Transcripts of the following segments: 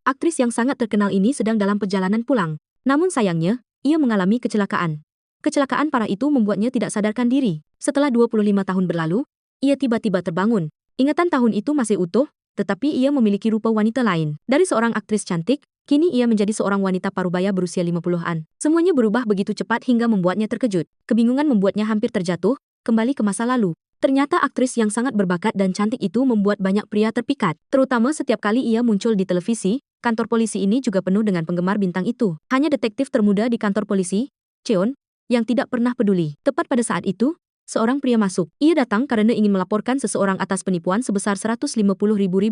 Aktris yang sangat terkenal ini sedang dalam perjalanan pulang. Namun sayangnya, ia mengalami kecelakaan. Kecelakaan parah itu membuatnya tidak sadarkan diri. Setelah 25 tahun berlalu, ia tiba-tiba terbangun. Ingatan tahun itu masih utuh, tetapi ia memiliki rupa wanita lain. Dari seorang aktris cantik, kini ia menjadi seorang wanita parubaya berusia 50-an. Semuanya berubah begitu cepat hingga membuatnya terkejut. Kebingungan membuatnya hampir terjatuh, kembali ke masa lalu. Ternyata aktris yang sangat berbakat dan cantik itu membuat banyak pria terpikat. Terutama setiap kali ia muncul di televisi, kantor polisi ini juga penuh dengan penggemar bintang itu. Hanya detektif termuda di kantor polisi, Cheon, yang tidak pernah peduli. Tepat pada saat itu, seorang pria masuk. Ia datang karena ingin melaporkan seseorang atas penipuan sebesar 150.000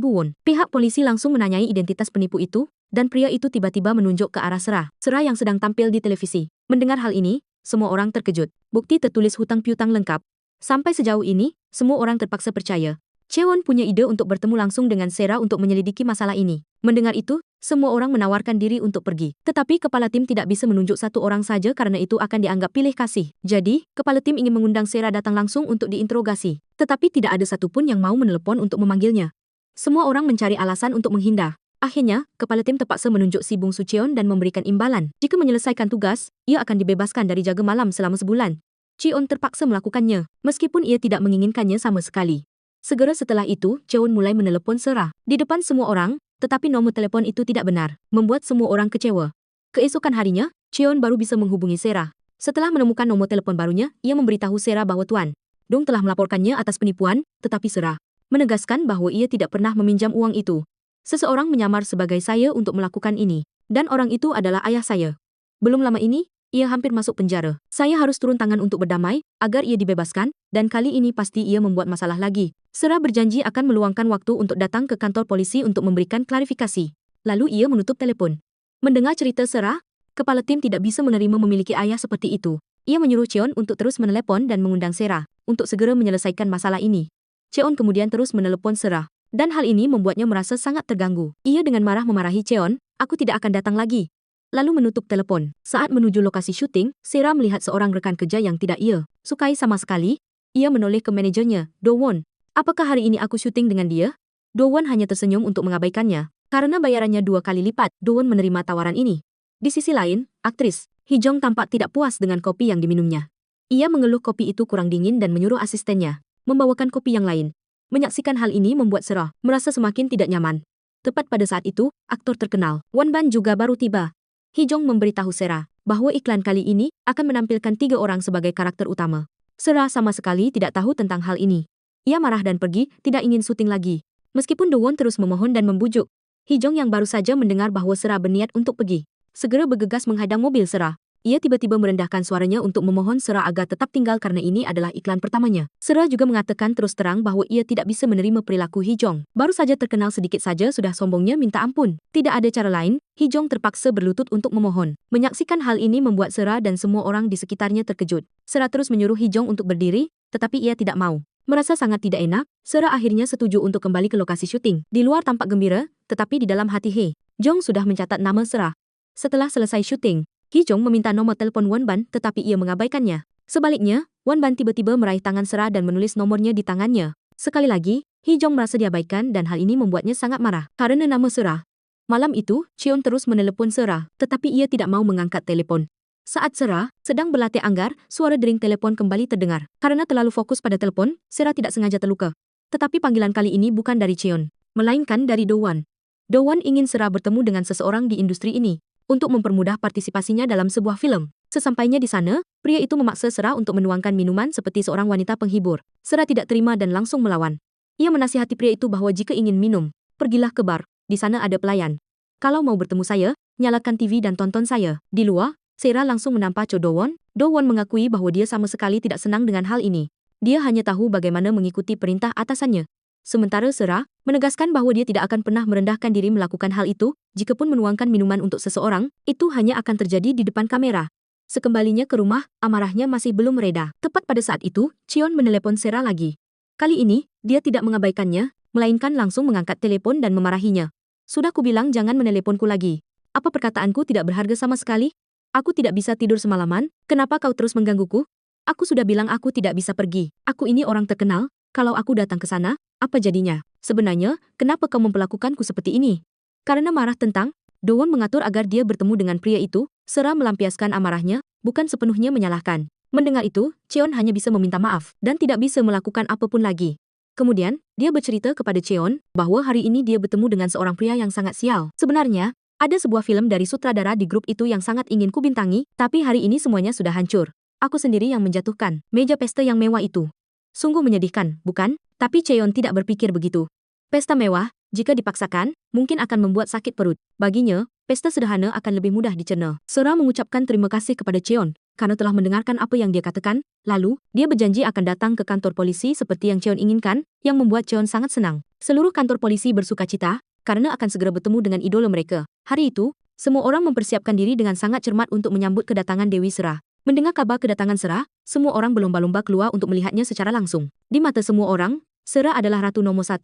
won. Pihak polisi langsung menanyai identitas penipu itu, dan pria itu tiba-tiba menunjuk ke arah Sera. Sera yang sedang tampil di televisi. Mendengar hal ini, semua orang terkejut. Bukti tertulis hutang piutang lengkap. Sampai sejauh ini, semua orang terpaksa percaya. Cheon punya ide untuk bertemu langsung dengan Sera untuk menyelidiki masalah ini. Mendengar itu, semua orang menawarkan diri untuk pergi. Tetapi kepala tim tidak bisa menunjuk satu orang saja karena itu akan dianggap pilih kasih. Jadi, kepala tim ingin mengundang Sera datang langsung untuk diinterogasi. Tetapi tidak ada satupun yang mau menelepon untuk memanggilnya. Semua orang mencari alasan untuk menghindar. Akhirnya, kepala tim terpaksa menunjuk si bungsu Cheon dan memberikan imbalan. Jika menyelesaikan tugas, ia akan dibebaskan dari jaga malam selama sebulan. Cheon terpaksa melakukannya, meskipun ia tidak menginginkannya sama sekali. Segera setelah itu, Cheon mulai menelepon Sera. Di depan semua orang, tetapi nomor telepon itu tidak benar, membuat semua orang kecewa. Keesokan harinya, Cheon baru bisa menghubungi Sera. Setelah menemukan nomor telepon barunya, ia memberitahu Sera bahwa Tuan Dong telah melaporkannya atas penipuan, tetapi Sera menegaskan bahwa ia tidak pernah meminjam uang itu. Seseorang menyamar sebagai saya untuk melakukan ini, dan orang itu adalah ayah saya. Belum lama ini, ia hampir masuk penjara. Saya harus turun tangan untuk berdamai, agar ia dibebaskan, dan kali ini pasti ia membuat masalah lagi. Sera berjanji akan meluangkan waktu untuk datang ke kantor polisi untuk memberikan klarifikasi. Lalu ia menutup telepon. Mendengar cerita Sera, kepala tim tidak bisa menerima memiliki ayah seperti itu. Ia menyuruh Cheon untuk terus menelepon dan mengundang Sera, untuk segera menyelesaikan masalah ini. Cheon kemudian terus menelepon Sera, dan hal ini membuatnya merasa sangat terganggu. Ia dengan marah memarahi Cheon, "Aku tidak akan datang lagi." Lalu menutup telepon. Saat menuju lokasi syuting, Sera melihat seorang rekan kerja yang tidak ia sukai sama sekali. Ia menoleh ke manajernya, Do Won. "Apakah hari ini aku syuting dengan dia?" Do Won hanya tersenyum untuk mengabaikannya. Karena bayarannya 2 kali lipat, Do Won menerima tawaran ini. Di sisi lain, aktris Hee Jong tampak tidak puas dengan kopi yang diminumnya. Ia mengeluh kopi itu kurang dingin dan menyuruh asistennya membawakan kopi yang lain. Menyaksikan hal ini membuat Sera merasa semakin tidak nyaman. Tepat pada saat itu, aktor terkenal Won Ban juga baru tiba. Hee Jong memberitahu Sera bahwa iklan kali ini akan menampilkan 3 orang sebagai karakter utama. Sera sama sekali tidak tahu tentang hal ini. Ia marah dan pergi, tidak ingin syuting lagi. Meskipun Do Won terus memohon dan membujuk, Hee Jong yang baru saja mendengar bahwa Sera berniat untuk pergi, segera bergegas menghadang mobil Sera. Ia tiba-tiba merendahkan suaranya untuk memohon Sera agar tetap tinggal karena ini adalah iklan pertamanya. Sera juga mengatakan terus terang bahwa ia tidak bisa menerima perilaku Hee Jong. Baru saja terkenal sedikit saja sudah sombongnya minta ampun. Tidak ada cara lain, Hee Jong terpaksa berlutut untuk memohon. Menyaksikan hal ini membuat Sera dan semua orang di sekitarnya terkejut. Sera terus menyuruh Hee Jong untuk berdiri, tetapi ia tidak mau. Merasa sangat tidak enak, Sera akhirnya setuju untuk kembali ke lokasi syuting. Di luar tampak gembira, tetapi di dalam hati Hee Jong sudah mencatat nama Sera. Setelah selesai syuting, Hee Jong meminta nomor telepon Won Ban tetapi ia mengabaikannya. Sebaliknya, Won Ban tiba-tiba meraih tangan Sera dan menulis nomornya di tangannya. Sekali lagi, Hee Jong merasa diabaikan dan hal ini membuatnya sangat marah. Karena nama Sera. Malam itu, Cheon terus menelepon Sera, tetapi ia tidak mau mengangkat telepon. Saat Sera sedang berlatih anggar, suara dering telepon kembali terdengar. Karena terlalu fokus pada telepon, Sera tidak sengaja terluka. Tetapi panggilan kali ini bukan dari Cheon, melainkan dari Do Won. Do Won ingin Sera bertemu dengan seseorang di industri ini untuk mempermudah partisipasinya dalam sebuah film. Sesampainya di sana, pria itu memaksa Sera untuk menuangkan minuman seperti seorang wanita penghibur. Sera tidak terima dan langsung melawan. Ia menasihati pria itu bahwa jika ingin minum, pergilah ke bar, di sana ada pelayan. Kalau mau bertemu saya, nyalakan TV dan tonton saya. Di luar, Sera langsung menampar Cho Do Won. Do Won mengakui bahwa dia sama sekali tidak senang dengan hal ini. Dia hanya tahu bagaimana mengikuti perintah atasannya. Sementara Sera menegaskan bahwa dia tidak akan pernah merendahkan diri melakukan hal itu, jikapun menuangkan minuman untuk seseorang, itu hanya akan terjadi di depan kamera. Sekembalinya ke rumah, amarahnya masih belum mereda. Tepat pada saat itu, Cheon menelepon Sera lagi. Kali ini, dia tidak mengabaikannya, melainkan langsung mengangkat telepon dan memarahinya. "Sudah kubilang jangan meneleponku lagi. Apa perkataanku tidak berharga sama sekali? Aku tidak bisa tidur semalaman, kenapa kau terus menggangguku? Aku sudah bilang aku tidak bisa pergi. Aku ini orang terkenal, kalau aku datang ke sana, apa jadinya? Sebenarnya, kenapa kau memperlakukanku seperti ini?" Karena marah tentang, Dowon mengatur agar dia bertemu dengan pria itu, Sera melampiaskan amarahnya, bukan sepenuhnya menyalahkan. Mendengar itu, Cheon hanya bisa meminta maaf, dan tidak bisa melakukan apapun lagi. Kemudian, dia bercerita kepada Cheon, bahwa hari ini dia bertemu dengan seorang pria yang sangat sial. Sebenarnya, ada sebuah film dari sutradara di grup itu yang sangat ingin kubintangi, tapi hari ini semuanya sudah hancur. Aku sendiri yang menjatuhkan meja pesta yang mewah itu. Sungguh menyedihkan, bukan? Tapi Cheon tidak berpikir begitu. Pesta mewah, jika dipaksakan, mungkin akan membuat sakit perut. Baginya, pesta sederhana akan lebih mudah dicerna. Sera mengucapkan terima kasih kepada Cheon, karena telah mendengarkan apa yang dia katakan, lalu, dia berjanji akan datang ke kantor polisi seperti yang Cheon inginkan, yang membuat Cheon sangat senang. Seluruh kantor polisi bersukacita, karena akan segera bertemu dengan idola mereka. Hari itu, semua orang mempersiapkan diri dengan sangat cermat untuk menyambut kedatangan Dewi Sera. Mendengar kabar kedatangan Sera, semua orang berlomba-lomba keluar untuk melihatnya secara langsung. Di mata semua orang, Sera adalah ratu nomor 1,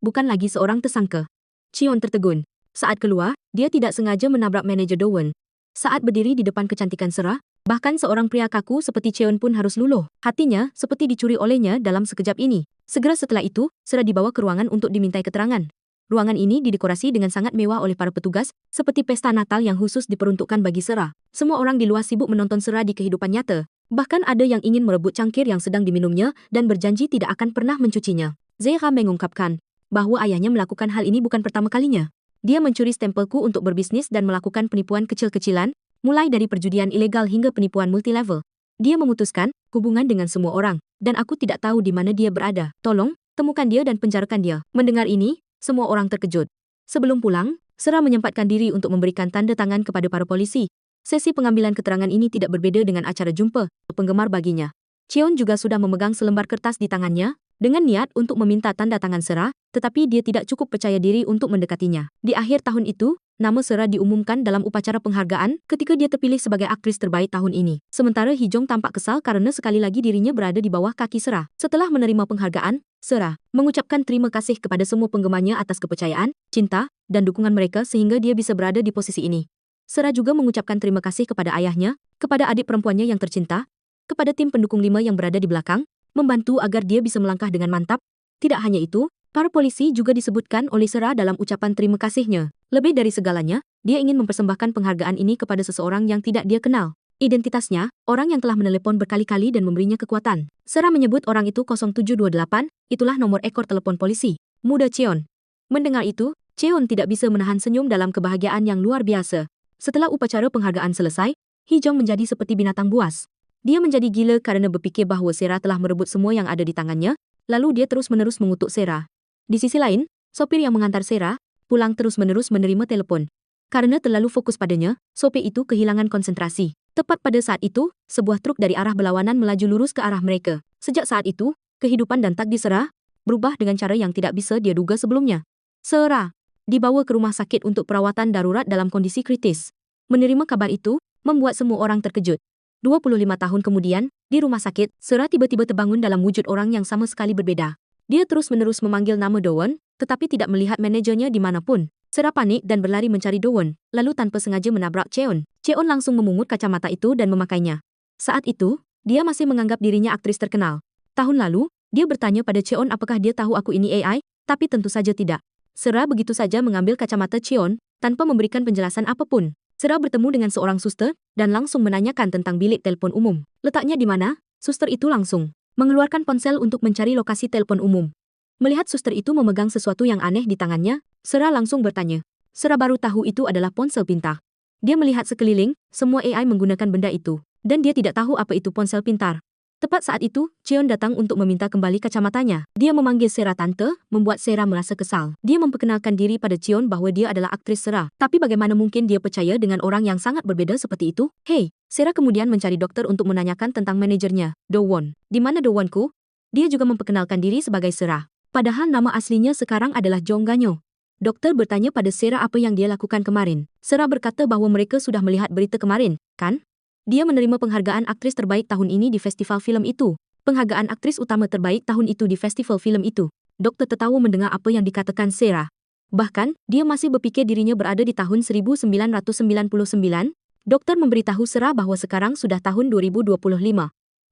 bukan lagi seorang tersangka. Cheon tertegun. Saat keluar, dia tidak sengaja menabrak manajer Dowon. Saat berdiri di depan kecantikan Sera, bahkan seorang pria kaku seperti Cheon pun harus luluh. Hatinya seperti dicuri olehnya dalam sekejap ini. Segera setelah itu, Sera dibawa ke ruangan untuk dimintai keterangan. Ruangan ini didekorasi dengan sangat mewah oleh para petugas, seperti pesta Natal yang khusus diperuntukkan bagi Sera. Semua orang di luar sibuk menonton Sera di kehidupan nyata. Bahkan ada yang ingin merebut cangkir yang sedang diminumnya dan berjanji tidak akan pernah mencucinya. Zera mengungkapkan bahwa ayahnya melakukan hal ini bukan pertama kalinya. Dia mencuri stempelku untuk berbisnis dan melakukan penipuan kecil-kecilan, mulai dari perjudian ilegal hingga penipuan multilevel. Dia memutuskan hubungan dengan semua orang, dan aku tidak tahu di mana dia berada. Tolong, temukan dia dan penjarakan dia. Mendengar ini, semua orang terkejut. Sebelum pulang, Sera menyempatkan diri untuk memberikan tanda tangan kepada para polisi. Sesi pengambilan keterangan ini tidak berbeda dengan acara jumpa penggemar baginya. Cheon juga sudah memegang selembar kertas di tangannya, dengan niat untuk meminta tanda tangan Sera, tetapi dia tidak cukup percaya diri untuk mendekatinya. Di akhir tahun itu, nama Sera diumumkan dalam upacara penghargaan ketika dia terpilih sebagai aktris terbaik tahun ini. Sementara Hee-jong tampak kesal karena sekali lagi dirinya berada di bawah kaki Sera. Setelah menerima penghargaan, Sera mengucapkan terima kasih kepada semua penggemarnya atas kepercayaan, cinta, dan dukungan mereka sehingga dia bisa berada di posisi ini. Sera juga mengucapkan terima kasih kepada ayahnya, kepada adik perempuannya yang tercinta, kepada tim pendukung 5 yang berada di belakang, membantu agar dia bisa melangkah dengan mantap. Tidak hanya itu, para polisi juga disebutkan oleh Sera dalam ucapan terima kasihnya. Lebih dari segalanya, dia ingin mempersembahkan penghargaan ini kepada seseorang yang tidak dia kenal. Identitasnya, orang yang telah menelepon berkali-kali dan memberinya kekuatan. Sera menyebut orang itu 0728, itulah nomor ekor telepon polisi. Muda Cheon. Mendengar itu, Cheon tidak bisa menahan senyum dalam kebahagiaan yang luar biasa. Setelah upacara penghargaan selesai, Hee-jong menjadi seperti binatang buas. Dia menjadi gila karena berpikir bahwa Sera telah merebut semua yang ada di tangannya, lalu dia terus-menerus mengutuk Sera. Di sisi lain, sopir yang mengantar Sera pulang terus-menerus menerima telepon. Karena terlalu fokus padanya, sopir itu kehilangan konsentrasi. Tepat pada saat itu, sebuah truk dari arah berlawanan melaju lurus ke arah mereka. Sejak saat itu, kehidupan dan takdir Sera berubah dengan cara yang tidak bisa dia duga sebelumnya. Sera dibawa ke rumah sakit untuk perawatan darurat dalam kondisi kritis. Menerima kabar itu membuat semua orang terkejut. 25 tahun kemudian, di rumah sakit, Sera tiba-tiba terbangun dalam wujud orang yang sama sekali berbeda. Dia terus-menerus memanggil nama Dowon, tetapi tidak melihat manajernya dimanapun. Sera panik dan berlari mencari Dowon, lalu tanpa sengaja menabrak Cheon. Cheon langsung memungut kacamata itu dan memakainya. Saat itu, dia masih menganggap dirinya aktris terkenal. Tahun lalu, dia bertanya pada Cheon apakah dia tahu aku ini AI, tapi tentu saja tidak. Sera begitu saja mengambil kacamata Cheon, tanpa memberikan penjelasan apapun. Sera bertemu dengan seorang suster, dan langsung menanyakan tentang bilik telepon umum. Letaknya di mana? Suster itu langsung mengeluarkan ponsel untuk mencari lokasi telepon umum. Melihat suster itu memegang sesuatu yang aneh di tangannya, Sera langsung bertanya. Sera baru tahu itu adalah ponsel pintar. Dia melihat sekeliling, semua AI menggunakan benda itu, dan dia tidak tahu apa itu ponsel pintar. Tepat saat itu, Cheon datang untuk meminta kembali kacamatanya. Dia memanggil Sera tante, membuat Sera merasa kesal. Dia memperkenalkan diri pada Cheon bahwa dia adalah aktris Sera. Tapi bagaimana mungkin dia percaya dengan orang yang sangat berbeda seperti itu? Hei, Sera kemudian mencari dokter untuk menanyakan tentang manajernya, Dowon. Di mana Dowonku? Dia juga memperkenalkan diri sebagai Sera. Padahal nama aslinya sekarang adalah Jong Ganyo. Dokter bertanya pada Sera apa yang dia lakukan kemarin. Sera berkata bahwa mereka sudah melihat berita kemarin, kan? Dia menerima penghargaan aktris terbaik tahun ini di festival film itu. Penghargaan aktris utama terbaik tahun itu di festival film itu. Dokter tertawa mendengar apa yang dikatakan Sera. Bahkan, dia masih berpikir dirinya berada di tahun 1999. Dokter memberitahu Sera bahwa sekarang sudah tahun 2025.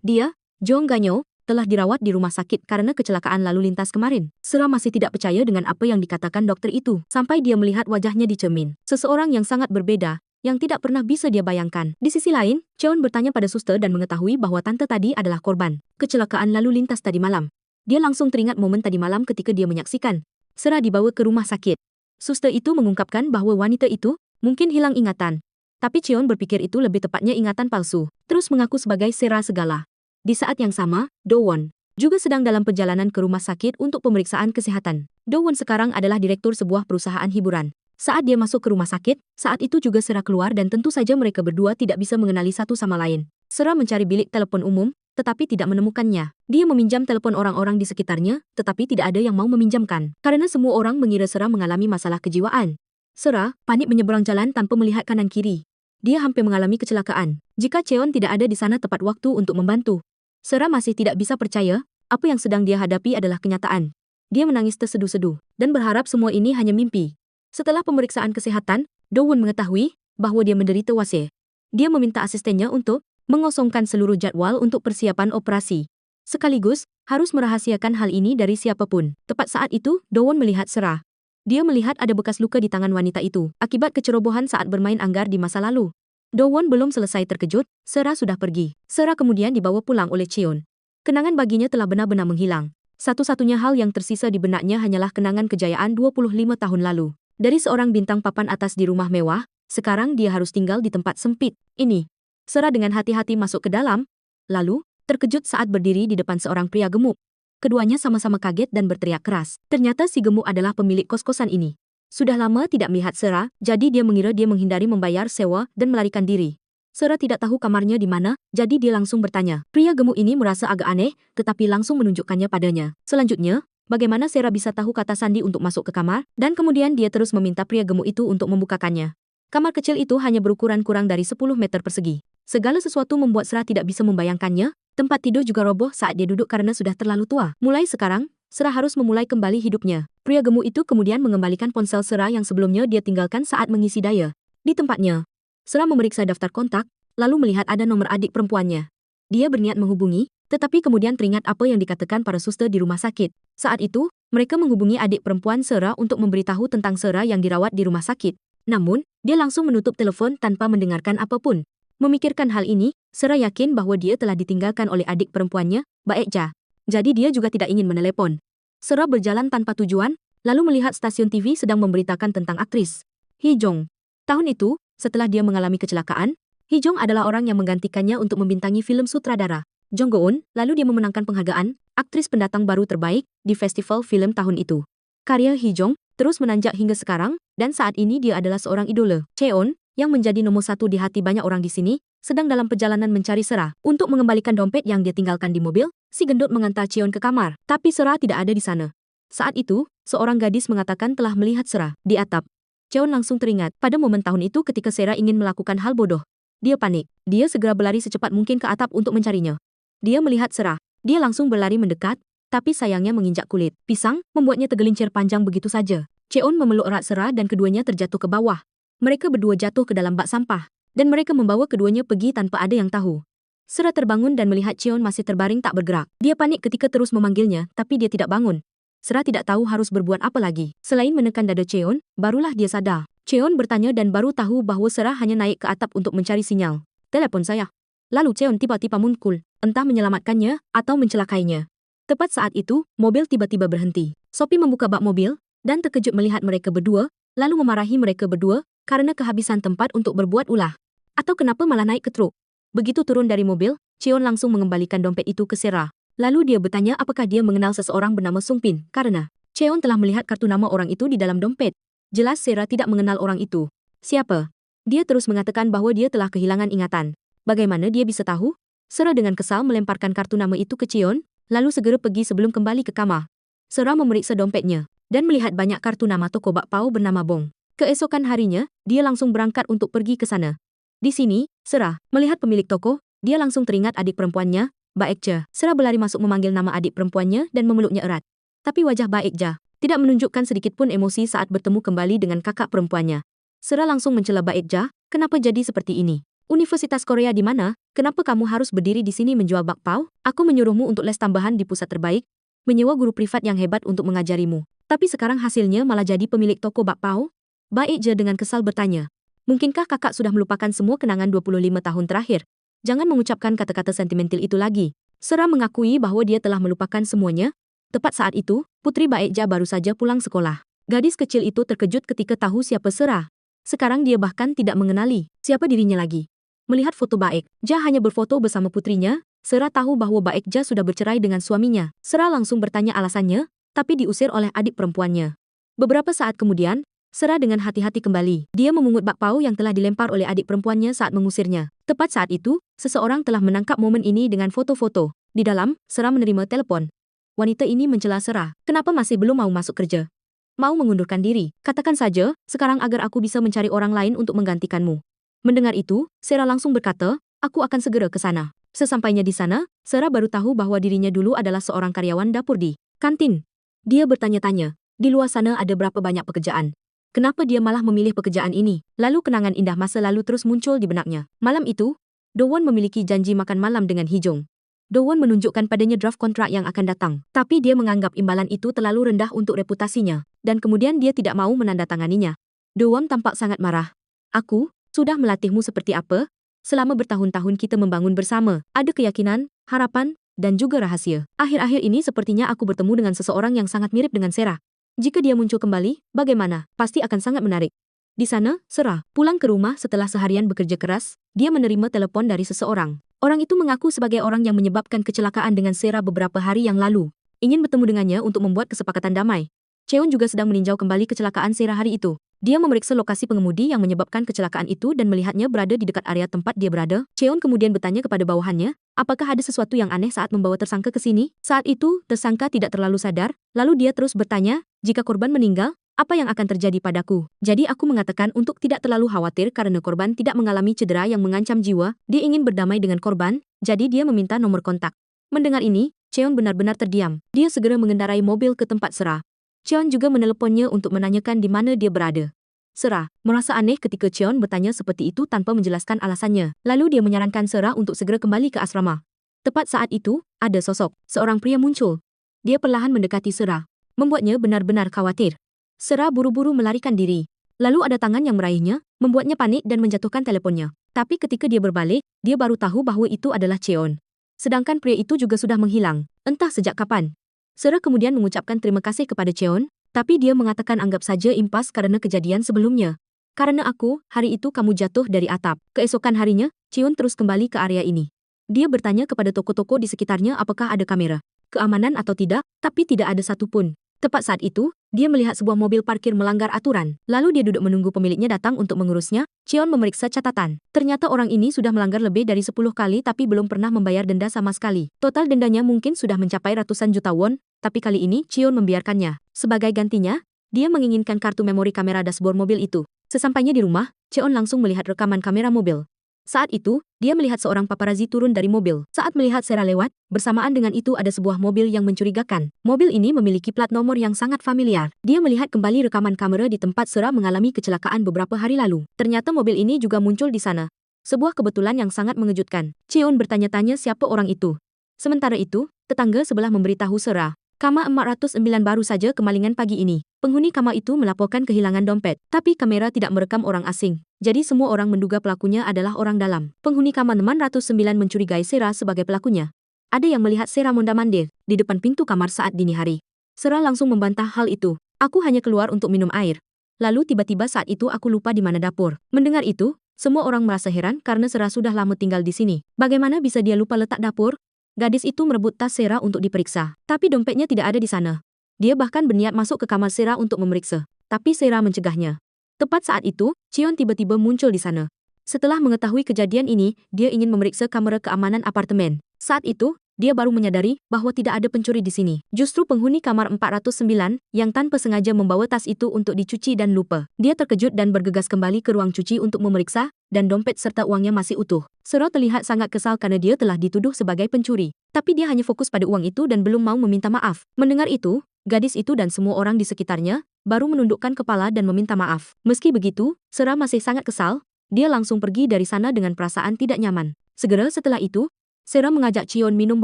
Dia, Jong Ganyo, telah dirawat di rumah sakit karena kecelakaan lalu lintas kemarin. Sera masih tidak percaya dengan apa yang dikatakan dokter itu, sampai dia melihat wajahnya di cermin. Seseorang yang sangat berbeda, yang tidak pernah bisa dia bayangkan. Di sisi lain, Cheon bertanya pada suster dan mengetahui bahwa tante tadi adalah korban kecelakaan lalu lintas tadi malam. Dia langsung teringat momen tadi malam ketika dia menyaksikan Sera dibawa ke rumah sakit. Suster itu mengungkapkan bahwa wanita itu mungkin hilang ingatan. Tapi Cheon berpikir itu lebih tepatnya ingatan palsu, terus mengaku sebagai Sera segala. Di saat yang sama, Do-won juga sedang dalam perjalanan ke rumah sakit untuk pemeriksaan kesehatan. Do-won sekarang adalah direktur sebuah perusahaan hiburan. Saat dia masuk ke rumah sakit, saat itu juga Sera keluar dan tentu saja mereka berdua tidak bisa mengenali satu sama lain. Sera mencari bilik telepon umum, tetapi tidak menemukannya. Dia meminjam telepon orang-orang di sekitarnya, tetapi tidak ada yang mau meminjamkan. Karena semua orang mengira Sera mengalami masalah kejiwaan. Sera panik menyeberang jalan tanpa melihat kanan kiri. Dia hampir mengalami kecelakaan. Jika Cheon tidak ada di sana tepat waktu untuk membantu, Sera masih tidak bisa percaya apa yang sedang dia hadapi adalah kenyataan. Dia menangis terseduh-seduh dan berharap semua ini hanya mimpi. Setelah pemeriksaan kesehatan, Do-won mengetahui bahwa dia menderita WC. Dia meminta asistennya untuk mengosongkan seluruh jadwal untuk persiapan operasi. Sekaligus, harus merahasiakan hal ini dari siapapun. Tepat saat itu, Do-won melihat Sera. Dia melihat ada bekas luka di tangan wanita itu, akibat kecerobohan saat bermain anggar di masa lalu. Do-won belum selesai terkejut, Sera sudah pergi. Sera kemudian dibawa pulang oleh Cheon. Kenangan baginya telah benar-benar menghilang. Satu-satunya hal yang tersisa di benaknya hanyalah kenangan kejayaan 25 tahun lalu. Dari seorang bintang papan atas di rumah mewah, sekarang dia harus tinggal di tempat sempit ini. Sera dengan hati-hati masuk ke dalam, lalu terkejut saat berdiri di depan seorang pria gemuk. Keduanya sama-sama kaget dan berteriak keras. Ternyata si gemuk adalah pemilik kos-kosan ini. Sudah lama tidak melihat Sera, jadi dia mengira dia menghindari membayar sewa dan melarikan diri. Sera tidak tahu kamarnya di mana, jadi dia langsung bertanya. Pria gemuk ini merasa agak aneh, tetapi langsung menunjukkannya padanya. Selanjutnya, bagaimana Sera bisa tahu kata sandi untuk masuk ke kamar, dan kemudian dia terus meminta pria gemuk itu untuk membukakannya. Kamar kecil itu hanya berukuran kurang dari 10 meter persegi. Segala sesuatu membuat Sera tidak bisa membayangkannya. Tempat tidur juga roboh saat dia duduk karena sudah terlalu tua. Mulai sekarang, Sera harus memulai kembali hidupnya. Pria gemuk itu kemudian mengembalikan ponsel Sera yang sebelumnya dia tinggalkan saat mengisi daya. Di tempatnya, Sera memeriksa daftar kontak, lalu melihat ada nomor adik perempuannya. Dia berniat menghubungi, tetapi kemudian teringat apa yang dikatakan para suster di rumah sakit. Saat itu, mereka menghubungi adik perempuan Sera untuk memberitahu tentang Sera yang dirawat di rumah sakit. Namun, dia langsung menutup telepon tanpa mendengarkan apapun. Memikirkan hal ini, Sera yakin bahwa dia telah ditinggalkan oleh adik perempuannya, Baekja. Jadi dia juga tidak ingin menelepon. Sera berjalan tanpa tujuan, lalu melihat stasiun TV sedang memberitakan tentang aktris Hee Jong. Tahun itu, setelah dia mengalami kecelakaan, Hee Jong adalah orang yang menggantikannya untuk membintangi film sutradara Jong Go-eun, lalu dia memenangkan penghargaan aktris pendatang baru terbaik di festival film tahun itu. Karya Hee Jong terus menanjak hingga sekarang, dan saat ini dia adalah seorang idola. Cheon, yang menjadi nomor satu di hati banyak orang di sini, sedang dalam perjalanan mencari Sera. Untuk mengembalikan dompet yang dia tinggalkan di mobil, si gendut mengantar Cheon ke kamar. Tapi Sera tidak ada di sana. Saat itu, seorang gadis mengatakan telah melihat Sera di atap. Cheon langsung teringat pada momen tahun itu ketika Sera ingin melakukan hal bodoh. Dia panik. Dia segera berlari secepat mungkin ke atap untuk mencarinya. Dia melihat Sera. Dia langsung berlari mendekat, tapi sayangnya menginjak kulit pisang, membuatnya tergelincir panjang begitu saja. Cheon memeluk erat Sera dan keduanya terjatuh ke bawah. Mereka berdua jatuh ke dalam bak sampah, dan mereka membawa keduanya pergi tanpa ada yang tahu. Sera terbangun dan melihat Cheon masih terbaring tak bergerak. Dia panik ketika terus memanggilnya, tapi dia tidak bangun. Sera tidak tahu harus berbuat apa lagi. Selain menekan dada Cheon, barulah dia sadar. Cheon bertanya dan baru tahu bahwa Sera hanya naik ke atap untuk mencari sinyal telepon saya. Lalu Cheon tiba-tiba muncul, entah menyelamatkannya atau mencelakainya. Tepat saat itu, mobil tiba-tiba berhenti. Sophie membuka bak mobil, dan terkejut melihat mereka berdua, lalu memarahi mereka berdua, karena kehabisan tempat untuk berbuat ulah. Atau kenapa malah naik ke truk. Begitu turun dari mobil, Cheon langsung mengembalikan dompet itu ke Sera. Lalu dia bertanya apakah dia mengenal seseorang bernama Sung Pin, karena Cheon telah melihat kartu nama orang itu di dalam dompet. Jelas Sera tidak mengenal orang itu. Siapa? Dia terus mengatakan bahwa dia telah kehilangan ingatan. Bagaimana dia bisa tahu? Sera dengan kesal melemparkan kartu nama itu ke Cheon, lalu segera pergi sebelum kembali ke kamar. Sera memeriksa dompetnya, dan melihat banyak kartu nama toko bakpao bernama Bong. Keesokan harinya, dia langsung berangkat untuk pergi ke sana. Di sini, Sera melihat pemilik toko, dia langsung teringat adik perempuannya, Baekja. Sera berlari masuk memanggil nama adik perempuannya dan memeluknya erat. Tapi wajah Baekja tidak menunjukkan sedikit pun emosi saat bertemu kembali dengan kakak perempuannya. Sera langsung mencela Baekja, kenapa jadi seperti ini? Universitas Korea di mana? Kenapa kamu harus berdiri di sini menjual bakpao? Aku menyuruhmu untuk les tambahan di pusat terbaik, menyewa guru privat yang hebat untuk mengajarimu. Tapi sekarang hasilnya malah jadi pemilik toko bakpao? Baek Je dengan kesal bertanya. Mungkinkah kakak sudah melupakan semua kenangan 25 tahun terakhir? Jangan mengucapkan kata-kata sentimental itu lagi. Sera mengakui bahwa dia telah melupakan semuanya. Tepat saat itu, putri Baek Je baru saja pulang sekolah. Gadis kecil itu terkejut ketika tahu siapa Sera. Sekarang dia bahkan tidak mengenali siapa dirinya lagi. Melihat foto Baek Je hanya berfoto bersama putrinya, Sera tahu bahwa Baek Je sudah bercerai dengan suaminya. Sera langsung bertanya alasannya, tapi diusir oleh adik perempuannya. Beberapa saat kemudian, Sera dengan hati-hati kembali. Dia memungut bakpao yang telah dilempar oleh adik perempuannya saat mengusirnya. Tepat saat itu, seseorang telah menangkap momen ini dengan foto-foto. Di dalam, Sera menerima telepon. Wanita ini mencela Sera. Kenapa masih belum mau masuk kerja? Mau mengundurkan diri? Katakan saja, sekarang agar aku bisa mencari orang lain untuk menggantikanmu. Mendengar itu, Sera langsung berkata, aku akan segera ke sana. Sesampainya di sana, Sera baru tahu bahwa dirinya dulu adalah seorang karyawan dapur di kantin. Dia bertanya-tanya, di luar sana ada berapa banyak pekerjaan? Kenapa dia malah memilih pekerjaan ini? Lalu kenangan indah masa lalu terus muncul di benaknya. Malam itu, Do-won memiliki janji makan malam dengan Hee-jung. Do-won menunjukkan padanya draft kontrak yang akan datang, tapi dia menganggap imbalan itu terlalu rendah untuk reputasinya, dan kemudian dia tidak mau menandatanganinya. Do-won tampak sangat marah. Aku sudah melatihmu seperti apa? Selama bertahun-tahun kita membangun bersama, ada keyakinan, harapan, dan juga rahasia. Akhir-akhir ini sepertinya aku bertemu dengan seseorang yang sangat mirip dengan Sera. Jika dia muncul kembali, bagaimana? Pasti akan sangat menarik. Di sana, Sera pulang ke rumah setelah seharian bekerja keras, dia menerima telepon dari seseorang. Orang itu mengaku sebagai orang yang menyebabkan kecelakaan dengan Sera beberapa hari yang lalu. Ingin bertemu dengannya untuk membuat kesepakatan damai. Cheon juga sedang meninjau kembali kecelakaan Sera hari itu. Dia memeriksa lokasi pengemudi yang menyebabkan kecelakaan itu dan melihatnya berada di dekat area tempat dia berada. Cheon kemudian bertanya kepada bawahannya, apakah ada sesuatu yang aneh saat membawa tersangka ke sini? Saat itu, tersangka tidak terlalu sadar, lalu dia terus bertanya, jika korban meninggal, apa yang akan terjadi padaku? Jadi aku mengatakan untuk tidak terlalu khawatir karena korban tidak mengalami cedera yang mengancam jiwa, dia ingin berdamai dengan korban, jadi dia meminta nomor kontak. Mendengar ini, Cheon benar-benar terdiam. Dia segera mengendarai mobil ke tempat Sera. Cheon juga meneleponnya untuk menanyakan di mana dia berada. Sera merasa aneh ketika Cheon bertanya seperti itu tanpa menjelaskan alasannya. Lalu dia menyarankan Sera untuk segera kembali ke asrama. Tepat saat itu, ada sosok, seorang pria muncul. Dia perlahan mendekati Sera, membuatnya benar-benar khawatir. Sera buru-buru melarikan diri. Lalu ada tangan yang meraihnya, membuatnya panik dan menjatuhkan teleponnya. Tapi ketika dia berbalik, dia baru tahu bahwa itu adalah Cheon. Sedangkan pria itu juga sudah menghilang, entah sejak kapan. Sera kemudian mengucapkan terima kasih kepada Cheon, tapi dia mengatakan anggap saja impas karena kejadian sebelumnya. Karena aku, hari itu kamu jatuh dari atap. Keesokan harinya, Cheon terus kembali ke area ini. Dia bertanya kepada toko-toko di sekitarnya apakah ada kamera keamanan atau tidak, tapi tidak ada satupun. Tepat saat itu, dia melihat sebuah mobil parkir melanggar aturan. Lalu dia duduk menunggu pemiliknya datang untuk mengurusnya. Cheon memeriksa catatan. Ternyata orang ini sudah melanggar lebih dari 10 kali tapi belum pernah membayar denda sama sekali. Total dendanya mungkin sudah mencapai ratusan juta won, tapi kali ini Cheon membiarkannya. Sebagai gantinya, dia menginginkan kartu memori kamera dashboard mobil itu. Sesampainya di rumah, Cheon langsung melihat rekaman kamera mobil. Saat itu, dia melihat seorang paparazzi turun dari mobil. Saat melihat Sera lewat, bersamaan dengan itu ada sebuah mobil yang mencurigakan. Mobil ini memiliki plat nomor yang sangat familiar. Dia melihat kembali rekaman kamera di tempat Sera mengalami kecelakaan beberapa hari lalu. Ternyata mobil ini juga muncul di sana. Sebuah kebetulan yang sangat mengejutkan. Cheon bertanya-tanya siapa orang itu. Sementara itu, tetangga sebelah memberitahu Sera, Kama 409 baru saja kemalingan pagi ini. Penghuni kamar itu melaporkan kehilangan dompet, tapi kamera tidak merekam orang asing. Jadi semua orang menduga pelakunya adalah orang dalam. Penghuni kamar 609 mencurigai Sera sebagai pelakunya. Ada yang melihat Sera mondar-mandir di depan pintu kamar saat dini hari. Sera langsung membantah hal itu. Aku hanya keluar untuk minum air. Lalu tiba-tiba saat itu aku lupa di mana dapur. Mendengar itu, semua orang merasa heran karena Sera sudah lama tinggal di sini. Bagaimana bisa dia lupa letak dapur? Gadis itu merebut tas Sera untuk diperiksa, tapi dompetnya tidak ada di sana. Dia bahkan berniat masuk ke kamar Sera untuk memeriksa, tapi Sera mencegahnya. Tepat saat itu, Cheon tiba-tiba muncul di sana. Setelah mengetahui kejadian ini, dia ingin memeriksa kamera keamanan apartemen. Saat itu, dia baru menyadari bahwa tidak ada pencuri di sini. Justru penghuni kamar 409 yang tanpa sengaja membawa tas itu untuk dicuci dan lupa. Dia terkejut dan bergegas kembali ke ruang cuci untuk memeriksa, dan dompet serta uangnya masih utuh. Sera terlihat sangat kesal karena dia telah dituduh sebagai pencuri. Tapi dia hanya fokus pada uang itu dan belum mau meminta maaf. Mendengar itu, gadis itu dan semua orang di sekitarnya baru menundukkan kepala dan meminta maaf. Meski begitu, Sera masih sangat kesal. Dia langsung pergi dari sana dengan perasaan tidak nyaman. Segera setelah itu, Sera mengajak Cheon minum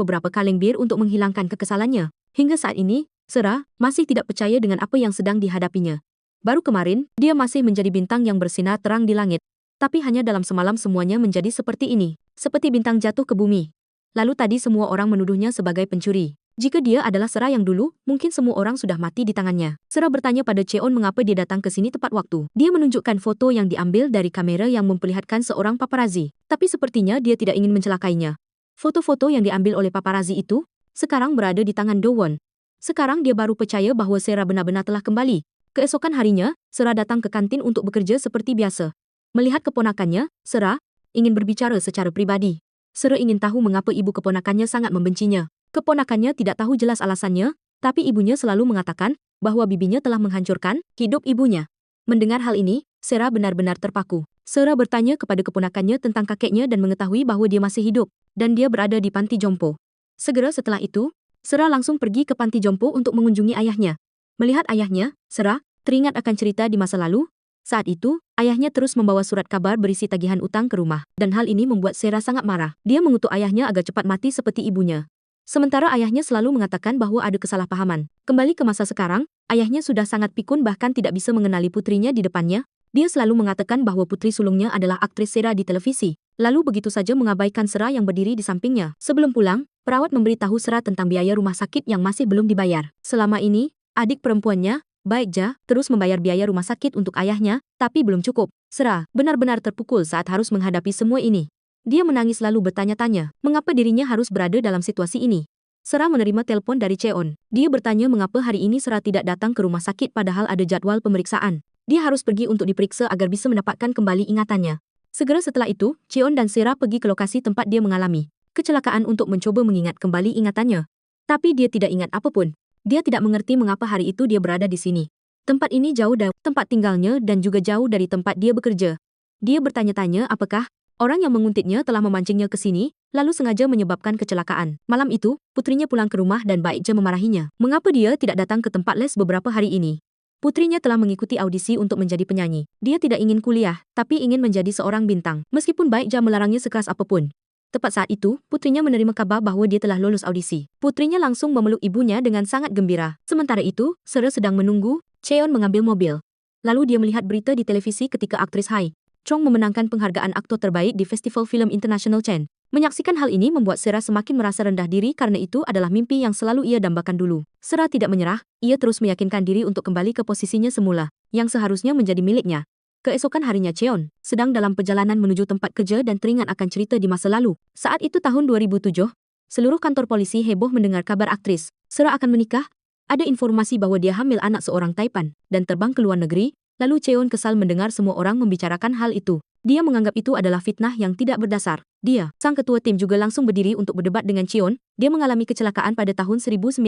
beberapa kaleng bir untuk menghilangkan kekesalannya. Hingga saat ini, Sera masih tidak percaya dengan apa yang sedang dihadapinya. Baru kemarin, dia masih menjadi bintang yang bersinar terang di langit. Tapi hanya dalam semalam semuanya menjadi seperti ini. Seperti bintang jatuh ke bumi. Lalu tadi semua orang menuduhnya sebagai pencuri. Jika dia adalah Sera yang dulu, mungkin semua orang sudah mati di tangannya. Sera bertanya pada Cheon mengapa dia datang ke sini tepat waktu. Dia menunjukkan foto yang diambil dari kamera yang memperlihatkan seorang paparazzi. Tapi sepertinya dia tidak ingin mencelakainya. Foto-foto yang diambil oleh paparazzi itu sekarang berada di tangan Do Won. Sekarang dia baru percaya bahwa Sera benar-benar telah kembali. Keesokan harinya, Sera datang ke kantin untuk bekerja seperti biasa. Melihat keponakannya, Sera ingin berbicara secara pribadi. Sera ingin tahu mengapa ibu keponakannya sangat membencinya. Keponakannya tidak tahu jelas alasannya, tapi ibunya selalu mengatakan bahwa bibinya telah menghancurkan hidup ibunya. Mendengar hal ini, Sera benar-benar terpaku. Sera bertanya kepada keponakannya tentang kakeknya dan mengetahui bahwa dia masih hidup, dan dia berada di panti jompo. Segera setelah itu, Sera langsung pergi ke panti jompo untuk mengunjungi ayahnya. Melihat ayahnya, Sera teringat akan cerita di masa lalu. Saat itu, ayahnya terus membawa surat kabar berisi tagihan utang ke rumah, dan hal ini membuat Sera sangat marah. Dia mengutuk ayahnya agar cepat mati seperti ibunya. Sementara ayahnya selalu mengatakan bahwa ada kesalahpahaman. Kembali ke masa sekarang, ayahnya sudah sangat pikun bahkan tidak bisa mengenali putrinya di depannya. Dia selalu mengatakan bahwa putri sulungnya adalah aktris Sera di televisi. Lalu begitu saja mengabaikan Sera yang berdiri di sampingnya. Sebelum pulang, perawat memberitahu Sera tentang biaya rumah sakit yang masih belum dibayar. Selama ini, adik perempuannya, Baekja, terus membayar biaya rumah sakit untuk ayahnya, tapi belum cukup. Sera benar-benar terpukul saat harus menghadapi semua ini. Dia menangis lalu bertanya-tanya, mengapa dirinya harus berada dalam situasi ini. Sera menerima telepon dari Cheon. Dia bertanya mengapa hari ini Sera tidak datang ke rumah sakit padahal ada jadwal pemeriksaan. Dia harus pergi untuk diperiksa agar bisa mendapatkan kembali ingatannya. Segera setelah itu, Cheon dan Sera pergi ke lokasi tempat dia mengalami kecelakaan untuk mencoba mengingat kembali ingatannya. Tapi dia tidak ingat apapun. Dia tidak mengerti mengapa hari itu dia berada di sini. Tempat ini jauh dari tempat tinggalnya dan juga jauh dari tempat dia bekerja. Dia bertanya-tanya apakah orang yang menguntitnya telah memancingnya ke sini, lalu sengaja menyebabkan kecelakaan. Malam itu, putrinya pulang ke rumah dan Baekja memarahinya. Mengapa dia tidak datang ke tempat les beberapa hari ini? Putrinya telah mengikuti audisi untuk menjadi penyanyi. Dia tidak ingin kuliah, tapi ingin menjadi seorang bintang. Meskipun Baekja melarangnya sekeras apapun. Tepat saat itu, putrinya menerima kabar bahwa dia telah lulus audisi. Putrinya langsung memeluk ibunya dengan sangat gembira. Sementara itu, Sera sedang menunggu, Cheon mengambil mobil. Lalu dia melihat berita di televisi ketika aktris Hai Chong memenangkan penghargaan aktor terbaik di Festival Film International Cannes. Menyaksikan hal ini membuat Sera semakin merasa rendah diri karena itu adalah mimpi yang selalu ia dambakan dulu. Sera tidak menyerah, ia terus meyakinkan diri untuk kembali ke posisinya semula, yang seharusnya menjadi miliknya. Keesokan harinya Cheon sedang dalam perjalanan menuju tempat kerja dan teringat akan cerita di masa lalu. Saat itu tahun 2007, seluruh kantor polisi heboh mendengar kabar aktris Sera akan menikah. Ada informasi bahwa dia hamil anak seorang Taipan dan terbang ke luar negeri. Lalu Cheon kesal mendengar semua orang membicarakan hal itu. Dia menganggap itu adalah fitnah yang tidak berdasar. Dia, sang ketua tim juga langsung berdiri untuk berdebat dengan Cheon. Dia mengalami kecelakaan pada tahun 1999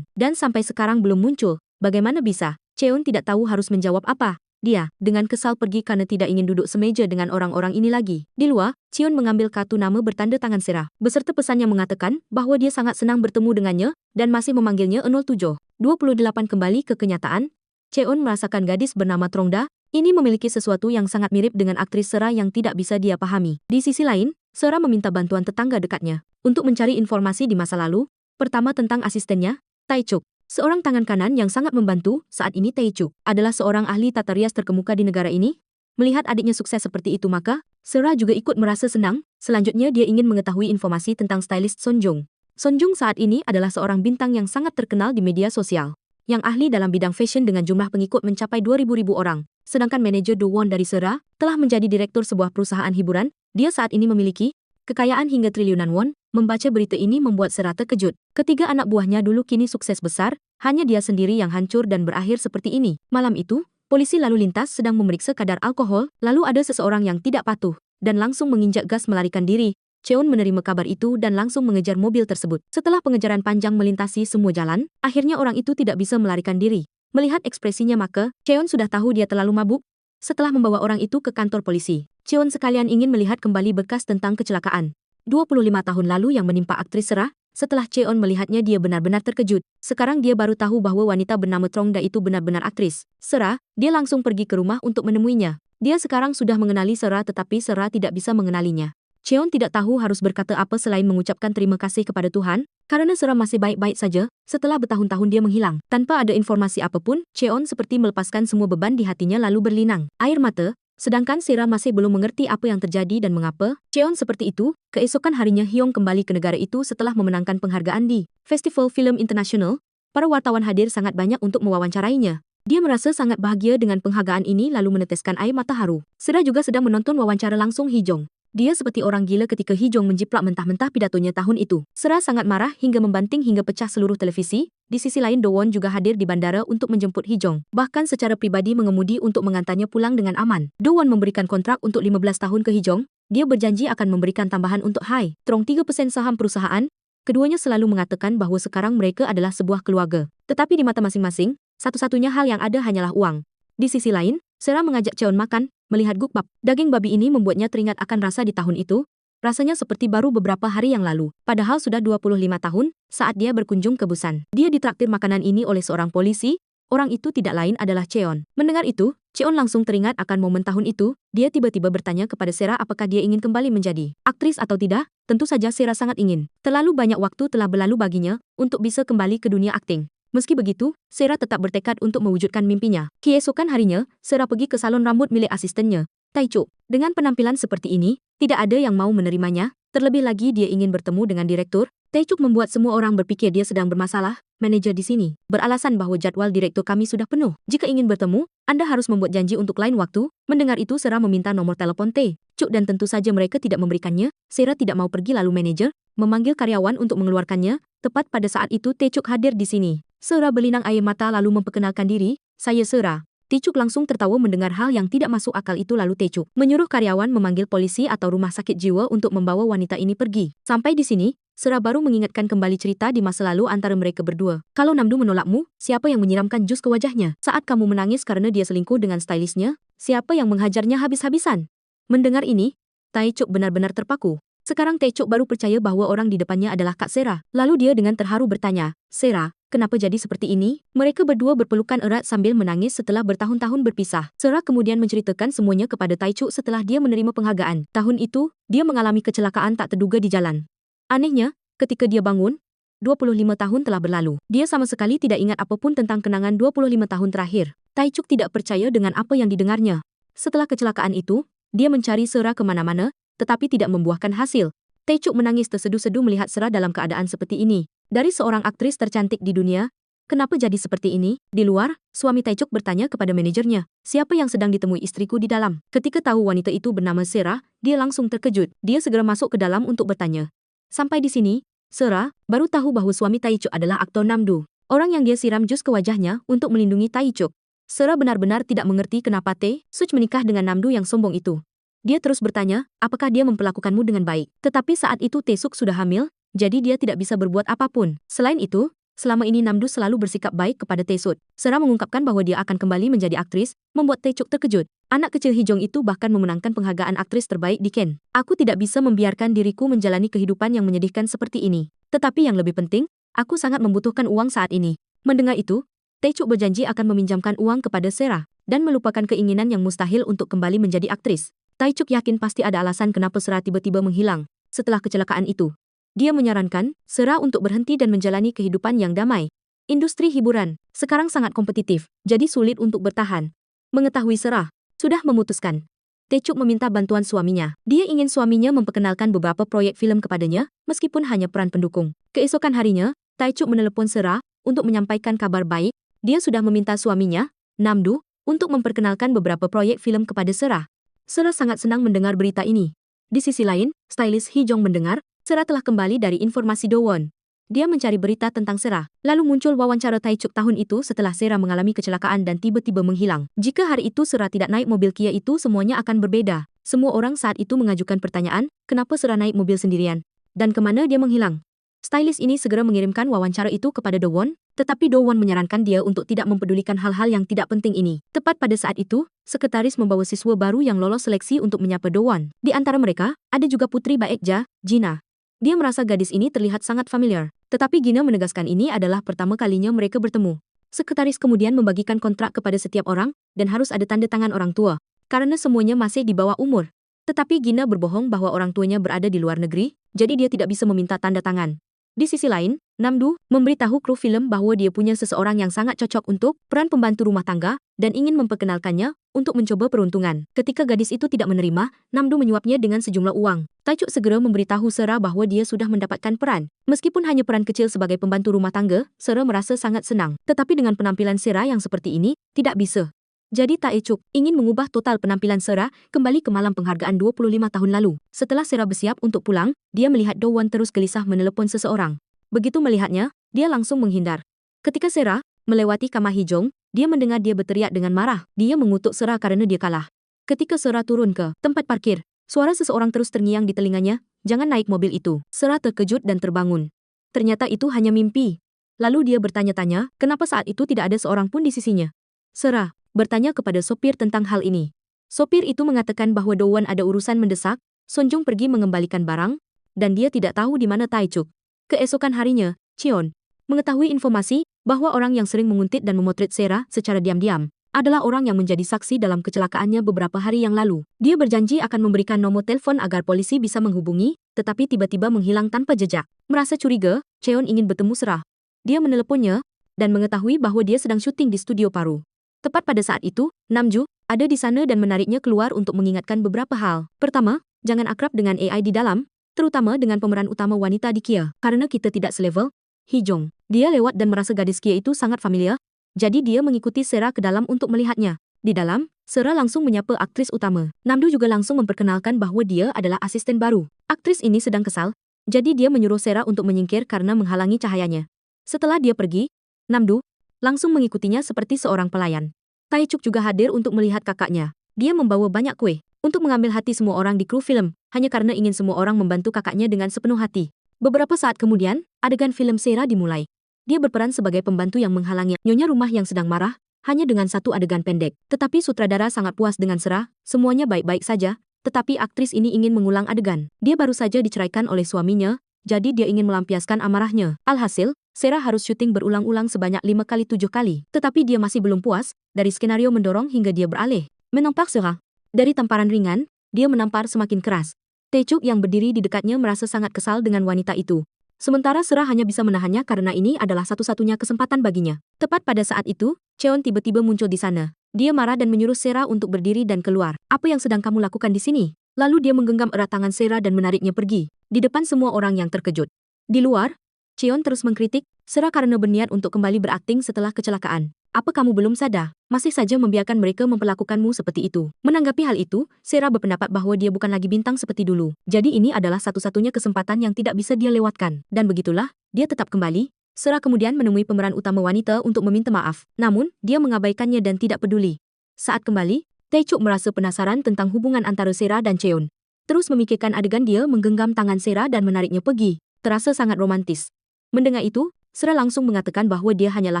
dan sampai sekarang belum muncul. Bagaimana bisa? Cheon tidak tahu harus menjawab apa. Dia, dengan kesal pergi karena tidak ingin duduk semeja dengan orang-orang ini lagi. Di luar, Cheon mengambil kartu nama bertanda tangan Sera. Beserta pesannya mengatakan bahwa dia sangat senang bertemu dengannya dan masih memanggilnya 0728 kembali ke kenyataan. Cheon merasakan gadis bernama Trongda ini memiliki sesuatu yang sangat mirip dengan aktris Sera yang tidak bisa dia pahami. Di sisi lain, Sera meminta bantuan tetangga dekatnya untuk mencari informasi di masa lalu. Pertama tentang asistennya, Tae-chuk. Seorang tangan kanan yang sangat membantu. Saat ini Tae-chuk adalah seorang ahli tata rias terkemuka di negara ini. Melihat adiknya sukses seperti itu maka, Sera juga ikut merasa senang. Selanjutnya dia ingin mengetahui informasi tentang stylist Son Jung. Son Jung saat ini adalah seorang bintang yang sangat terkenal di media sosial, yang ahli dalam bidang fashion dengan jumlah pengikut mencapai 2.000 orang. Sedangkan manajer Do Won dari Sera telah menjadi direktur sebuah perusahaan hiburan. Dia saat ini memiliki kekayaan hingga triliunan won. Membaca berita ini membuat Sera terkejut. Ketiga anak buahnya dulu kini sukses besar, hanya dia sendiri yang hancur dan berakhir seperti ini. Malam itu, polisi lalu lintas sedang memeriksa kadar alkohol, lalu ada seseorang yang tidak patuh dan langsung menginjak gas melarikan diri. Cheon menerima kabar itu dan langsung mengejar mobil tersebut. Setelah pengejaran panjang melintasi semua jalan, akhirnya orang itu tidak bisa melarikan diri. Melihat ekspresinya maka, Cheon sudah tahu dia terlalu mabuk. Setelah membawa orang itu ke kantor polisi, Cheon sekalian ingin melihat kembali bekas tentang kecelakaan 25 tahun lalu yang menimpa aktris Sera. Setelah Cheon melihatnya dia benar-benar terkejut. Sekarang dia baru tahu bahwa wanita bernama Trongda itu benar-benar aktris Sera. Dia langsung pergi ke rumah untuk menemuinya. Dia sekarang sudah mengenali Sera tetapi Sera tidak bisa mengenalinya. Cheon tidak tahu harus berkata apa selain mengucapkan terima kasih kepada Tuhan, karena Sera masih baik-baik saja setelah bertahun-tahun dia menghilang. Tanpa ada informasi apapun, Cheon seperti melepaskan semua beban di hatinya lalu berlinang air mata. Sedangkan Sera masih belum mengerti apa yang terjadi dan mengapa. Cheon seperti itu. Keesokan harinya Hyung kembali ke negara itu setelah memenangkan penghargaan di Festival Film Internasional. Para wartawan hadir sangat banyak untuk mewawancarainya. Dia merasa sangat bahagia dengan penghargaan ini lalu meneteskan air mata haru. Sera juga sedang menonton wawancara langsung Hee-jong. Dia seperti orang gila ketika Hee-jong menjiplak mentah-mentah pidatonya tahun itu. Sera sangat marah hingga membanting hingga pecah seluruh televisi. Di sisi lain Do-won juga hadir di bandara untuk menjemput Hee-jong. Bahkan secara pribadi mengemudi untuk mengantarnya pulang dengan aman. Do-won memberikan kontrak untuk 15 tahun ke Hee-jong. Dia berjanji akan memberikan tambahan untuk Hai Trong 3% saham perusahaan. Keduanya selalu mengatakan bahawa sekarang mereka adalah sebuah keluarga. Tetapi di mata masing-masing, satu-satunya hal yang ada hanyalah uang. Di sisi lain, Sera mengajak Cheon makan. Melihat gukbap, daging babi ini membuatnya teringat akan rasa di tahun itu. Rasanya seperti baru beberapa hari yang lalu. Padahal sudah 25 tahun saat dia berkunjung ke Busan. Dia ditraktir makanan ini oleh seorang polisi. Orang itu tidak lain adalah Cheon. Mendengar itu, Cheon langsung teringat akan momen tahun itu. Dia tiba-tiba bertanya kepada Sera apakah dia ingin kembali menjadi aktris atau tidak. Tentu saja Sera sangat ingin. Terlalu banyak waktu telah berlalu baginya untuk bisa kembali ke dunia akting. Meski begitu, Sera tetap bertekad untuk mewujudkan mimpinya. Keesokan harinya, Sera pergi ke salon rambut milik asistennya, Tae-chuk. Dengan penampilan seperti ini, tidak ada yang mau menerimanya. Terlebih lagi dia ingin bertemu dengan direktur. Tae-chuk membuat semua orang berpikir dia sedang bermasalah. Manajer di sini beralasan bahwa jadwal direktur kami sudah penuh. Jika ingin bertemu, Anda harus membuat janji untuk lain waktu. Mendengar itu Sera meminta nomor telepon Tae-chuk dan tentu saja mereka tidak memberikannya. Sera tidak mau pergi lalu manajer memanggil karyawan untuk mengeluarkannya. Tepat pada saat itu Tae-chuk hadir di sini. Sera berlinang air mata lalu memperkenalkan diri, saya Sera. Tae-chuk langsung tertawa mendengar hal yang tidak masuk akal itu lalu Tae-chuk menyuruh karyawan memanggil polisi atau rumah sakit jiwa untuk membawa wanita ini pergi. Sampai di sini, Sera baru mengingatkan kembali cerita di masa lalu antara mereka berdua. Kalau Namdu menolakmu, siapa yang menyiramkan jus ke wajahnya? Saat kamu menangis karena dia selingkuh dengan stylistnya, siapa yang menghajarnya habis-habisan? Mendengar ini, Tae-chuk benar-benar terpaku. Sekarang Tae-chuk baru percaya bahwa orang di depannya adalah Kak Sera. Lalu dia dengan terharu bertanya, Sera, kenapa jadi seperti ini? Mereka berdua berpelukan erat sambil menangis setelah bertahun-tahun berpisah. Sera kemudian menceritakan semuanya kepada Tae-chuk setelah dia menerima penghargaan. Tahun itu, dia mengalami kecelakaan tak terduga di jalan. Anehnya, ketika dia bangun, 25 tahun telah berlalu. Dia sama sekali tidak ingat apapun tentang kenangan 25 tahun terakhir. Tae-chuk tidak percaya dengan apa yang didengarnya. Setelah kecelakaan itu, dia mencari Sera kemana-mana, tetapi tidak membuahkan hasil. Tae-chuk menangis terseduh-seduh melihat Sera dalam keadaan seperti ini. Dari seorang aktris tercantik di dunia, kenapa jadi seperti ini? Di luar, suami Tae-chuk bertanya kepada manajernya, siapa yang sedang ditemui istriku di dalam? Ketika tahu wanita itu bernama Sera, dia langsung terkejut. Dia segera masuk ke dalam untuk bertanya. Sampai di sini, Sera baru tahu bahwa suami Tae-chuk adalah aktor Namdu. Orang yang dia siram jus ke wajahnya untuk melindungi Tae-chuk. Sera benar-benar tidak mengerti kenapa Tae-chuk menikah dengan Namdu yang sombong itu. Dia terus bertanya, apakah dia memperlakukanmu dengan baik? Tetapi saat itu Tae-chuk sudah hamil, jadi dia tidak bisa berbuat apapun. Selain itu, selama ini Namdu selalu bersikap baik kepada Tae-chuk. Sera mengungkapkan bahwa dia akan kembali menjadi aktris, membuat Tae-chuk terkejut. Anak kecil Hee-jong itu bahkan memenangkan penghargaan aktris terbaik di Cannes. Aku tidak bisa membiarkan diriku menjalani kehidupan yang menyedihkan seperti ini. Tetapi yang lebih penting, aku sangat membutuhkan uang saat ini. Mendengar itu, Tae-chuk berjanji akan meminjamkan uang kepada Sera dan melupakan keinginan yang mustahil untuk kembali menjadi aktris. Tae-chuk yakin pasti ada alasan kenapa Sera tiba-tiba menghilang setelah kecelakaan itu. Dia menyarankan Sera untuk berhenti dan menjalani kehidupan yang damai. Industri hiburan sekarang sangat kompetitif, jadi sulit untuk bertahan. Mengetahui Sera sudah memutuskan, Tae-chuk meminta bantuan suaminya. Dia ingin suaminya memperkenalkan beberapa proyek film kepadanya, meskipun hanya peran pendukung. Keesokan harinya, Tae-chuk menelepon Sera untuk menyampaikan kabar baik. Dia sudah meminta suaminya, Namdu, untuk memperkenalkan beberapa proyek film kepada Sera. Sera sangat senang mendengar berita ini. Di sisi lain, stylist Hee-jong mendengar, Sera telah kembali dari informasi Do-won. Dia mencari berita tentang Sera. Lalu muncul wawancara Tae-chuk tahun itu setelah Sera mengalami kecelakaan dan tiba-tiba menghilang. Jika hari itu Sera tidak naik mobil Kia itu semuanya akan berbeda. Semua orang saat itu mengajukan pertanyaan, kenapa Sera naik mobil sendirian? Dan kemana dia menghilang? Stylist ini segera mengirimkan wawancara itu kepada Do-won, tetapi Do-won menyarankan dia untuk tidak mempedulikan hal-hal yang tidak penting ini. Tepat pada saat itu, sekretaris membawa siswa baru yang lolos seleksi untuk menyapa Do-won. Di antara mereka, ada juga putri Baekja, Gina. Dia merasa gadis ini terlihat sangat familiar, tetapi Gina menegaskan ini adalah pertama kalinya mereka bertemu. Sekretaris kemudian membagikan kontrak kepada setiap orang, dan harus ada tanda tangan orang tua, karena semuanya masih di bawah umur. Tetapi Gina berbohong bahwa orang tuanya berada di luar negeri, jadi dia tidak bisa meminta tanda tangan. Di sisi lain, Namdu memberitahu kru film bahwa dia punya seseorang yang sangat cocok untuk peran pembantu rumah tangga dan ingin memperkenalkannya untuk mencoba peruntungan. Ketika gadis itu tidak menerima, Namdu menyuapnya dengan sejumlah uang. Taecuk segera memberitahu Sera bahwa dia sudah mendapatkan peran. Meskipun hanya peran kecil sebagai pembantu rumah tangga, Sera merasa sangat senang. Tetapi dengan penampilan Sera yang seperti ini, tidak bisa. Jadi Taecuk ingin mengubah total penampilan Sera kembali ke malam penghargaan 25 tahun lalu. Setelah Sera bersiap untuk pulang, dia melihat Do Won terus gelisah menelepon seseorang. Begitu melihatnya, dia langsung menghindar. Ketika Sera melewati kamar Hijong, dia mendengar dia berteriak dengan marah. Dia mengutuk Sera karena dia kalah. Ketika Sera turun ke tempat parkir, suara seseorang terus terngiang di telinganya, "Jangan naik mobil itu." Sera terkejut dan terbangun. Ternyata itu hanya mimpi. Lalu dia bertanya-tanya, kenapa saat itu tidak ada seorang pun di sisinya. Sera bertanya kepada sopir tentang hal ini. Sopir itu mengatakan bahwa Do Won ada urusan mendesak, Sonjung pergi mengembalikan barang, dan dia tidak tahu di mana Taecuk. Keesokan harinya, Cheon mengetahui informasi bahwa orang yang sering menguntit dan memotret Sera secara diam-diam adalah orang yang menjadi saksi dalam kecelakaannya beberapa hari yang lalu. Dia berjanji akan memberikan nomor telepon agar polisi bisa menghubungi, tetapi tiba-tiba menghilang tanpa jejak. Merasa curiga, Cheon ingin bertemu Sera. Dia meneleponnya dan mengetahui bahwa dia sedang syuting di studio Paru. Tepat pada saat itu, Namju ada di sana dan menariknya keluar untuk mengingatkan beberapa hal. Pertama, jangan akrab dengan AI di dalam, terutama dengan pemeran utama wanita di Kia, karena kita tidak selevel. Hijong. Dia lewat dan merasa gadis Kia itu sangat familiar, jadi dia mengikuti Sera ke dalam untuk melihatnya. Di dalam, Sera langsung menyapa aktris utama. Namdu juga langsung memperkenalkan bahwa dia adalah asisten baru. Aktris ini sedang kesal, jadi dia menyuruh Sera untuk menyingkir karena menghalangi cahayanya. Setelah dia pergi, Namdu langsung mengikutinya seperti seorang pelayan. Taecuk juga hadir untuk melihat kakaknya. Dia membawa banyak kue untuk mengambil hati semua orang di kru film, hanya karena ingin semua orang membantu kakaknya dengan sepenuh hati. Beberapa saat kemudian, adegan film Sera dimulai. Dia berperan sebagai pembantu yang menghalangi nyonya rumah yang sedang marah, hanya dengan satu adegan pendek. Tetapi sutradara sangat puas dengan Sera, semuanya baik-baik saja, tetapi aktris ini ingin mengulang adegan. Dia baru saja diceraikan oleh suaminya, jadi dia ingin melampiaskan amarahnya. Alhasil, Sera harus syuting berulang-ulang sebanyak 5 kali 7 kali. Tetapi dia masih belum puas, dari skenario mendorong hingga dia beralih menampar Sera. Dari tamparan ringan, dia menampar semakin keras. Taecuk yang berdiri di dekatnya merasa sangat kesal dengan wanita itu. Sementara Sera hanya bisa menahannya karena ini adalah satu-satunya kesempatan baginya. Tepat pada saat itu, Cheon tiba-tiba muncul di sana. Dia marah dan menyuruh Sera untuk berdiri dan keluar. "Apa yang sedang kamu lakukan di sini?" Lalu dia menggenggam erat tangan Sera dan menariknya pergi, di depan semua orang yang terkejut. Di luar, Cheon terus mengkritik Sera karena berniat untuk kembali berakting setelah kecelakaan. "Apa kamu belum sadar? Masih saja membiarkan mereka memperlakukanmu seperti itu." Menanggapi hal itu, Sera berpendapat bahwa dia bukan lagi bintang seperti dulu. Jadi ini adalah satu-satunya kesempatan yang tidak bisa dia lewatkan. Dan begitulah, dia tetap kembali. Sera kemudian menemui pemeran utama wanita untuk meminta maaf. Namun, dia mengabaikannya dan tidak peduli. Saat kembali, Taecuk merasa penasaran tentang hubungan antara Sera dan Cheon. Terus memikirkan adegan dia menggenggam tangan Sera dan menariknya pergi. Terasa sangat romantis. Mendengar itu, Sera langsung mengatakan bahwa dia hanyalah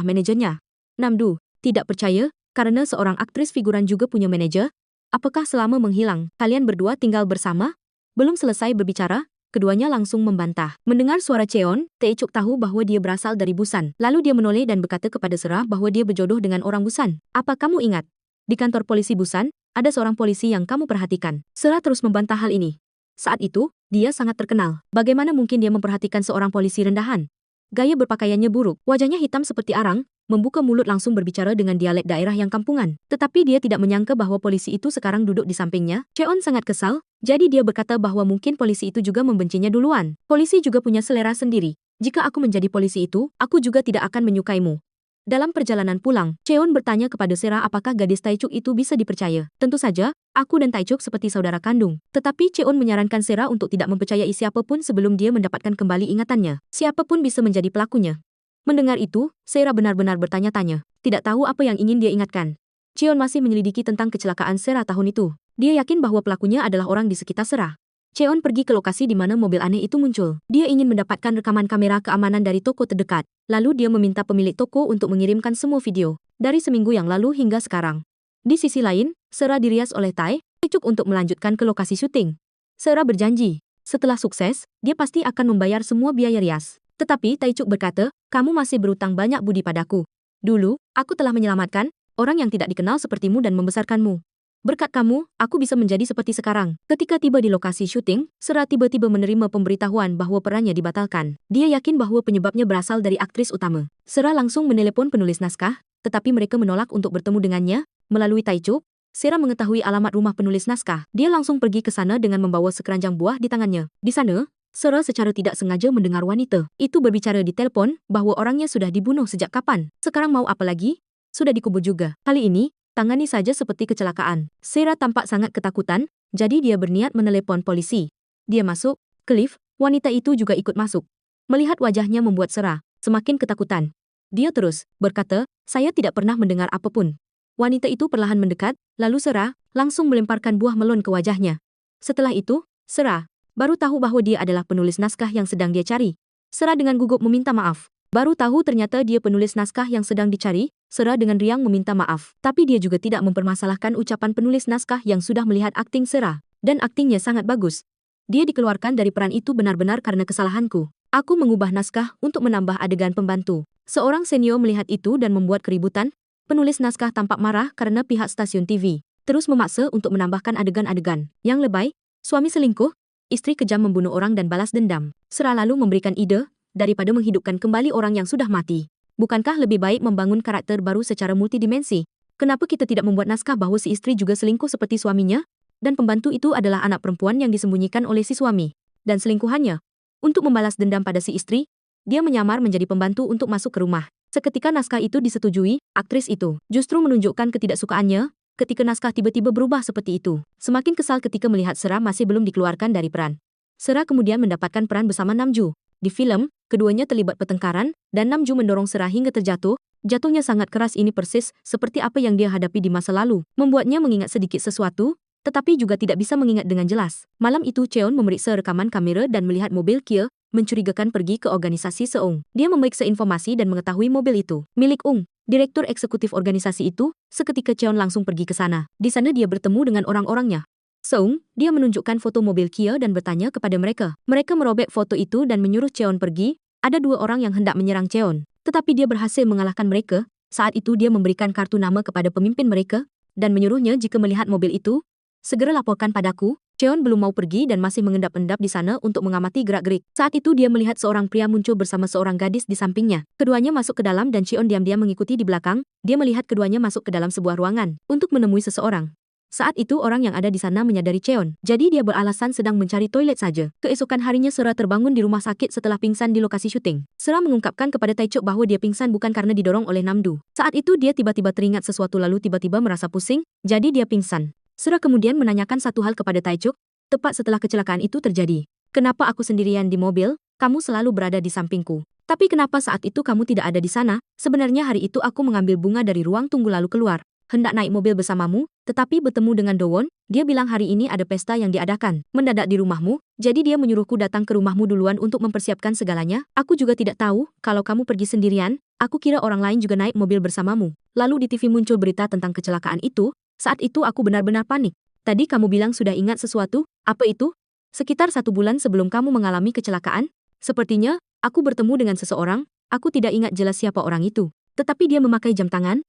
manajernya. Namdu tidak percaya, karena seorang aktris figuran juga punya manajer. "Apakah selama menghilang, kalian berdua tinggal bersama?" Belum selesai berbicara, keduanya langsung membantah. Mendengar suara Cheon, Taecuk tahu bahwa dia berasal dari Busan. Lalu dia menoleh dan berkata kepada Sera bahwa dia berjodoh dengan orang Busan. "Apa kamu ingat? Di kantor polisi Busan, ada seorang polisi yang kamu perhatikan." Sera terus membantah hal ini. Saat itu, dia sangat terkenal. Bagaimana mungkin dia memperhatikan seorang polisi rendahan? Gaya berpakaiannya buruk, wajahnya hitam seperti arang, membuka mulut langsung berbicara dengan dialek daerah yang kampungan. Tetapi dia tidak menyangka bahwa polisi itu sekarang duduk di sampingnya. Cheon sangat kesal, jadi dia berkata bahwa mungkin polisi itu juga membencinya duluan. "Polisi juga punya selera sendiri. Jika aku menjadi polisi itu, aku juga tidak akan menyukaimu." Dalam perjalanan pulang, Cheon bertanya kepada Sera apakah gadis Taecuk itu bisa dipercaya. "Tentu saja, aku dan Taecuk seperti saudara kandung." Tetapi Cheon menyarankan Sera untuk tidak mempercayai siapapun sebelum dia mendapatkan kembali ingatannya. Siapapun bisa menjadi pelakunya. Mendengar itu, Sera benar-benar bertanya-tanya. Tidak tahu apa yang ingin dia ingatkan. Cheon masih menyelidiki tentang kecelakaan Sera tahun itu. Dia yakin bahwa pelakunya adalah orang di sekitar Sera. Cheon pergi ke lokasi di mana mobil aneh itu muncul. Dia ingin mendapatkan rekaman kamera keamanan dari toko terdekat. Lalu dia meminta pemilik toko untuk mengirimkan semua video, dari seminggu yang lalu hingga sekarang. Di sisi lain, Sera dirias oleh Taecuk untuk melanjutkan ke lokasi syuting. Sera berjanji, setelah sukses, dia pasti akan membayar semua biaya rias. Tetapi Taecuk berkata, "Kamu masih berutang banyak budi padaku. Dulu, aku telah menyelamatkan orang yang tidak dikenal sepertimu dan membesarkanmu. Berkat kamu, aku bisa menjadi seperti sekarang. Ketika tiba di lokasi syuting, Sera tiba-tiba menerima pemberitahuan bahwa perannya dibatalkan. Dia yakin bahwa penyebabnya berasal dari aktris utama. Sera langsung menelepon penulis naskah, tetapi mereka menolak untuk bertemu dengannya. Melalui Taichuk, Sera mengetahui alamat rumah penulis naskah. Dia langsung pergi ke sana dengan membawa sekeranjang buah di tangannya. Di sana, Sera secara tidak sengaja mendengar wanita itu berbicara di telepon bahwa orangnya sudah dibunuh sejak kapan. Sekarang mau apa lagi? Sudah dikubur juga. Kali ini, tangani saja seperti kecelakaan. Sera tampak sangat ketakutan, jadi dia berniat menelepon polisi. Dia masuk ke lift, wanita itu juga ikut masuk. Melihat wajahnya membuat Sera semakin ketakutan. Dia terus berkata, saya tidak pernah mendengar apapun. Wanita itu perlahan mendekat, lalu Sera langsung melemparkan buah melon ke wajahnya. Setelah itu, Sera baru tahu bahwa dia adalah penulis naskah yang sedang dia cari. Sera dengan gugup meminta maaf. Baru tahu ternyata dia penulis naskah yang sedang dicari. Sera dengan riang meminta maaf. Tapi dia juga tidak mempermasalahkan ucapan penulis naskah yang sudah melihat akting Sera. Dan aktingnya sangat bagus. Dia dikeluarkan dari peran itu benar-benar karena kesalahanku. Aku mengubah naskah untuk menambah adegan pembantu. Seorang senior melihat itu dan membuat keributan. Penulis naskah tampak marah karena pihak stasiun TV terus memaksa untuk menambahkan adegan-adegan yang lebay. Suami selingkuh, istri kejam membunuh orang dan balas dendam. Sera lalu memberikan ide, daripada menghidupkan kembali orang yang sudah mati. Bukankah lebih baik membangun karakter baru secara multidimensi? Kenapa kita tidak membuat naskah bahwa si istri juga selingkuh seperti suaminya? Dan pembantu itu adalah anak perempuan yang disembunyikan oleh si suami. Dan selingkuhannya. Untuk membalas dendam pada si istri, dia menyamar menjadi pembantu untuk masuk ke rumah. Seketika naskah itu disetujui, aktris itu justru menunjukkan ketidaksukaannya ketika naskah tiba-tiba berubah seperti itu. Semakin kesal ketika melihat Sera masih belum dikeluarkan dari peran. Sera kemudian mendapatkan peran bersama Namju. Di film, keduanya terlibat pertengkaran, dan Namju mendorong Sera hingga terjatuh. Jatuhnya sangat keras, ini persis seperti apa yang dia hadapi di masa lalu. Membuatnya mengingat sedikit sesuatu, tetapi juga tidak bisa mengingat dengan jelas. Malam itu Cheon memeriksa rekaman kamera dan melihat mobil Kia mencurigakan pergi ke organisasi Seung. Dia memeriksa informasi dan mengetahui mobil itu milik Ung, direktur eksekutif organisasi itu. Seketika Cheon langsung pergi ke sana. Di sana dia bertemu dengan orang-orangnya. Seung, dia menunjukkan foto mobil Kia dan bertanya kepada mereka. Mereka merobek foto itu dan menyuruh Cheon pergi. Ada dua orang yang hendak menyerang Cheon, tetapi dia berhasil mengalahkan mereka. Saat itu dia memberikan kartu nama kepada pemimpin mereka dan menyuruhnya jika melihat mobil itu, segera laporkan padaku. Cheon belum mau pergi dan masih mengendap-endap di sana untuk mengamati gerak-gerik. Saat itu dia melihat seorang pria muncul bersama seorang gadis di sampingnya. Keduanya masuk ke dalam dan Cheon diam-diam mengikuti di belakang. Dia melihat keduanya masuk ke dalam sebuah ruangan untuk menemui seseorang. Saat itu orang yang ada di sana menyadari Cheon, jadi dia beralasan sedang mencari toilet saja. Keesokan harinya Sera terbangun di rumah sakit setelah pingsan di lokasi syuting. Sera mengungkapkan kepada Taichuk bahwa dia pingsan bukan karena didorong oleh Namdu. Saat itu dia tiba-tiba teringat sesuatu lalu tiba-tiba merasa pusing, jadi dia pingsan. Sera kemudian menanyakan satu hal kepada Taichuk, tepat setelah kecelakaan itu terjadi. Kenapa aku sendirian di mobil? Kamu selalu berada di sampingku. Tapi kenapa saat itu kamu tidak ada di sana? Sebenarnya hari itu aku mengambil bunga dari ruang tunggu lalu keluar. Hendak naik mobil bersamamu, tetapi bertemu dengan Dowon. Dia bilang hari ini ada pesta yang diadakan mendadak di rumahmu, jadi dia menyuruhku datang ke rumahmu duluan untuk mempersiapkan segalanya. Aku juga tidak tahu kalau kamu pergi sendirian. Aku kira orang lain juga naik mobil bersamamu. Lalu di TV muncul berita tentang kecelakaan itu. Saat itu aku benar-benar panik. Tadi kamu bilang sudah ingat sesuatu. Apa itu? Sekitar 1 bulan sebelum kamu mengalami kecelakaan, sepertinya aku bertemu dengan seseorang. Aku tidak ingat jelas siapa orang itu, tetapi dia memakai jam tangan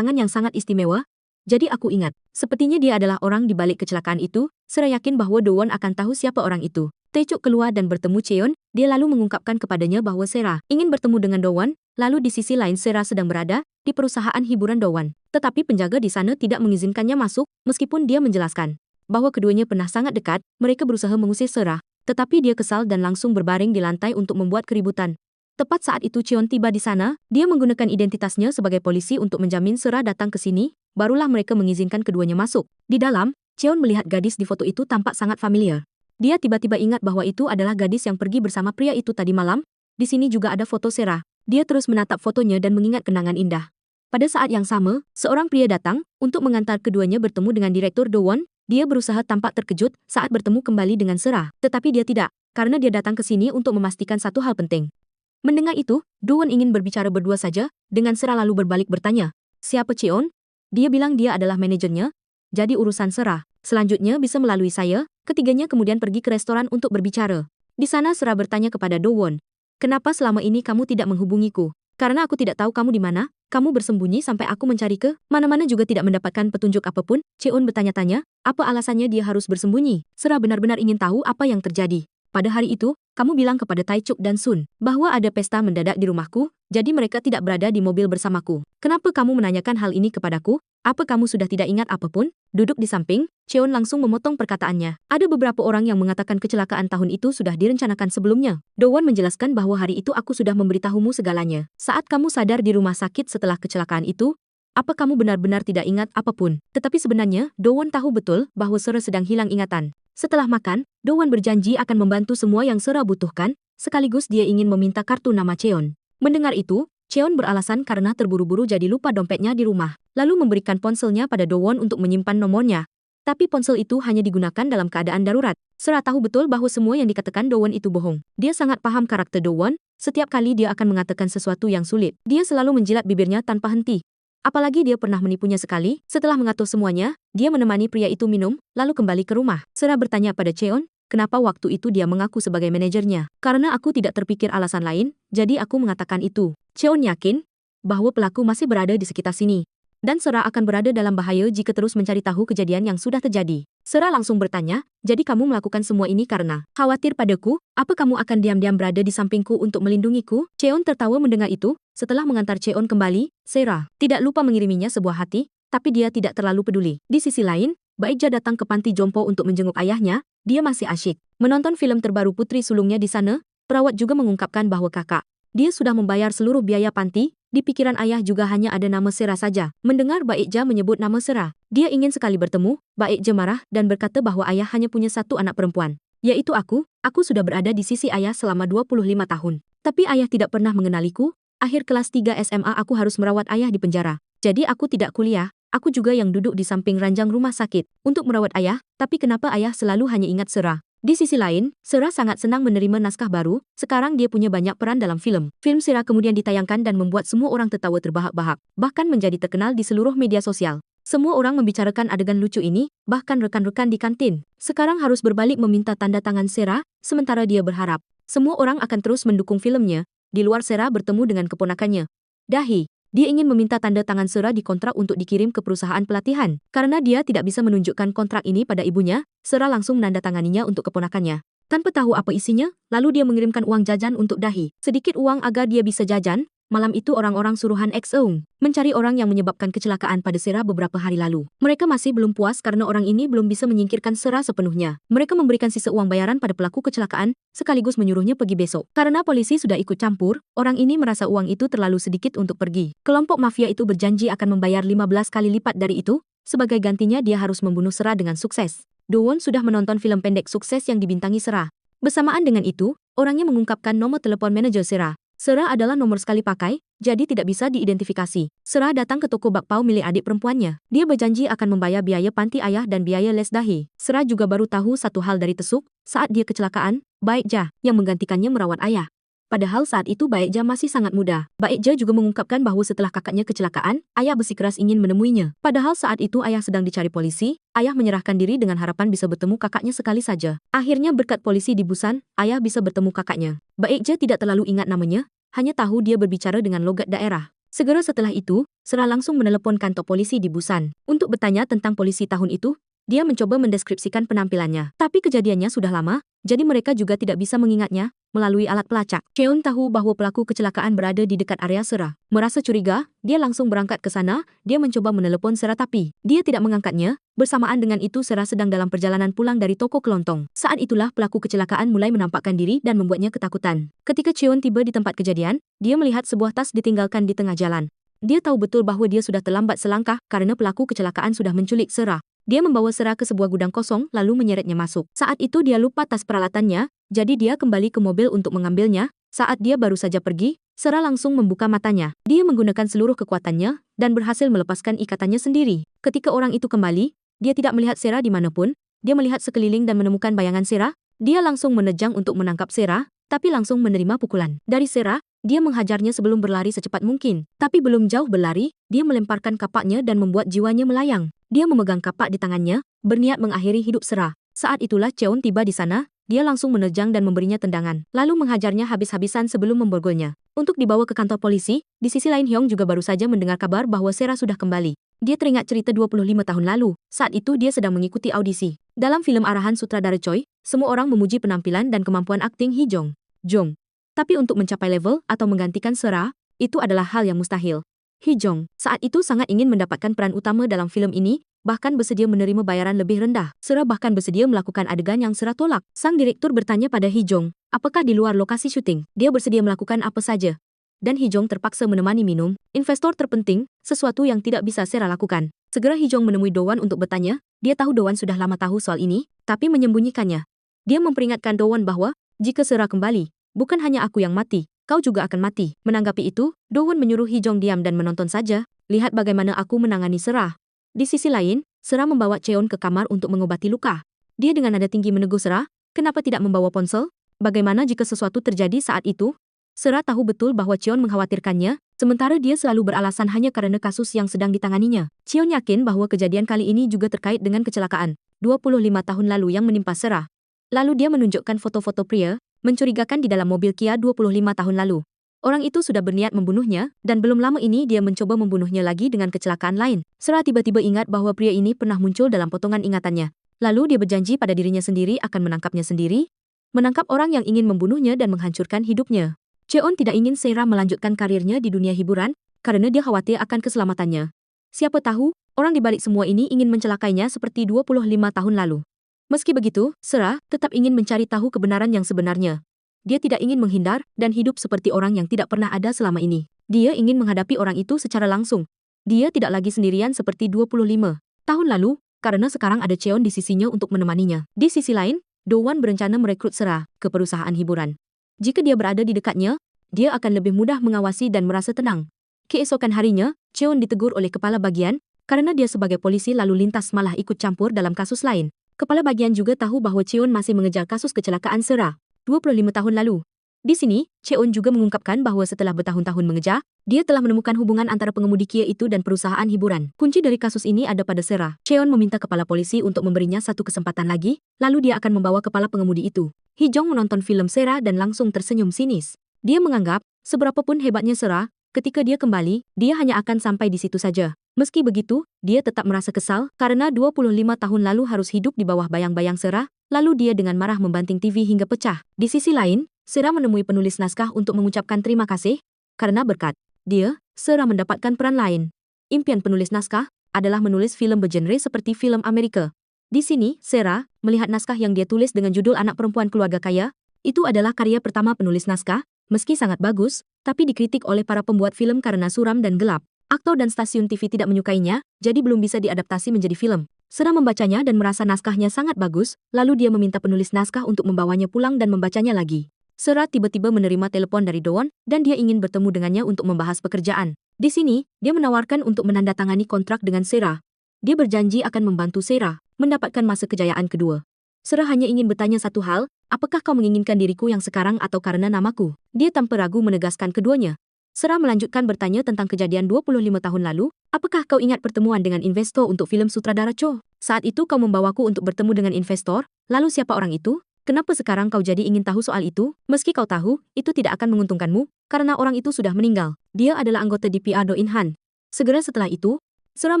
yang sangat istimewa. Jadi aku ingat, sepertinya dia adalah orang di balik kecelakaan itu. Sera yakin bahwa Dowon akan tahu siapa orang itu. Taechuk keluar dan bertemu Cheon. Dia lalu mengungkapkan kepadanya bahwa Sera ingin bertemu dengan Dowon. Lalu di sisi lain Sera sedang berada di perusahaan hiburan Dowon. Tetapi penjaga di sana tidak mengizinkannya masuk, meskipun dia menjelaskan bahwa keduanya pernah sangat dekat. Mereka berusaha mengusir Sera, tetapi dia kesal dan langsung berbaring di lantai untuk membuat keributan. Tepat saat itu Cheon tiba di sana. Dia menggunakan identitasnya sebagai polisi untuk menjamin Sera datang ke sini. Barulah mereka mengizinkan keduanya masuk. Di dalam, Cheon melihat gadis di foto itu tampak sangat familiar. Dia tiba-tiba ingat bahwa itu adalah gadis yang pergi bersama pria itu tadi malam. Di sini juga ada foto Sera. Dia terus menatap fotonya dan mengingat kenangan indah. Pada saat yang sama, seorang pria datang untuk mengantar keduanya bertemu dengan Direktur Dowon. Dia berusaha tampak terkejut saat bertemu kembali dengan Sera. Tetapi dia tidak, karena dia datang ke sini untuk memastikan satu hal penting. Mendengar itu, Dowon ingin berbicara berdua saja, dengan Sera lalu berbalik bertanya, siapa Cheon? Dia bilang dia adalah manajernya, jadi urusan Sera selanjutnya bisa melalui saya. Ketiganya kemudian pergi ke restoran untuk berbicara. Di sana Sera bertanya kepada Dowon, kenapa selama ini kamu tidak menghubungiku? Karena aku tidak tahu kamu di mana. Kamu bersembunyi sampai aku mencari ke mana-mana juga tidak mendapatkan petunjuk apapun? Cheon bertanya-tanya, apa alasannya dia harus bersembunyi? Sera benar-benar ingin tahu apa yang terjadi. Pada hari itu, kamu bilang kepada Taichuk dan Sun bahwa ada pesta mendadak di rumahku, jadi mereka tidak berada di mobil bersamaku. Kenapa kamu menanyakan hal ini kepadaku? Apa kamu sudah tidak ingat apapun? Duduk di samping, Cheon langsung memotong perkataannya. Ada beberapa orang yang mengatakan kecelakaan tahun itu sudah direncanakan sebelumnya. Dowon menjelaskan bahwa hari itu aku sudah memberitahumu segalanya. Saat kamu sadar di rumah sakit setelah kecelakaan itu, apa kamu benar-benar tidak ingat apapun? Tetapi sebenarnya, Dowon tahu betul bahwa Sera sedang hilang ingatan. Setelah makan, Dowon berjanji akan membantu semua yang Sera butuhkan, sekaligus dia ingin meminta kartu nama Cheon. Mendengar itu, Cheon beralasan karena terburu-buru jadi lupa dompetnya di rumah, lalu memberikan ponselnya pada Dowon untuk menyimpan nomornya. Tapi ponsel itu hanya digunakan dalam keadaan darurat. Sera tahu betul bahwa semua yang dikatakan Dowon itu bohong. Dia sangat paham karakter Dowon, setiap kali dia akan mengatakan sesuatu yang sulit, dia selalu menjilat bibirnya tanpa henti. Apalagi dia pernah menipunya sekali, setelah mengatur semuanya, dia menemani pria itu minum, lalu kembali ke rumah. Sera bertanya pada Cheon, kenapa waktu itu dia mengaku sebagai manajernya? Karena aku tidak terpikir alasan lain, jadi aku mengatakan itu. Cheon yakin bahwa pelaku masih berada di sekitar sini. Dan Sera akan berada dalam bahaya jika terus mencari tahu kejadian yang sudah terjadi. Sera langsung bertanya, jadi kamu melakukan semua ini karena khawatir padaku? Apa kamu akan diam-diam berada di sampingku untuk melindungiku? Cheon tertawa mendengar itu. Setelah mengantar Cheon kembali, Sera tidak lupa mengiriminya sebuah hati, tapi dia tidak terlalu peduli. Di sisi lain, Baekja datang ke panti jompo untuk menjenguk ayahnya. Dia masih asyik menonton film terbaru putri sulungnya di sana. Perawat juga mengungkapkan bahwa kakak dia sudah membayar seluruh biaya panti. Di pikiran ayah juga hanya ada nama Sera saja. Mendengar Baekja menyebut nama Sera, dia ingin sekali bertemu. Baekja marah dan berkata bahwa ayah hanya punya satu anak perempuan, yaitu aku. Aku sudah berada di sisi ayah selama 25 tahun. Tapi ayah tidak pernah mengenaliku. Akhir kelas 3 SMA aku harus merawat ayah di penjara. Jadi aku tidak kuliah. Aku juga yang duduk di samping ranjang rumah sakit untuk merawat ayah. Tapi kenapa ayah selalu hanya ingat Sera? Di sisi lain, Sera sangat senang menerima naskah baru. Sekarang dia punya banyak peran dalam film. Film Sera kemudian ditayangkan dan membuat semua orang tertawa terbahak-bahak, bahkan menjadi terkenal di seluruh media sosial. Semua orang membicarakan adegan lucu ini, bahkan rekan-rekan di kantin. Sekarang harus berbalik meminta tanda tangan Sera, sementara dia berharap semua orang akan terus mendukung filmnya. Di luar Sera bertemu dengan keponakannya, Dahi. Dia ingin meminta tanda tangan Sera di kontrak untuk dikirim ke perusahaan pelatihan. Karena dia tidak bisa menunjukkan kontrak ini pada ibunya, Sera langsung menandatanganinya untuk keponakannya. Tanpa tahu apa isinya, lalu dia mengirimkan uang jajan untuk Dahi. Sedikit uang agar dia bisa jajan. Malam itu orang-orang suruhan Eung mencari orang yang menyebabkan kecelakaan pada Sera beberapa hari lalu. Mereka masih belum puas karena orang ini belum bisa menyingkirkan Sera sepenuhnya. Mereka memberikan sisa uang bayaran pada pelaku kecelakaan, sekaligus menyuruhnya pergi besok. Karena polisi sudah ikut campur, orang ini merasa uang itu terlalu sedikit untuk pergi. Kelompok mafia itu berjanji akan membayar 15 kali lipat dari itu. Sebagai gantinya dia harus membunuh Sera dengan sukses. Dowon sudah menonton film pendek sukses yang dibintangi Sera. Bersamaan dengan itu, orangnya mengungkapkan nomor telepon manajer Sera. Sera adalah nomor sekali pakai, jadi tidak bisa diidentifikasi. Sera datang ke toko bakpao milik adik perempuannya. Dia berjanji akan membayar biaya panti ayah dan biaya les Dahi. Sera juga baru tahu satu hal dari Tesuk, saat dia kecelakaan, Baekja yang menggantikannya merawat ayah. Padahal saat itu Baekja masih sangat muda. Baekja juga mengungkapkan bahwa setelah kakaknya kecelakaan, ayah bersikeras ingin menemuinya. Padahal saat itu ayah sedang dicari polisi, ayah menyerahkan diri dengan harapan bisa bertemu kakaknya sekali saja. Akhirnya berkat polisi di Busan, ayah bisa bertemu kakaknya. Baekja tidak terlalu ingat namanya, hanya tahu dia berbicara dengan logat daerah. Segera setelah itu, Sera langsung menelepon kantor polisi di Busan. Untuk bertanya tentang polisi tahun itu, dia mencoba mendeskripsikan penampilannya. Tapi kejadiannya sudah lama, jadi mereka juga tidak bisa mengingatnya melalui alat pelacak. Cheon tahu bahwa pelaku kecelakaan berada di dekat area Sera. Merasa curiga, dia langsung berangkat ke sana. Dia mencoba menelepon Sera tapi dia tidak mengangkatnya. Bersamaan dengan itu Sera sedang dalam perjalanan pulang dari toko kelontong. Saat itulah pelaku kecelakaan mulai menampakkan diri dan membuatnya ketakutan. Ketika Cheon tiba di tempat kejadian, dia melihat sebuah tas ditinggalkan di tengah jalan. Dia tahu betul bahwa dia sudah terlambat selangkah karena pelaku kecelakaan sudah menculik Sera. Dia membawa Sera ke sebuah gudang kosong lalu menyeretnya masuk. Saat itu dia lupa tas peralatannya, jadi dia kembali ke mobil untuk mengambilnya. Saat dia baru saja pergi, Sera langsung membuka matanya. Dia menggunakan seluruh kekuatannya dan berhasil melepaskan ikatannya sendiri. Ketika orang itu kembali, dia tidak melihat Sera dimanapun. Dia melihat sekeliling dan menemukan bayangan Sera. Dia langsung menejang untuk menangkap Sera, tapi langsung menerima pukulan dari Sera. Dia menghajarnya sebelum berlari secepat mungkin. Tapi belum jauh berlari, dia melemparkan kapaknya dan membuat jiwanya melayang. Dia memegang kapak di tangannya, berniat mengakhiri hidup Sera. Saat itulah Cheon tiba di sana. dia langsung menerjang dan memberinya tendangan, lalu menghajarnya habis-habisan sebelum memborgolnya. Untuk dibawa ke kantor polisi, di sisi lain Hyung juga baru saja mendengar kabar bahwa Sera sudah kembali. Dia teringat cerita 25 tahun lalu, saat itu dia sedang mengikuti audisi. Dalam film arahan sutradara Choi, semua orang memuji penampilan dan kemampuan akting Hee Jong. Tapi untuk mencapai level atau menggantikan Sera, itu adalah hal yang mustahil. Hee Jong saat itu sangat ingin mendapatkan peran utama dalam film ini, bahkan bersedia menerima bayaran lebih rendah. Sera bahkan bersedia melakukan adegan yang Sera tolak. Sang direktur bertanya pada Hee Jong, apakah di luar lokasi syuting, dia bersedia melakukan apa saja. Dan Hee Jong terpaksa menemani minum, investor terpenting, sesuatu yang tidak bisa Sera lakukan. Segera Hee Jong menemui Do Won untuk bertanya, dia tahu Do Won sudah lama tahu soal ini, tapi menyembunyikannya. Dia memperingatkan Do Won bahwa, jika Sera kembali, bukan hanya aku yang mati, kau juga akan mati. Menanggapi itu, Do Won menyuruh Hee Jong diam dan menonton saja, lihat bagaimana aku menangani Sera. Di sisi lain, Sera membawa Cheon ke kamar untuk mengobati luka. Dia dengan nada tinggi menegur Sera, kenapa tidak membawa ponsel? Bagaimana jika sesuatu terjadi saat itu? Sera tahu betul bahwa Cheon mengkhawatirkannya, sementara dia selalu beralasan hanya karena kasus yang sedang ditanganinya. Cheon yakin bahwa kejadian kali ini juga terkait dengan kecelakaan 25 tahun lalu yang menimpa Sera. Lalu dia menunjukkan foto-foto pria mencurigakan di dalam mobil Kia 25 tahun lalu. Orang itu sudah berniat membunuhnya, dan belum lama ini dia mencoba membunuhnya lagi dengan kecelakaan lain. Sera tiba-tiba ingat bahwa pria ini pernah muncul dalam potongan ingatannya. Lalu dia berjanji pada dirinya sendiri akan menangkapnya sendiri, menangkap orang yang ingin membunuhnya dan menghancurkan hidupnya. Cheon tidak ingin Sera melanjutkan karirnya di dunia hiburan, karena dia khawatir akan keselamatannya. Siapa tahu, orang di balik semua ini ingin mencelakainya seperti 25 tahun lalu. Meski begitu, Sera tetap ingin mencari tahu kebenaran yang sebenarnya. Dia tidak ingin menghindar dan hidup seperti orang yang tidak pernah ada selama ini. Dia ingin menghadapi orang itu secara langsung. Dia tidak lagi sendirian seperti 25 tahun lalu, karena sekarang ada Cheon di sisinya untuk menemaninya. Di sisi lain, Do Won berencana merekrut Sera ke perusahaan hiburan. Jika dia berada di dekatnya, dia akan lebih mudah mengawasi dan merasa tenang. Keesokan harinya, Cheon ditegur oleh kepala bagian, karena dia sebagai polisi lalu lintas malah ikut campur dalam kasus lain. Kepala bagian juga tahu bahwa Cheon masih mengejar kasus kecelakaan Sera 25 tahun lalu. Di sini, Cheon juga mengungkapkan bahwa setelah bertahun-tahun mengejar, dia telah menemukan hubungan antara pengemudi Kia itu dan perusahaan hiburan. Kunci dari kasus ini ada pada Sera. Cheon meminta kepala polisi untuk memberinya satu kesempatan lagi, lalu dia akan membawa kepala pengemudi itu. Hee Jong menonton film Sera dan langsung tersenyum sinis. Dia menganggap, seberapapun hebatnya Sera, ketika dia kembali, dia hanya akan sampai di situ saja. Meski begitu, dia tetap merasa kesal karena 25 tahun lalu harus hidup di bawah bayang-bayang Sera, lalu dia dengan marah membanting TV hingga pecah. Di sisi lain, Sera menemui penulis naskah untuk mengucapkan terima kasih, karena berkat dia, Sera mendapatkan peran lain. Impian penulis naskah adalah menulis film bergenre seperti film Amerika. Di sini, Sera melihat naskah yang dia tulis dengan judul Anak Perempuan Keluarga Kaya. Itu adalah karya pertama penulis naskah, meski sangat bagus, tapi dikritik oleh para pembuat film karena suram dan gelap. Aktor dan stasiun TV tidak menyukainya, jadi belum bisa diadaptasi menjadi film. Sera membacanya dan merasa naskahnya sangat bagus, lalu dia meminta penulis naskah untuk membawanya pulang dan membacanya lagi. Sera tiba-tiba menerima telepon dari Do Won, dan dia ingin bertemu dengannya untuk membahas pekerjaan. Di sini, dia menawarkan untuk menandatangani kontrak dengan Sera. Dia berjanji akan membantu Sera mendapatkan masa kejayaan kedua. Sera hanya ingin bertanya satu hal, apakah kau menginginkan diriku yang sekarang atau karena namaku? Dia tanpa ragu menegaskan keduanya. Sera melanjutkan bertanya tentang kejadian 25 tahun lalu, apakah kau ingat pertemuan dengan investor untuk film sutradara Cho? Saat itu kau membawaku untuk bertemu dengan investor, lalu siapa orang itu? Kenapa sekarang kau jadi ingin tahu soal itu? Meski kau tahu, itu tidak akan menguntungkanmu, karena orang itu sudah meninggal. Dia adalah anggota DPR Do In Han. Segera setelah itu, Sera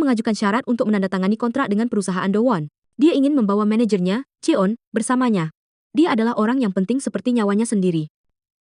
mengajukan syarat untuk menandatangani kontrak dengan perusahaan Do Won. Dia ingin membawa manajernya, Cheon, bersamanya. Dia adalah orang yang penting seperti nyawanya sendiri.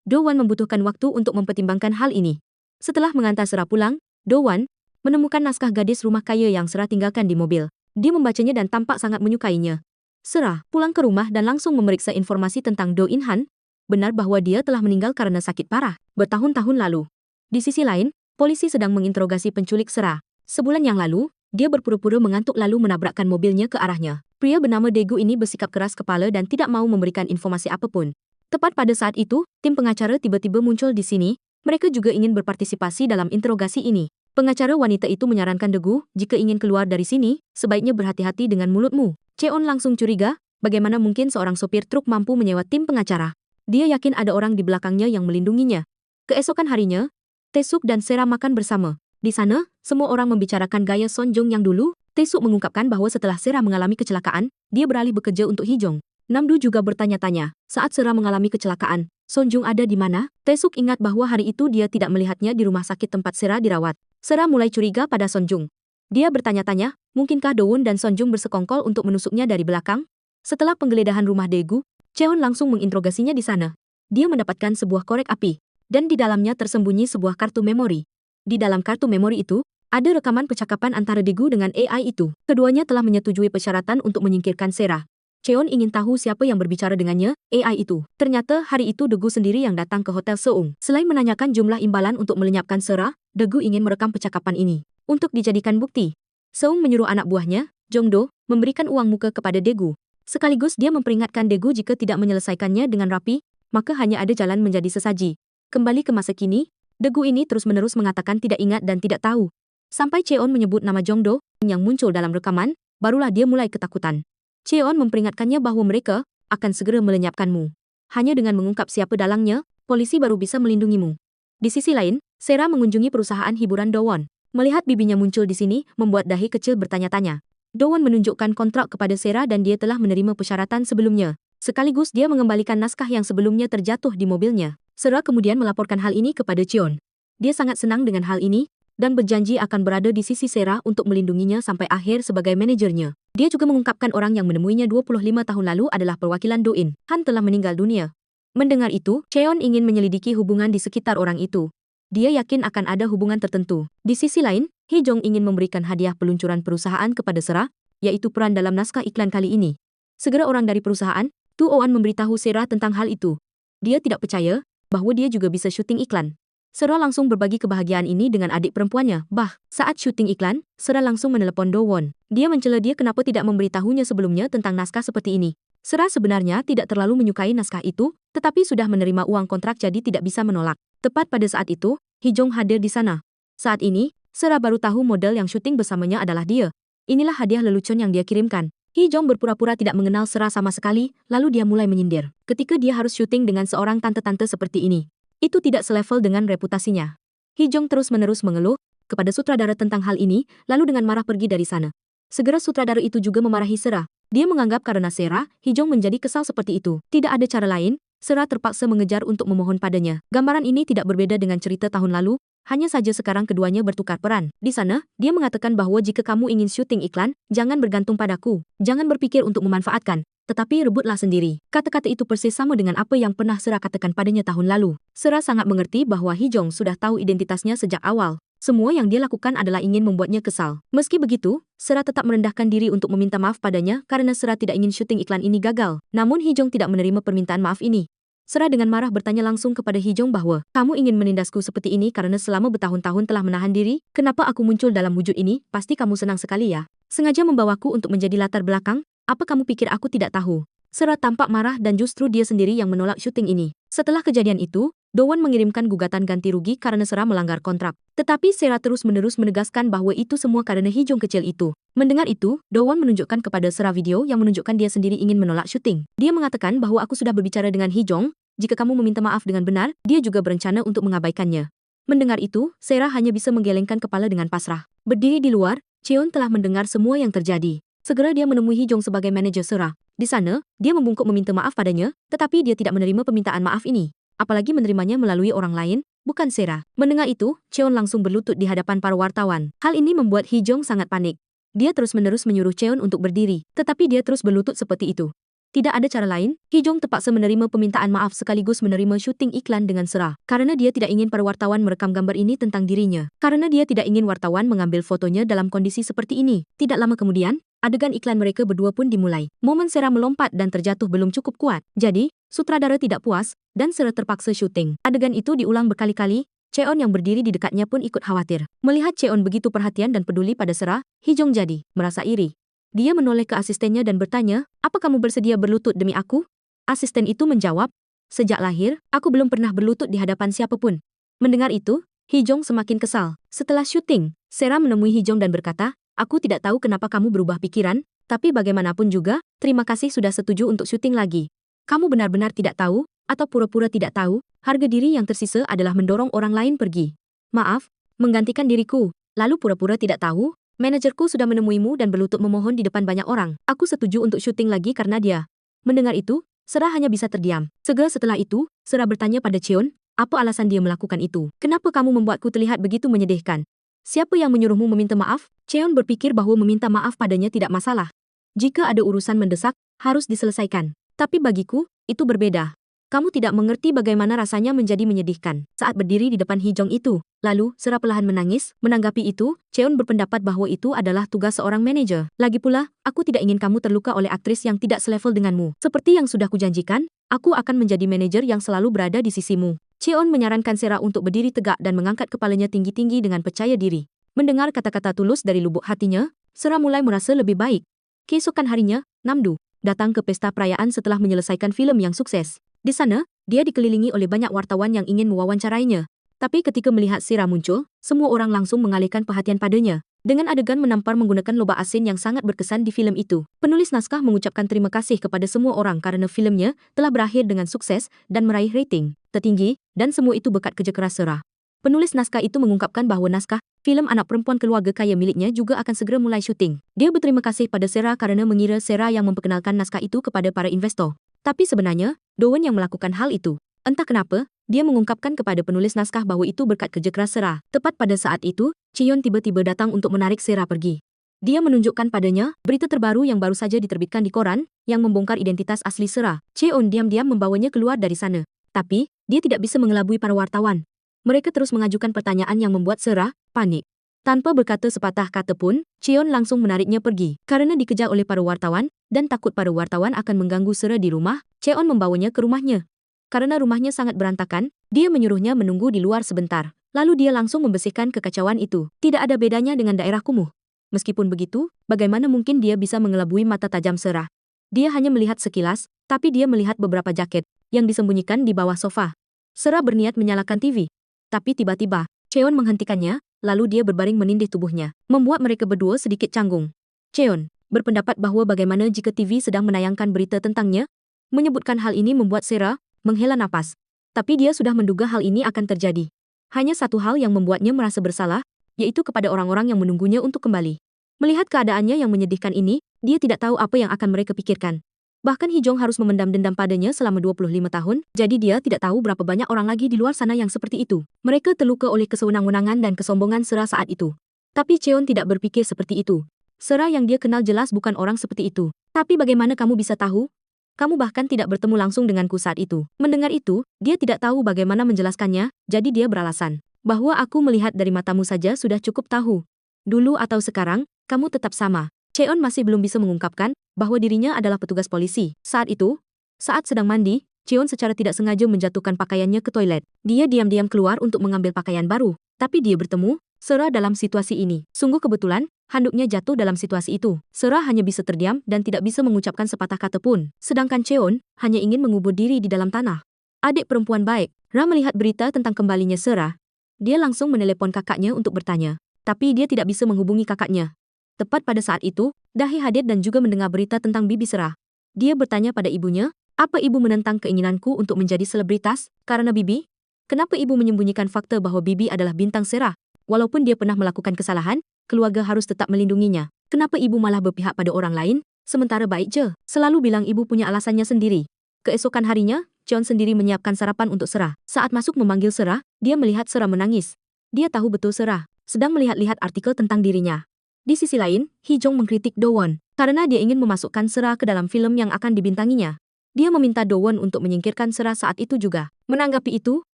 Do Won membutuhkan waktu untuk mempertimbangkan hal ini. Setelah mengantar Sera pulang, Do Won menemukan naskah gadis rumah kaya yang Sera tinggalkan di mobil. Dia membacanya dan tampak sangat menyukainya. Sera pulang ke rumah dan langsung memeriksa informasi tentang Do In Han. Benar bahwa dia telah meninggal karena sakit parah bertahun-tahun lalu. Di sisi lain, polisi sedang menginterogasi penculik Sera. Sebulan yang lalu, dia berpura-pura mengantuk lalu menabrakkan mobilnya ke arahnya. Pria bernama Daegu ini bersikap keras kepala dan tidak mau memberikan informasi apapun. Tepat pada saat itu, tim pengacara tiba-tiba muncul di sini. Mereka juga ingin berpartisipasi dalam interogasi ini. Pengacara wanita itu menyarankan Daegu, jika ingin keluar dari sini, sebaiknya berhati-hati dengan mulutmu. Cheon langsung curiga, bagaimana mungkin seorang sopir truk mampu menyewa tim pengacara. Dia yakin ada orang di belakangnya yang melindunginya. Keesokan harinya, Tae-suk dan Sera makan bersama. Di sana, semua orang membicarakan gaya Son Jong yang dulu. Tae-suk mengungkapkan bahwa setelah Sera mengalami kecelakaan, dia beralih bekerja untuk Hee Jong. Namdu juga bertanya-tanya, saat Sera mengalami kecelakaan, Sonjung ada di mana? Taesuk ingat bahwa hari itu dia tidak melihatnya di rumah sakit tempat Sera dirawat. Sera mulai curiga pada Sonjung. Dia bertanya-tanya, mungkinkah Dowon dan Sonjung bersekongkol untuk menusuknya dari belakang? Setelah penggeledahan rumah Daegu, Cheon langsung menginterogasinya di sana. Dia mendapatkan sebuah korek api, dan di dalamnya tersembunyi sebuah kartu memori. Di dalam kartu memori itu, ada rekaman percakapan antara Daegu dengan AI itu. Keduanya telah menyetujui persyaratan untuk menyingkirkan Sera. Cheon ingin tahu siapa yang berbicara dengannya, AI itu. Ternyata hari itu Daegu sendiri yang datang ke Hotel Seung. Selain menanyakan jumlah imbalan untuk melenyapkan Sera, Daegu ingin merekam percakapan ini untuk dijadikan bukti. Seung menyuruh anak buahnya, Jongdo, memberikan uang muka kepada Daegu. Sekaligus dia memperingatkan Daegu jika tidak menyelesaikannya dengan rapi, maka hanya ada jalan menjadi sesaji. Kembali ke masa kini, Daegu ini terus-menerus mengatakan tidak ingat dan tidak tahu. Sampai Cheon menyebut nama Jongdo yang muncul dalam rekaman, barulah dia mulai ketakutan. Cheon memperingatkannya bahwa mereka akan segera melenyapkanmu. Hanya dengan mengungkap siapa dalangnya, polisi baru bisa melindungimu. Di sisi lain, Sera mengunjungi perusahaan hiburan Dowon. Melihat bibinya muncul di sini, membuat dahi kecil bertanya-tanya. Dowon menunjukkan kontrak kepada Sera dan dia telah menerima persyaratan sebelumnya. Sekaligus dia mengembalikan naskah yang sebelumnya terjatuh di mobilnya. Sera kemudian melaporkan hal ini kepada Cheon. Dia sangat senang dengan hal ini, dan berjanji akan berada di sisi Sera untuk melindunginya sampai akhir sebagai manajernya. Dia juga mengungkapkan orang yang menemuinya 25 tahun lalu adalah perwakilan Do-in. Han telah meninggal dunia. Mendengar itu, Cheon ingin menyelidiki hubungan di sekitar orang itu. Dia yakin akan ada hubungan tertentu. Di sisi lain, Hee-jong ingin memberikan hadiah peluncuran perusahaan kepada Sera, yaitu peran dalam naskah iklan kali ini. Segera orang dari perusahaan, Tu-oan memberitahu Sera tentang hal itu. Dia tidak percaya bahwa dia juga bisa syuting iklan. Sera langsung berbagi kebahagiaan ini dengan adik perempuannya. Saat syuting iklan, Sera langsung menelepon Do-won. Dia mencela dia kenapa tidak memberitahunya sebelumnya tentang naskah seperti ini. Sera sebenarnya tidak terlalu menyukai naskah itu, tetapi sudah menerima uang kontrak jadi tidak bisa menolak. Tepat pada saat itu, Hee-jong hadir di sana. Saat ini, Sera baru tahu model yang syuting bersamanya adalah dia. Inilah hadiah lelucon yang dia kirimkan. Hee-jong berpura-pura tidak mengenal Sera sama sekali, lalu dia mulai menyindir. Ketika dia harus syuting dengan seorang tante-tante seperti ini, itu tidak selevel dengan reputasinya. Hee-jong terus-menerus mengeluh kepada sutradara tentang hal ini, lalu dengan marah pergi dari sana. Segera sutradara itu juga memarahi Sera. Dia menganggap karena Sera, Hee-jong menjadi kesal seperti itu. Tidak ada cara lain, Sera terpaksa mengejar untuk memohon padanya. Gambaran ini tidak berbeda dengan cerita tahun lalu, hanya saja sekarang keduanya bertukar peran. Di sana, dia mengatakan bahwa jika kamu ingin syuting iklan, jangan bergantung padaku. Jangan berpikir untuk memanfaatkan, tetapi rebutlah sendiri. Kata-kata itu persis sama dengan apa yang pernah Sera katakan padanya tahun lalu. Sera sangat mengerti bahwa Hee-jong sudah tahu identitasnya sejak awal. Semua yang dia lakukan adalah ingin membuatnya kesal. Meski begitu, Sera tetap merendahkan diri untuk meminta maaf padanya karena Sera tidak ingin syuting iklan ini gagal. Namun Hee-jong tidak menerima permintaan maaf ini. Sera dengan marah bertanya langsung kepada Hee-jong bahwa, kamu ingin menindasku seperti ini karena selama bertahun-tahun telah menahan diri? Kenapa aku muncul dalam wujud ini? Pasti kamu senang sekali ya. Sengaja membawaku untuk menjadi latar belakang? Apa kamu pikir aku tidak tahu? Sera tampak marah dan justru dia sendiri yang menolak syuting ini. Setelah kejadian itu, Do-won mengirimkan gugatan ganti rugi karena Sera melanggar kontrak. Tetapi Sera terus-menerus menegaskan bahwa itu semua karena Hee-jong kecil itu. Mendengar itu, Do-won menunjukkan kepada Sera video yang menunjukkan dia sendiri ingin menolak syuting. Dia mengatakan bahwa aku sudah berbicara dengan Hee-jong, jika kamu meminta maaf dengan benar, dia juga berencana untuk mengabaikannya. Mendengar itu, Sera hanya bisa menggelengkan kepala dengan pasrah. Berdiri di luar, Cheon telah mendengar semua yang terjadi. Segera dia menemui Hee-jong sebagai manajer Sera. Di sana, dia membungkuk meminta maaf padanya, tetapi dia tidak menerima permintaan maaf ini. Apalagi menerimanya melalui orang lain, bukan Sera. Mendengar itu, Cheon langsung berlutut di hadapan para wartawan. Hal ini membuat Hee-jong sangat panik. Dia terus-menerus menyuruh Cheon untuk berdiri, tetapi dia terus berlutut seperti itu. Tidak ada cara lain, Hee-jong terpaksa menerima permintaan maaf sekaligus menerima syuting iklan dengan Sera. Karena dia tidak ingin para wartawan merekam gambar ini tentang dirinya. Karena dia tidak ingin wartawan mengambil fotonya dalam kondisi seperti ini. Tidak lama kemudian, adegan iklan mereka berdua pun dimulai. Momen Sera melompat dan terjatuh belum cukup kuat. Jadi, sutradara tidak puas, dan Sera terpaksa syuting. Adegan itu diulang berkali-kali. Cheon yang berdiri di dekatnya pun ikut khawatir. Melihat Cheon begitu perhatian dan peduli pada Sera, Hee-jong jadi merasa iri. Dia menoleh ke asistennya dan bertanya, apa kamu bersedia berlutut demi aku? Asisten itu menjawab, sejak lahir, aku belum pernah berlutut di hadapan siapapun. Mendengar itu, Hee-jong semakin kesal. Setelah syuting, Sera menemui Hee-jong dan berkata, aku tidak tahu kenapa kamu berubah pikiran, tapi bagaimanapun juga, terima kasih sudah setuju untuk syuting lagi. Kamu benar-benar tidak tahu, atau pura-pura tidak tahu, harga diri yang tersisa adalah mendorong orang lain pergi. Maaf, menggantikan diriku, lalu pura-pura tidak tahu? Manajerku sudah menemuimu dan berlutut memohon di depan banyak orang. Aku setuju untuk syuting lagi karena dia. Mendengar itu, Sera hanya bisa terdiam. Segera setelah itu, Sera bertanya pada Cheon, apa alasan dia melakukan itu? Kenapa kamu membuatku terlihat begitu menyedihkan? Siapa yang menyuruhmu meminta maaf? Cheon berpikir bahwa meminta maaf padanya tidak masalah. Jika ada urusan mendesak, harus diselesaikan. Tapi bagiku, itu berbeda. Kamu tidak mengerti bagaimana rasanya menjadi menyedihkan saat berdiri di depan Hee Jong itu. Lalu, Sera perlahan menangis. Menanggapi itu, Cheon berpendapat bahwa itu adalah tugas seorang manajer. Lagi pula, aku tidak ingin kamu terluka oleh aktris yang tidak selevel denganmu. Seperti yang sudah kujanjikan, aku akan menjadi manajer yang selalu berada di sisimu. Cheon menyarankan Sera untuk berdiri tegak dan mengangkat kepalanya tinggi-tinggi dengan percaya diri. Mendengar kata-kata tulus dari lubuk hatinya, Sera mulai merasa lebih baik. Keesokan harinya, Namdu datang ke pesta perayaan setelah menyelesaikan film yang sukses. Di sana, dia dikelilingi oleh banyak wartawan yang ingin mewawancarainya. Tapi ketika melihat Sera muncul, semua orang langsung mengalihkan perhatian padanya. Dengan adegan menampar menggunakan lobak asin yang sangat berkesan di filem itu, penulis naskah mengucapkan terima kasih kepada semua orang karena filmnya telah berakhir dengan sukses dan meraih rating tertinggi, dan semua itu berkat kerja keras Sera. Penulis naskah itu mengungkapkan bahwa naskah filem anak perempuan keluarga kaya miliknya juga akan segera mulai syuting. Dia berterima kasih pada Sera karena mengira Sera yang memperkenalkan naskah itu kepada para investor. Tapi sebenarnya, Doan yang melakukan hal itu. Entah kenapa, dia mengungkapkan kepada penulis naskah bahwa itu berkat kerja keras Sera. Tepat pada saat itu, Cheon tiba-tiba datang untuk menarik Sera pergi. Dia menunjukkan padanya berita terbaru yang baru saja diterbitkan di koran, yang membongkar identitas asli Sera. Cheon diam-diam membawanya keluar dari sana. Tapi, dia tidak bisa mengelabui para wartawan. Mereka terus mengajukan pertanyaan yang membuat Sera panik. Tanpa berkata sepatah kata pun, Cheon langsung menariknya pergi. Karena dikejar oleh para wartawan, dan takut para wartawan akan mengganggu Sera di rumah, Cheon membawanya ke rumahnya. Karena rumahnya sangat berantakan, dia menyuruhnya menunggu di luar sebentar. Lalu dia langsung membersihkan kekacauan itu. Tidak ada bedanya dengan daerah kumuh. Meskipun begitu, bagaimana mungkin dia bisa mengelabui mata tajam Sera? Dia hanya melihat sekilas, tapi dia melihat beberapa jaket yang disembunyikan di bawah sofa. Sera berniat menyalakan TV. Tapi tiba-tiba, Cheon menghentikannya, lalu dia berbaring menindih tubuhnya, membuat mereka berdua sedikit canggung. Cheon berpendapat bahwa bagaimana jika TV sedang menayangkan berita tentangnya? Menyebutkan hal ini membuat Sera menghela napas. Tapi dia sudah menduga hal ini akan terjadi. Hanya satu hal yang membuatnya merasa bersalah, yaitu kepada orang-orang yang menunggunya untuk kembali. Melihat keadaannya yang menyedihkan ini, dia tidak tahu apa yang akan mereka pikirkan. Bahkan Hee Jong harus memendam dendam padanya selama 25 tahun, jadi dia tidak tahu berapa banyak orang lagi di luar sana yang seperti itu. Mereka terluka oleh kesewenang-wenangan dan kesombongan Sera saat itu. Tapi Cheon tidak berpikir seperti itu. Sera yang dia kenal jelas bukan orang seperti itu. Tapi bagaimana kamu bisa tahu? Kamu bahkan tidak bertemu langsung denganku saat itu. Mendengar itu, dia tidak tahu bagaimana menjelaskannya, jadi dia beralasan. Bahwa aku melihat dari matamu saja sudah cukup tahu. Dulu atau sekarang, kamu tetap sama. Cheon masih belum bisa mengungkapkan bahwa dirinya adalah petugas polisi. Saat itu, saat sedang mandi, Cheon secara tidak sengaja menjatuhkan pakaiannya ke toilet. Dia diam-diam keluar untuk mengambil pakaian baru. Tapi dia bertemu Sera dalam situasi ini. Sungguh kebetulan, handuknya jatuh dalam situasi itu. Sera hanya bisa terdiam dan tidak bisa mengucapkan sepatah kata pun. Sedangkan Cheon hanya ingin mengubur diri di dalam tanah. Adik perempuan baik, Ra melihat berita tentang kembalinya Sera. Dia langsung menelepon kakaknya untuk bertanya. Tapi dia tidak bisa menghubungi kakaknya. Tepat pada saat itu, Dahe hadir dan juga mendengar berita tentang bibi Sera. Dia bertanya pada ibunya, apa ibu menentang keinginanku untuk menjadi selebritas karena bibi? Kenapa ibu menyembunyikan fakta bahwa bibi adalah bintang Sera? Walaupun dia pernah melakukan kesalahan, keluarga harus tetap melindunginya. Kenapa ibu malah berpihak pada orang lain, sementara baik je? Selalu bilang ibu punya alasannya sendiri. Keesokan harinya, Cheon sendiri menyiapkan sarapan untuk Sera. Saat masuk memanggil Sera, dia melihat Sera menangis. Dia tahu betul Sera sedang melihat-lihat artikel tentang dirinya. Di sisi lain, Hee Jong mengkritik Do-won karena dia ingin memasukkan Sera ke dalam film yang akan dibintanginya. Dia meminta Do-won untuk menyingkirkan Sera saat itu juga. Menanggapi itu,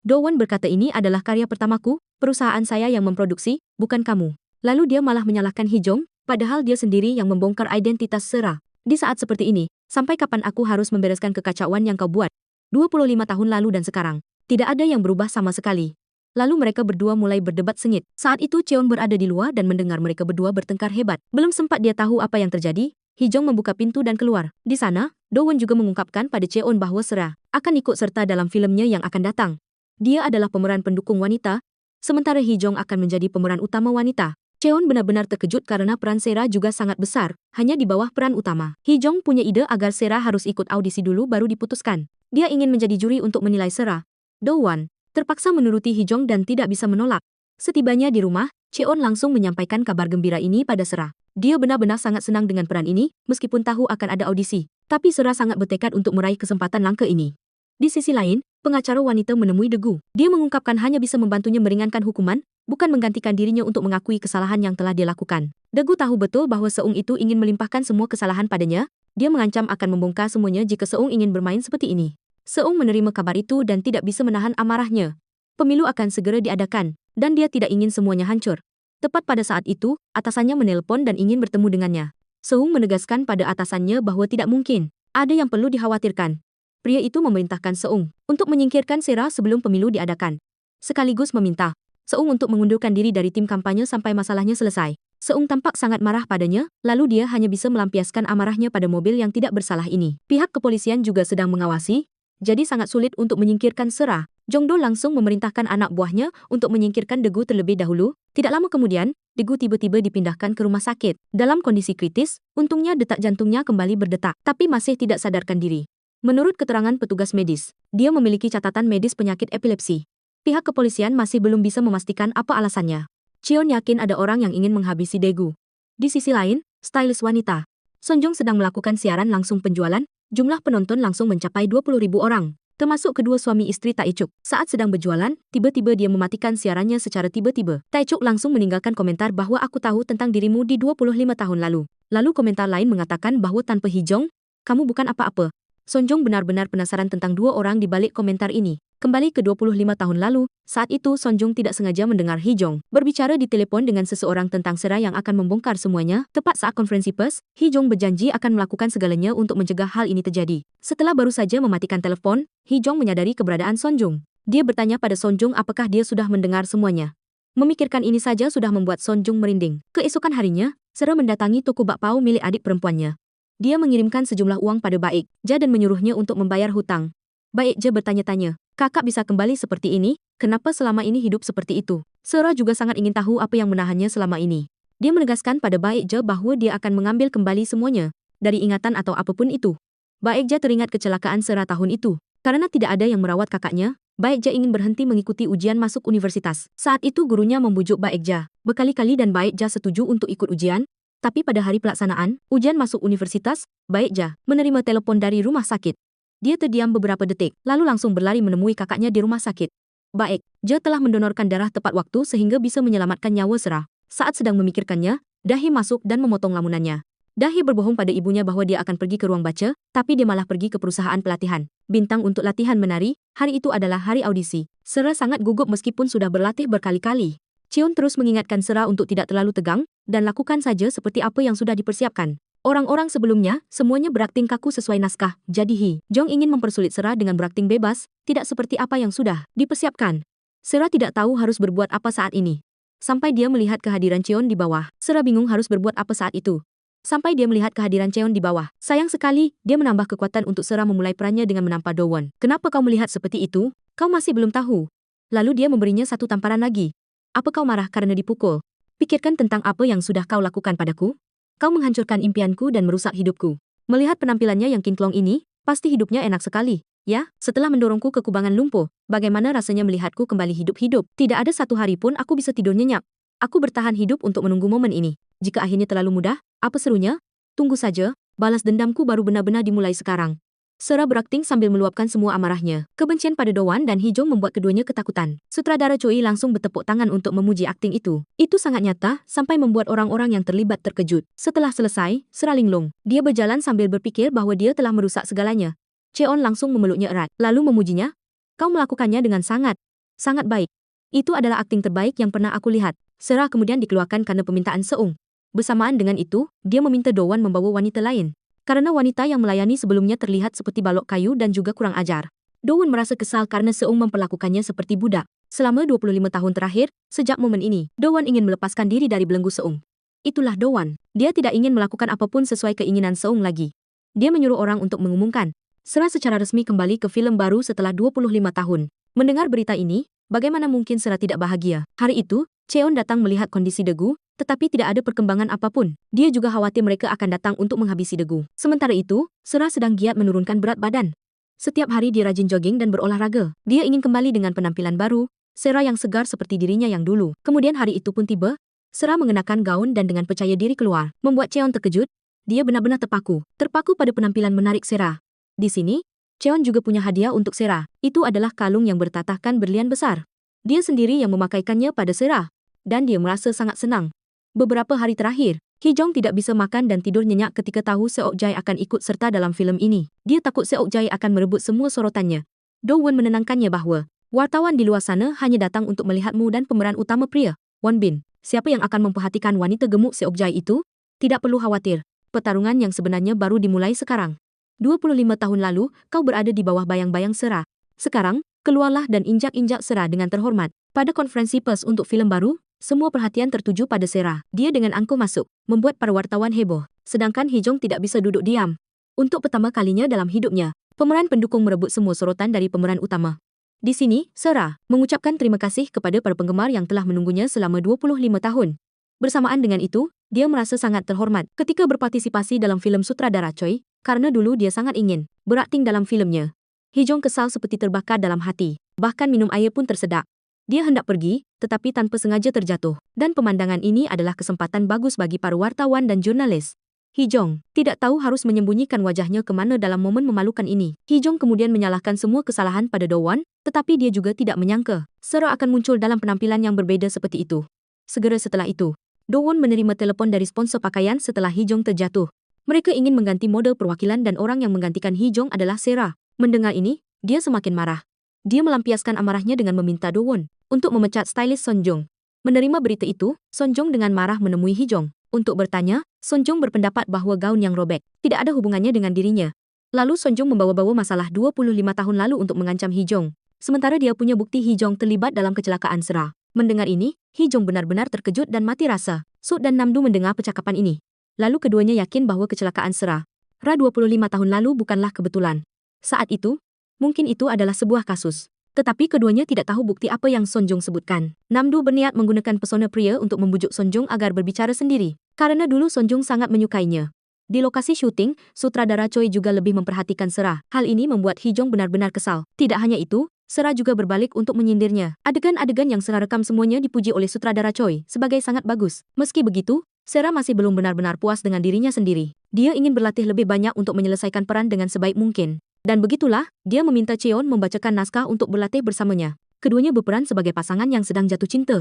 Do-won berkata ini adalah karya pertamaku, perusahaan saya yang memproduksi, bukan kamu. Lalu dia malah menyalahkan Hee Jong, padahal dia sendiri yang membongkar identitas Sera. Di saat seperti ini, sampai kapan aku harus membereskan kekacauan yang kau buat? 25 tahun lalu dan sekarang, tidak ada yang berubah sama sekali. Lalu mereka berdua mulai berdebat sengit. Saat itu Cheon berada di luar dan mendengar mereka berdua bertengkar hebat. Belum sempat dia tahu apa yang terjadi, Hee Jong membuka pintu dan keluar. Di sana, Do-won juga mengungkapkan pada Cheon bahwa Sera akan ikut serta dalam filmnya yang akan datang. Dia adalah pemeran pendukung wanita, sementara Hee Jong akan menjadi pemeran utama wanita. Cheon benar-benar terkejut karena peran Sera juga sangat besar, hanya di bawah peran utama. Hee Jong punya ide agar Sera harus ikut audisi dulu baru diputuskan. Dia ingin menjadi juri untuk menilai Sera. Do-won terpaksa menuruti Hee Jong dan tidak bisa menolak. Setibanya di rumah, Cheon langsung menyampaikan kabar gembira ini pada Sera. Dia benar-benar sangat senang dengan peran ini, meskipun tahu akan ada audisi. Tapi Sera sangat bertekad untuk meraih kesempatan langka ini. Di sisi lain, pengacara wanita menemui Degu. Dia mengungkapkan hanya bisa membantunya meringankan hukuman, bukan menggantikan dirinya untuk mengakui kesalahan yang telah dia lakukan. Degu tahu betul bahwa Seung itu ingin melimpahkan semua kesalahan padanya. Dia mengancam akan membongkar semuanya jika Seung ingin bermain seperti ini. Seung menerima kabar itu dan tidak bisa menahan amarahnya. Pemilu akan segera diadakan, dan dia tidak ingin semuanya hancur. Tepat pada saat itu, atasannya menelpon dan ingin bertemu dengannya. Seung menegaskan pada atasannya bahwa tidak mungkin. Ada yang perlu dikhawatirkan. Pria itu memerintahkan Seung untuk menyingkirkan Sera sebelum pemilu diadakan. Sekaligus meminta Seung untuk mengundurkan diri dari tim kampanye sampai masalahnya selesai. Seung tampak sangat marah padanya, lalu dia hanya bisa melampiaskan amarahnya pada mobil yang tidak bersalah ini. Pihak kepolisian juga sedang mengawasi, jadi sangat sulit untuk menyingkirkan Sera. Jongdo langsung memerintahkan anak buahnya untuk menyingkirkan Degu terlebih dahulu. Tidak lama kemudian, Degu tiba-tiba dipindahkan ke rumah sakit. Dalam kondisi kritis, untungnya detak jantungnya kembali berdetak, tapi masih tidak sadarkan diri. Menurut keterangan petugas medis, dia memiliki catatan medis penyakit epilepsi. Pihak kepolisian masih belum bisa memastikan apa alasannya. Cheon yakin ada orang yang ingin menghabisi Degu. Di sisi lain, stylist wanita Sonjong sedang melakukan siaran langsung penjualan. Jumlah penonton langsung mencapai 20.000 orang, termasuk kedua suami istri Taechuk. Saat sedang berjualan, tiba-tiba dia mematikan siarannya secara tiba-tiba. Taechuk langsung meninggalkan komentar bahwa aku tahu tentang dirimu di 25 tahun lalu. Lalu komentar lain mengatakan bahwa tanpa Hijong, kamu bukan apa-apa. Sonjong benar-benar penasaran tentang dua orang di balik komentar ini. Kembali ke 25 tahun lalu, saat itu Sonjong tidak sengaja mendengar Hijong berbicara di telepon dengan seseorang tentang Sera yang akan membongkar semuanya. Tepat saat konferensi pers, Hijong berjanji akan melakukan segalanya untuk mencegah hal ini terjadi. Setelah baru saja mematikan telepon, Hijong menyadari keberadaan Sonjong. Dia bertanya pada Sonjong apakah dia sudah mendengar semuanya. Memikirkan ini saja sudah membuat Sonjong merinding. Keesokan harinya, Sera mendatangi toko bakpao milik adik perempuannya. Dia mengirimkan sejumlah uang pada Baek Ja dan menyuruhnya untuk membayar hutang. Baek Ja bertanya-tanya, kakak bisa kembali seperti ini, kenapa selama ini hidup seperti itu? Sera juga sangat ingin tahu apa yang menahannya selama ini. Dia menegaskan pada Baek Ja bahwa dia akan mengambil kembali semuanya, dari ingatan atau apapun itu. Baek Ja teringat kecelakaan Sera tahun itu. Karena tidak ada yang merawat kakaknya, Baek Ja ingin berhenti mengikuti ujian masuk universitas. Saat itu gurunya membujuk Baek Ja berkali-kali dan Baek Ja setuju untuk ikut ujian. Tapi pada hari pelaksanaan, ujian masuk universitas, Baek Ja menerima telepon dari rumah sakit. Dia terdiam beberapa detik, lalu langsung berlari menemui kakaknya di rumah sakit. Baek Ja telah mendonorkan darah tepat waktu sehingga bisa menyelamatkan nyawa Sera. Saat sedang memikirkannya, Dahi masuk dan memotong lamunannya. Dahi berbohong pada ibunya bahwa dia akan pergi ke ruang baca, tapi dia malah pergi ke perusahaan pelatihan bintang untuk latihan menari. Hari itu adalah hari audisi. Sera sangat gugup meskipun sudah berlatih berkali-kali. Cheon terus mengingatkan Sera untuk tidak terlalu tegang, dan lakukan saja seperti apa yang sudah dipersiapkan. Orang-orang sebelumnya, semuanya berakting kaku sesuai naskah, jadi Hijong ingin mempersulit Sera dengan berakting bebas, tidak seperti apa yang sudah dipersiapkan. Sera tidak tahu harus berbuat apa saat ini. Sampai dia melihat kehadiran Cheon di bawah, Sera bingung harus berbuat apa saat itu. Sampai dia melihat kehadiran Cheon di bawah. Sayang sekali, dia menambah kekuatan untuk Sera memulai perannya dengan menampar Dowon. Kenapa kau melihat seperti itu? Kau masih belum tahu. Lalu dia memberinya satu tamparan lagi. Apa kau marah karena dipukul? Pikirkan tentang apa yang sudah kau lakukan padaku. Kau menghancurkan impianku dan merusak hidupku. Melihat penampilannya yang kinclong ini, pasti hidupnya enak sekali. Ya, setelah mendorongku ke kubangan lumpuh, bagaimana rasanya melihatku kembali hidup-hidup? Tidak ada satu hari pun aku bisa tidur nyenyak. Aku bertahan hidup untuk menunggu momen ini. Jika akhirnya terlalu mudah, apa serunya? Tunggu saja, balas dendamku baru benar-benar dimulai sekarang. Sera berakting sambil meluapkan semua amarahnya. Kebencian pada Dowon dan Hijong membuat keduanya ketakutan. Sutradara Choi langsung bertepuk tangan untuk memuji akting itu. Itu sangat nyata, sampai membuat orang-orang yang terlibat terkejut. Setelah selesai, Sera linglung. Dia berjalan sambil berpikir bahwa dia telah merusak segalanya. Cheon langsung memeluknya erat, lalu memujinya. Kau melakukannya dengan sangat baik. Itu adalah akting terbaik yang pernah aku lihat. Sera kemudian dikeluarkan karena permintaan Seung. Bersamaan dengan itu, dia meminta Dowon membawa wanita lain. Karena wanita yang melayani sebelumnya terlihat seperti balok kayu dan juga kurang ajar. Dowon merasa kesal karena Seung memperlakukannya seperti budak. Selama 25 tahun terakhir, sejak momen ini, Dowon ingin melepaskan diri dari belenggu Seung. Itulah Dowon. Dia tidak ingin melakukan apapun sesuai keinginan Seung lagi. Dia menyuruh orang untuk mengumumkan. Sera secara resmi kembali ke film baru setelah 25 tahun. Mendengar berita ini, bagaimana mungkin Sera tidak bahagia? Hari itu, Cheon datang melihat kondisi Degu, tetapi tidak ada perkembangan apapun. Dia juga khawatir mereka akan datang untuk menghabisi Degu. Sementara itu, Sera sedang giat menurunkan berat badan. Setiap hari dia rajin jogging dan berolahraga. Dia ingin kembali dengan penampilan baru, Sera yang segar seperti dirinya yang dulu. Kemudian hari itu pun tiba, Sera mengenakan gaun dan dengan percaya diri keluar, membuat Cheon terkejut. Dia benar-benar terpaku pada penampilan menarik Sarah. Di sini, Cheon juga punya hadiah untuk Sarah. Itu adalah kalung yang bertatahkan berlian besar. Dia sendiri yang memakaikannya pada Sarah. Dan dia merasa sangat senang. Beberapa hari terakhir, Hee-jong tidak bisa makan dan tidur nyenyak ketika tahu Seok-jae akan ikut serta dalam filem ini. Dia takut Seok-jae akan merebut semua sorotannya. Do-won menenangkannya bahwa wartawan di luar sana hanya datang untuk melihatmu dan pemeran utama pria, Won-bin. Siapa yang akan memperhatikan wanita gemuk Seok-jae itu? Tidak perlu khawatir. Pertarungan yang sebenarnya baru dimulai sekarang. 25 tahun lalu, kau berada di bawah bayang-bayang Sarah. Sekarang, keluarlah dan injak-injak Sarah dengan terhormat. Pada konferensi pers untuk filem baru, semua perhatian tertuju pada Sarah. Dia dengan angkuh masuk, membuat para wartawan heboh. Sedangkan Hee-jong tidak bisa duduk diam. Untuk pertama kalinya dalam hidupnya, pemeran pendukung merebut semua sorotan dari pemeran utama. Di sini, Sarah mengucapkan terima kasih kepada para penggemar yang telah menunggunya selama 25 tahun. Bersamaan dengan itu, dia merasa sangat terhormat ketika berpartisipasi dalam filem sutradara Choi, karena dulu dia sangat ingin berakting dalam filemnya. Hee-jong kesal seperti terbakar dalam hati, bahkan minum air pun tersedak. Dia hendak pergi, tetapi tanpa sengaja terjatuh, dan pemandangan ini adalah kesempatan bagus bagi para wartawan dan jurnalis. Hee-jong tidak tahu harus menyembunyikan wajahnya ke mana dalam momen memalukan ini. Hee-jong kemudian menyalahkan semua kesalahan pada Do-won, tetapi dia juga tidak menyangka Sarah akan muncul dalam penampilan yang berbeda seperti itu. Segera setelah itu, Do-won menerima telepon dari sponsor pakaian setelah Hee-jong terjatuh. Mereka ingin mengganti model perwakilan dan orang yang menggantikan Hee-jong adalah Sarah. Mendengar ini, dia semakin marah. Dia melampiaskan amarahnya dengan meminta Do-won untuk memecat stylist Son Jong. Menerima berita itu, Son Jong dengan marah menemui Hee-jong. Untuk bertanya, Son Jong berpendapat bahwa gaun yang robek tidak ada hubungannya dengan dirinya. Lalu Son Jong membawa-bawa masalah 25 tahun lalu untuk mengancam Hee-jong. Sementara dia punya bukti Hee-jong terlibat dalam kecelakaan Sarah. Mendengar ini, Hee-jong benar-benar terkejut dan mati rasa. Suk dan Namdu mendengar percakapan ini. Lalu keduanya yakin bahwa kecelakaan Sarah 25 tahun lalu bukanlah kebetulan. Saat itu, mungkin itu adalah sebuah kasus. Tetapi keduanya tidak tahu bukti apa yang Son Jong sebutkan. Namdu berniat menggunakan pesona pria untuk membujuk Son Jong agar berbicara sendiri. Karena dulu Son Jong sangat menyukainya. Di lokasi syuting, sutradara Choi juga lebih memperhatikan Sarah. Hal ini membuat Hee-jong benar-benar kesal. Tidak hanya itu, Sarah juga berbalik untuk menyindirnya. Adegan-adegan yang Sarah rekam semuanya dipuji oleh sutradara Choi sebagai sangat bagus. Meski begitu, Sarah masih belum benar-benar puas dengan dirinya sendiri. Dia ingin berlatih lebih banyak untuk menyelesaikan peran dengan sebaik mungkin. Dan begitulah, dia meminta Cheon membacakan naskah untuk berlatih bersamanya. Keduanya berperan sebagai pasangan yang sedang jatuh cinta.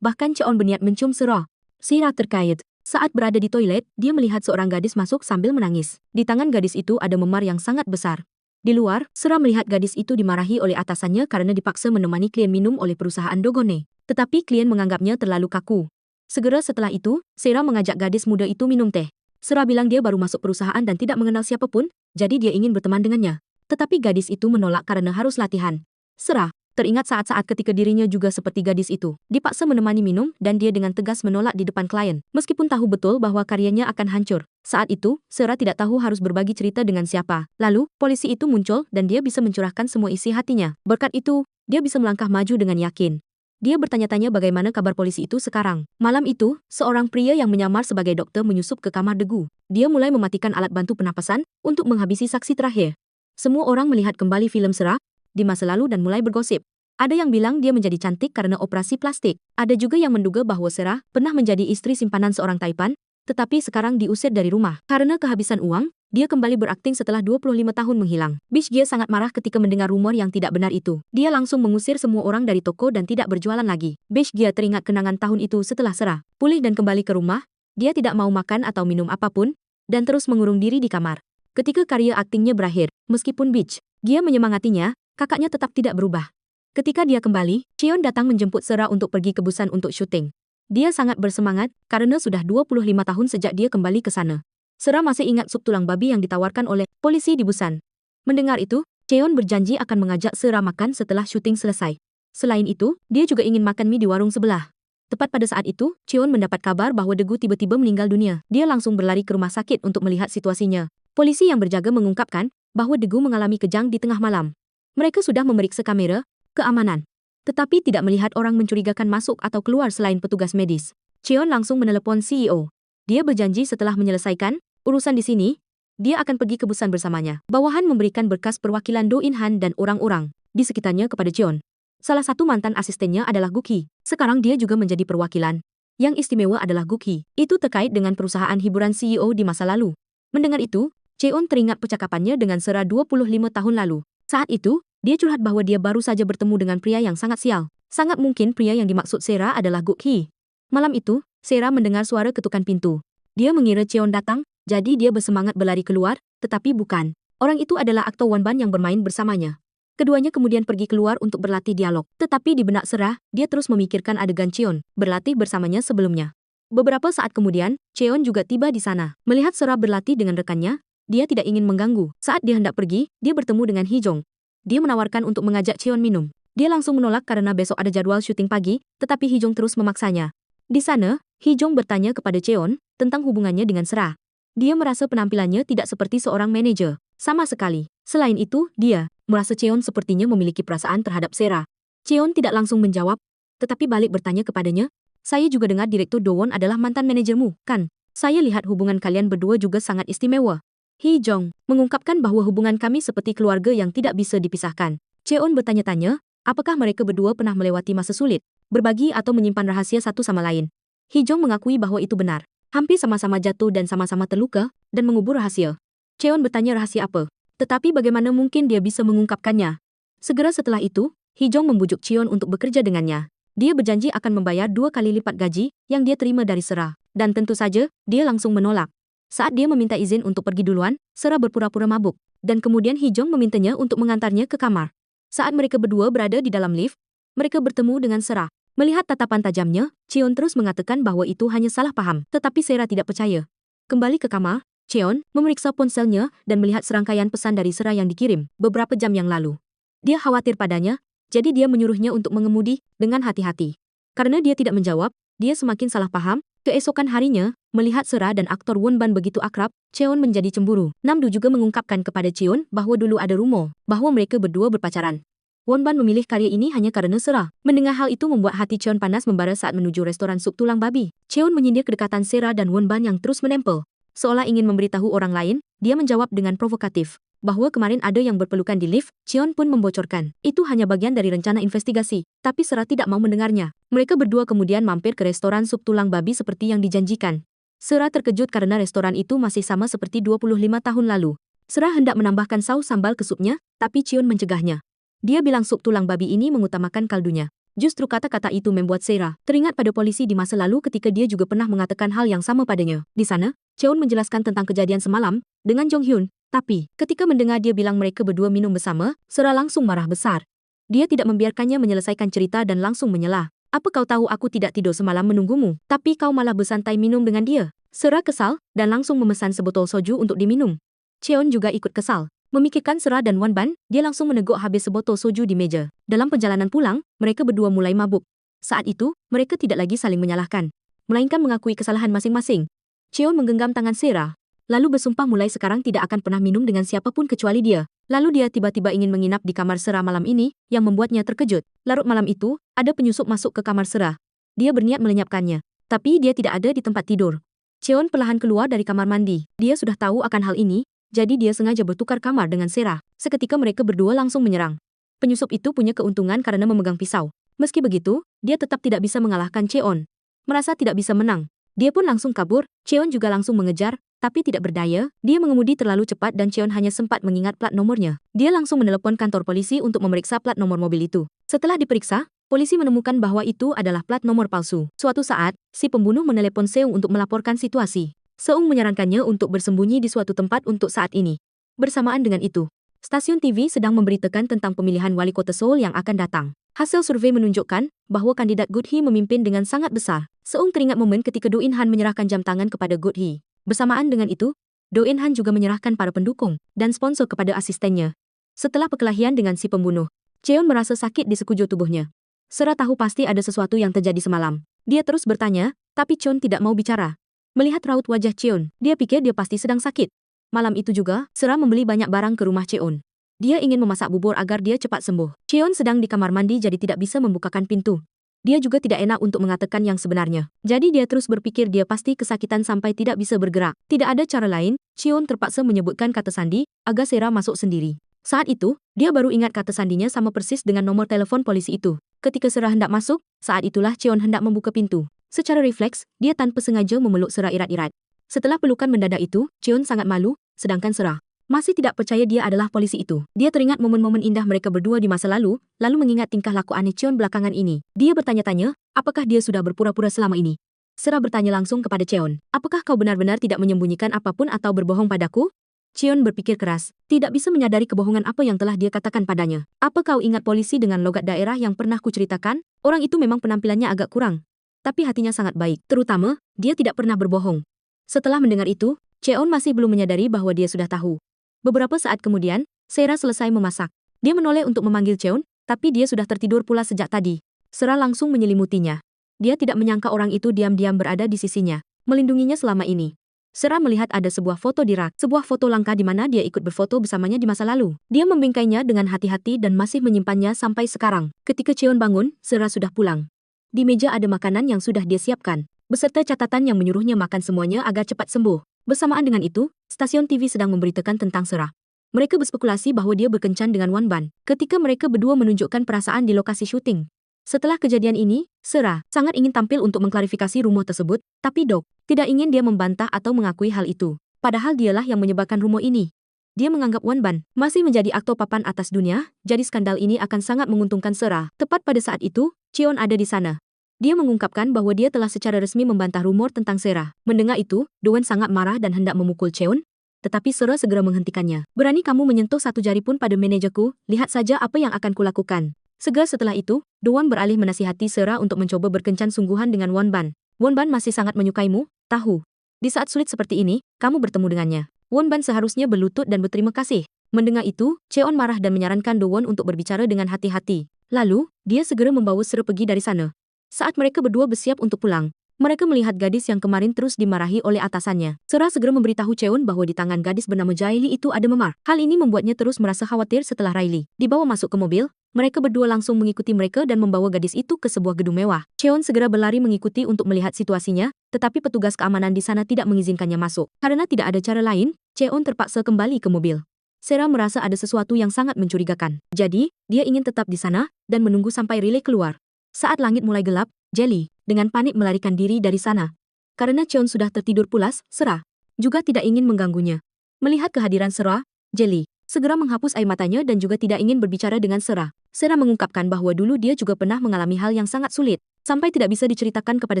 Bahkan Cheon berniat mencium Sarah. Sarah terkait. Saat berada di toilet, dia melihat seorang gadis masuk sambil menangis. Di tangan gadis itu ada memar yang sangat besar. Di luar, Sarah melihat gadis itu dimarahi oleh atasannya karena dipaksa menemani klien minum oleh perusahaan Dogone. Tetapi klien menganggapnya terlalu kaku. Segera setelah itu, Sarah mengajak gadis muda itu minum teh. Sarah bilang dia baru masuk perusahaan dan tidak mengenal siapapun, jadi dia ingin berteman dengannya. Tetapi gadis itu menolak karena harus latihan. Sarah teringat saat-saat ketika dirinya juga seperti gadis itu, dipaksa menemani minum dan dia dengan tegas menolak di depan klien, meskipun tahu betul bahwa karyanya akan hancur. Saat itu, Sarah tidak tahu harus berbagi cerita dengan siapa. Lalu, polisi itu muncul dan dia bisa mencurahkan semua isi hatinya. Berkat itu, dia bisa melangkah maju dengan yakin. Dia bertanya-tanya bagaimana kabar polisi itu sekarang. Malam itu, seorang pria yang menyamar sebagai dokter menyusup ke kamar Degu. Dia mulai mematikan alat bantu pernapasan untuk menghabisi saksi terakhir. Semua orang melihat kembali film Sarah di masa lalu dan mulai bergosip. Ada yang bilang dia menjadi cantik karena operasi plastik. Ada juga yang menduga bahwa Sarah pernah menjadi istri simpanan seorang Taipan, tetapi sekarang diusir dari rumah. Karena kehabisan uang, dia kembali berakting setelah 25 tahun menghilang. Bishgie sangat marah ketika mendengar rumor yang tidak benar itu. Dia langsung mengusir semua orang dari toko dan tidak berjualan lagi. Bishgie teringat kenangan tahun itu setelah Sarah pulih dan kembali ke rumah. Dia tidak mau makan atau minum apapun, dan terus mengurung diri di kamar. Ketika karya aktingnya berakhir, meskipun Bishgie menyemangatinya, kakaknya tetap tidak berubah. Ketika dia kembali, Cheon datang menjemput Sarah untuk pergi ke Busan untuk syuting. Dia sangat bersemangat karena sudah 25 tahun sejak dia kembali ke sana. Sarah masih ingat sup tulang babi yang ditawarkan oleh polisi di Busan. Mendengar itu, Cheon berjanji akan mengajak Sarah makan setelah syuting selesai. Selain itu, dia juga ingin makan mie di warung sebelah. Tepat pada saat itu, Cheon mendapat kabar bahwa Degu tiba-tiba meninggal dunia. Dia langsung berlari ke rumah sakit untuk melihat situasinya. Polisi yang berjaga mengungkapkan bahwa Degu mengalami kejang di tengah malam. Mereka sudah memeriksa kamera keamanan, tetapi tidak melihat orang mencurigakan masuk atau keluar selain petugas medis. Cheon langsung menelepon CEO. Dia berjanji setelah menyelesaikan urusan di sini, dia akan pergi ke Busan bersamanya. Bawahan memberikan berkas perwakilan Do In Han dan orang-orang di sekitarnya kepada Cheon. Salah satu mantan asistennya adalah Guki. Sekarang dia juga menjadi perwakilan. Yang istimewa adalah Guki. Itu terkait dengan perusahaan hiburan CEO di masa lalu. Mendengar itu, Cheon teringat percakapannya dengan Sera 25 tahun lalu. Saat itu, dia curhat bahwa dia baru saja bertemu dengan pria yang sangat sial. Sangat mungkin pria yang dimaksud Sera adalah Guk Hee. Malam itu, Sera mendengar suara ketukan pintu. Dia mengira Cheon datang, jadi dia bersemangat berlari keluar, tetapi bukan. Orang itu adalah aktor Won Ban yang bermain bersamanya. Keduanya kemudian pergi keluar untuk berlatih dialog. Tetapi di benak Sera, dia terus memikirkan adegan Cheon berlatih bersamanya sebelumnya. Beberapa saat kemudian, Cheon juga tiba di sana. Melihat Sera berlatih dengan rekannya, dia tidak ingin mengganggu. Saat dia hendak pergi, dia bertemu dengan Hee Jong. Dia menawarkan untuk mengajak Cheon minum. Dia langsung menolak karena besok ada jadwal syuting pagi, tetapi Hee Jong terus memaksanya. Di sana, Hee Jong bertanya kepada Cheon tentang hubungannya dengan Sera. Dia merasa penampilannya tidak seperti seorang manajer. Sama sekali. Selain itu, dia merasa Cheon sepertinya memiliki perasaan terhadap Sera. Cheon tidak langsung menjawab, tetapi balik bertanya kepadanya, "Saya juga dengar Direktur Do Won adalah mantan manajermu, kan? Saya lihat hubungan kalian berdua juga sangat istimewa." Hee Jong mengungkapkan bahwa hubungan kami seperti keluarga yang tidak bisa dipisahkan. Cheon bertanya-tanya, apakah mereka berdua pernah melewati masa sulit, berbagi atau menyimpan rahasia satu sama lain. Hee Jong mengakui bahwa itu benar. Hampir sama-sama jatuh dan sama-sama terluka, dan mengubur rahasia. Cheon bertanya rahasia apa, tetapi bagaimana mungkin dia bisa mengungkapkannya. Segera setelah itu, Hee Jong membujuk Cheon untuk bekerja dengannya. Dia berjanji akan membayar 2 kali lipat gaji yang dia terima dari Sera. Dan tentu saja, dia langsung menolak. Saat dia meminta izin untuk pergi duluan, Sera berpura-pura mabuk. Dan kemudian Hee Jong memintanya untuk mengantarnya ke kamar. Saat mereka berdua berada di dalam lift, mereka bertemu dengan Sera. Melihat tatapan tajamnya, Cheon terus mengatakan bahwa itu hanya salah paham. Tetapi Sera tidak percaya. Kembali ke kamar, Cheon memeriksa ponselnya dan melihat serangkaian pesan dari Sera yang dikirim beberapa jam yang lalu. Dia khawatir padanya, jadi dia menyuruhnya untuk mengemudi dengan hati-hati. Karena dia tidak menjawab, dia semakin salah paham. Keesokan harinya, melihat Sera dan aktor Won Ban begitu akrab, Cheon menjadi cemburu. Namdu juga mengungkapkan kepada Cheon bahwa dulu ada rumor bahwa mereka berdua berpacaran. Won Ban memilih karya ini hanya karena Sera. Mendengar hal itu membuat hati Cheon panas membara saat menuju restoran sup tulang babi. Cheon menyindir kedekatan Sera dan Won Ban yang terus menempel. Seolah ingin memberitahu orang lain, dia menjawab dengan provokatif bahwa kemarin ada yang berpelukan di lift. Cheon pun membocorkan. Itu hanya bagian dari rencana investigasi, tapi Sera tidak mau mendengarnya. Mereka berdua kemudian mampir ke restoran sup tulang babi seperti yang dijanjikan. Sera terkejut karena restoran itu masih sama seperti 25 tahun lalu. Sera hendak menambahkan saus sambal ke supnya, tapi Cheon mencegahnya. Dia bilang sup tulang babi ini mengutamakan kaldunya. Justru kata-kata itu membuat Sera teringat pada polisi di masa lalu ketika dia juga pernah mengatakan hal yang sama padanya. Di sana, Cheon menjelaskan tentang kejadian semalam dengan Jong Hyun. Tapi, ketika mendengar dia bilang mereka berdua minum bersama, Sera langsung marah besar. Dia tidak membiarkannya menyelesaikan cerita dan langsung menyela. "Apa kau tahu aku tidak tidur semalam menunggumu, tapi kau malah bersantai minum dengan dia?" Sera kesal dan langsung memesan sebotol soju untuk diminum. Cheon juga ikut kesal. Memikirkan Sera dan Won Ban, dia langsung meneguk habis sebotol soju di meja. Dalam perjalanan pulang, mereka berdua mulai mabuk. Saat itu, mereka tidak lagi saling menyalahkan, melainkan mengakui kesalahan masing-masing. Cheon menggenggam tangan Sera, lalu bersumpah mulai sekarang tidak akan pernah minum dengan siapapun kecuali dia. Lalu dia tiba-tiba ingin menginap di kamar Sera malam ini, yang membuatnya terkejut. Larut malam itu, ada penyusup masuk ke kamar Sera. Dia berniat melenyapkannya, tapi dia tidak ada di tempat tidur. Cheon perlahan keluar dari kamar mandi. Dia sudah tahu akan hal ini, jadi dia sengaja bertukar kamar dengan Sera. Seketika mereka berdua langsung menyerang. Penyusup itu punya keuntungan karena memegang pisau. Meski begitu, dia tetap tidak bisa mengalahkan Cheon. Merasa tidak bisa menang, dia pun langsung kabur. Cheon juga langsung mengejar, tapi tidak berdaya. Dia mengemudi terlalu cepat dan Cheon hanya sempat mengingat plat nomornya. Dia langsung menelepon kantor polisi untuk memeriksa plat nomor mobil itu. Setelah diperiksa, polisi menemukan bahwa itu adalah plat nomor palsu. Suatu saat, si pembunuh menelepon Seung untuk melaporkan situasi. Seung menyarankannya untuk bersembunyi di suatu tempat untuk saat ini. Bersamaan dengan itu, stasiun TV sedang memberitakan tentang pemilihan wali kota Seoul yang akan datang. Hasil survei menunjukkan bahwa kandidat Good Hee memimpin dengan sangat besar. Seung teringat momen ketika Do In Han menyerahkan jam tangan kepada Good Hee. Bersamaan dengan itu, Do In Han juga menyerahkan para pendukung dan sponsor kepada asistennya. Setelah perkelahian dengan si pembunuh, Cheon merasa sakit di sekujur tubuhnya. Sera tahu pasti ada sesuatu yang terjadi semalam. Dia terus bertanya, tapi Cheon tidak mau bicara. Melihat raut wajah Cheon, dia pikir dia pasti sedang sakit. Malam itu juga, Sera membeli banyak barang ke rumah Cheon. Dia ingin memasak bubur agar dia cepat sembuh. Cheon sedang di kamar mandi jadi tidak bisa membukakan pintu. Dia juga tidak enak untuk mengatakan yang sebenarnya. Jadi dia terus berpikir dia pasti kesakitan sampai tidak bisa bergerak. Tidak ada cara lain, Cheon terpaksa menyebutkan kata sandi, agar Sera masuk sendiri. Saat itu, dia baru ingat kata sandinya sama persis dengan nomor telepon polisi itu. Ketika Sera hendak masuk, saat itulah Cheon hendak membuka pintu. Secara refleks, dia tanpa sengaja memeluk Sera erat-erat. Setelah pelukan mendadak itu, Cheon sangat malu, sedangkan Sera masih tidak percaya dia adalah polisi itu. Dia teringat momen-momen indah mereka berdua di masa lalu mengingat tingkah laku aneh Cheon belakangan ini. Dia bertanya-tanya, apakah dia sudah berpura-pura selama ini? Sera bertanya langsung kepada Cheon, apakah kau benar-benar tidak menyembunyikan apapun atau berbohong padaku? Cheon berpikir keras, tidak bisa menyadari kebohongan apa yang telah dia katakan padanya. Apa kau ingat polisi dengan logat daerah yang pernah kuceritakan? Orang itu memang penampilannya agak kurang, tapi hatinya sangat baik. Terutama, dia tidak pernah berbohong. Setelah mendengar itu, Cheon masih belum menyadari bahwa dia sudah tahu. Beberapa saat kemudian, Sera selesai memasak. Dia menoleh untuk memanggil Cheon, tapi dia sudah tertidur pula sejak tadi. Sera langsung menyelimutinya. Dia tidak menyangka orang itu diam-diam berada di sisinya, melindunginya selama ini. Sera melihat ada sebuah foto di rak, sebuah foto langka di mana dia ikut berfoto bersamanya di masa lalu. Dia membingkainya dengan hati-hati dan masih menyimpannya sampai sekarang. Ketika Cheon bangun, Sera sudah pulang. Di meja ada makanan yang sudah dia siapkan, beserta catatan yang menyuruhnya makan semuanya agar cepat sembuh. Bersamaan dengan itu, stasiun TV sedang memberitakan tentang Sera. Mereka berspekulasi bahwa dia berkencan dengan Won Ban ketika mereka berdua menunjukkan perasaan di lokasi syuting. Setelah kejadian ini, Sera sangat ingin tampil untuk mengklarifikasi rumor tersebut, tapi Dok tidak ingin dia membantah atau mengakui hal itu. Padahal dialah yang menyebarkan rumor ini. Dia menganggap Won Ban masih menjadi aktor papan atas dunia, jadi skandal ini akan sangat menguntungkan Sera. Tepat pada saat itu, Cheon ada di sana. Dia mengungkapkan bahwa dia telah secara resmi membantah rumor tentang Sera. Mendengar itu, Doan sangat marah dan hendak memukul Cheon, tetapi Sera segera menghentikannya. Berani kamu menyentuh satu jari pun pada manajerku, lihat saja apa yang akan kulakukan. Segera setelah itu, Doan beralih menasihati Sera untuk mencoba berkencan sungguhan dengan Won Ban. Won Ban masih sangat menyukaimu, tahu. Di saat sulit seperti ini, kamu bertemu dengannya. Won Ban seharusnya berlutut dan berterima kasih. Mendengar itu, Cheon marah dan menyarankan Doan untuk berbicara dengan hati-hati. Lalu, dia segera membawa Sera pergi dari sana. Saat mereka berdua bersiap untuk pulang, mereka melihat gadis yang kemarin terus dimarahi oleh atasannya. Sera segera memberitahu Cheon bahwa di tangan gadis bernama Jaili itu ada memar. Hal ini membuatnya terus merasa khawatir setelah Riley dibawa masuk ke mobil. Mereka berdua langsung mengikuti mereka dan membawa gadis itu ke sebuah gedung mewah. Cheon segera berlari mengikuti untuk melihat situasinya, tetapi petugas keamanan di sana tidak mengizinkannya masuk. Karena tidak ada cara lain, Cheon terpaksa kembali ke mobil. Sera merasa ada sesuatu yang sangat mencurigakan. Jadi, dia ingin tetap di sana dan menunggu sampai Riley keluar. Saat langit mulai gelap, Jelly dengan panik melarikan diri dari sana. Karena Cheon sudah tertidur pulas, Sera juga tidak ingin mengganggunya. Melihat kehadiran Sera, Jelly segera menghapus air matanya dan juga tidak ingin berbicara dengan Sera. Sera mengungkapkan bahwa dulu dia juga pernah mengalami hal yang sangat sulit, sampai tidak bisa diceritakan kepada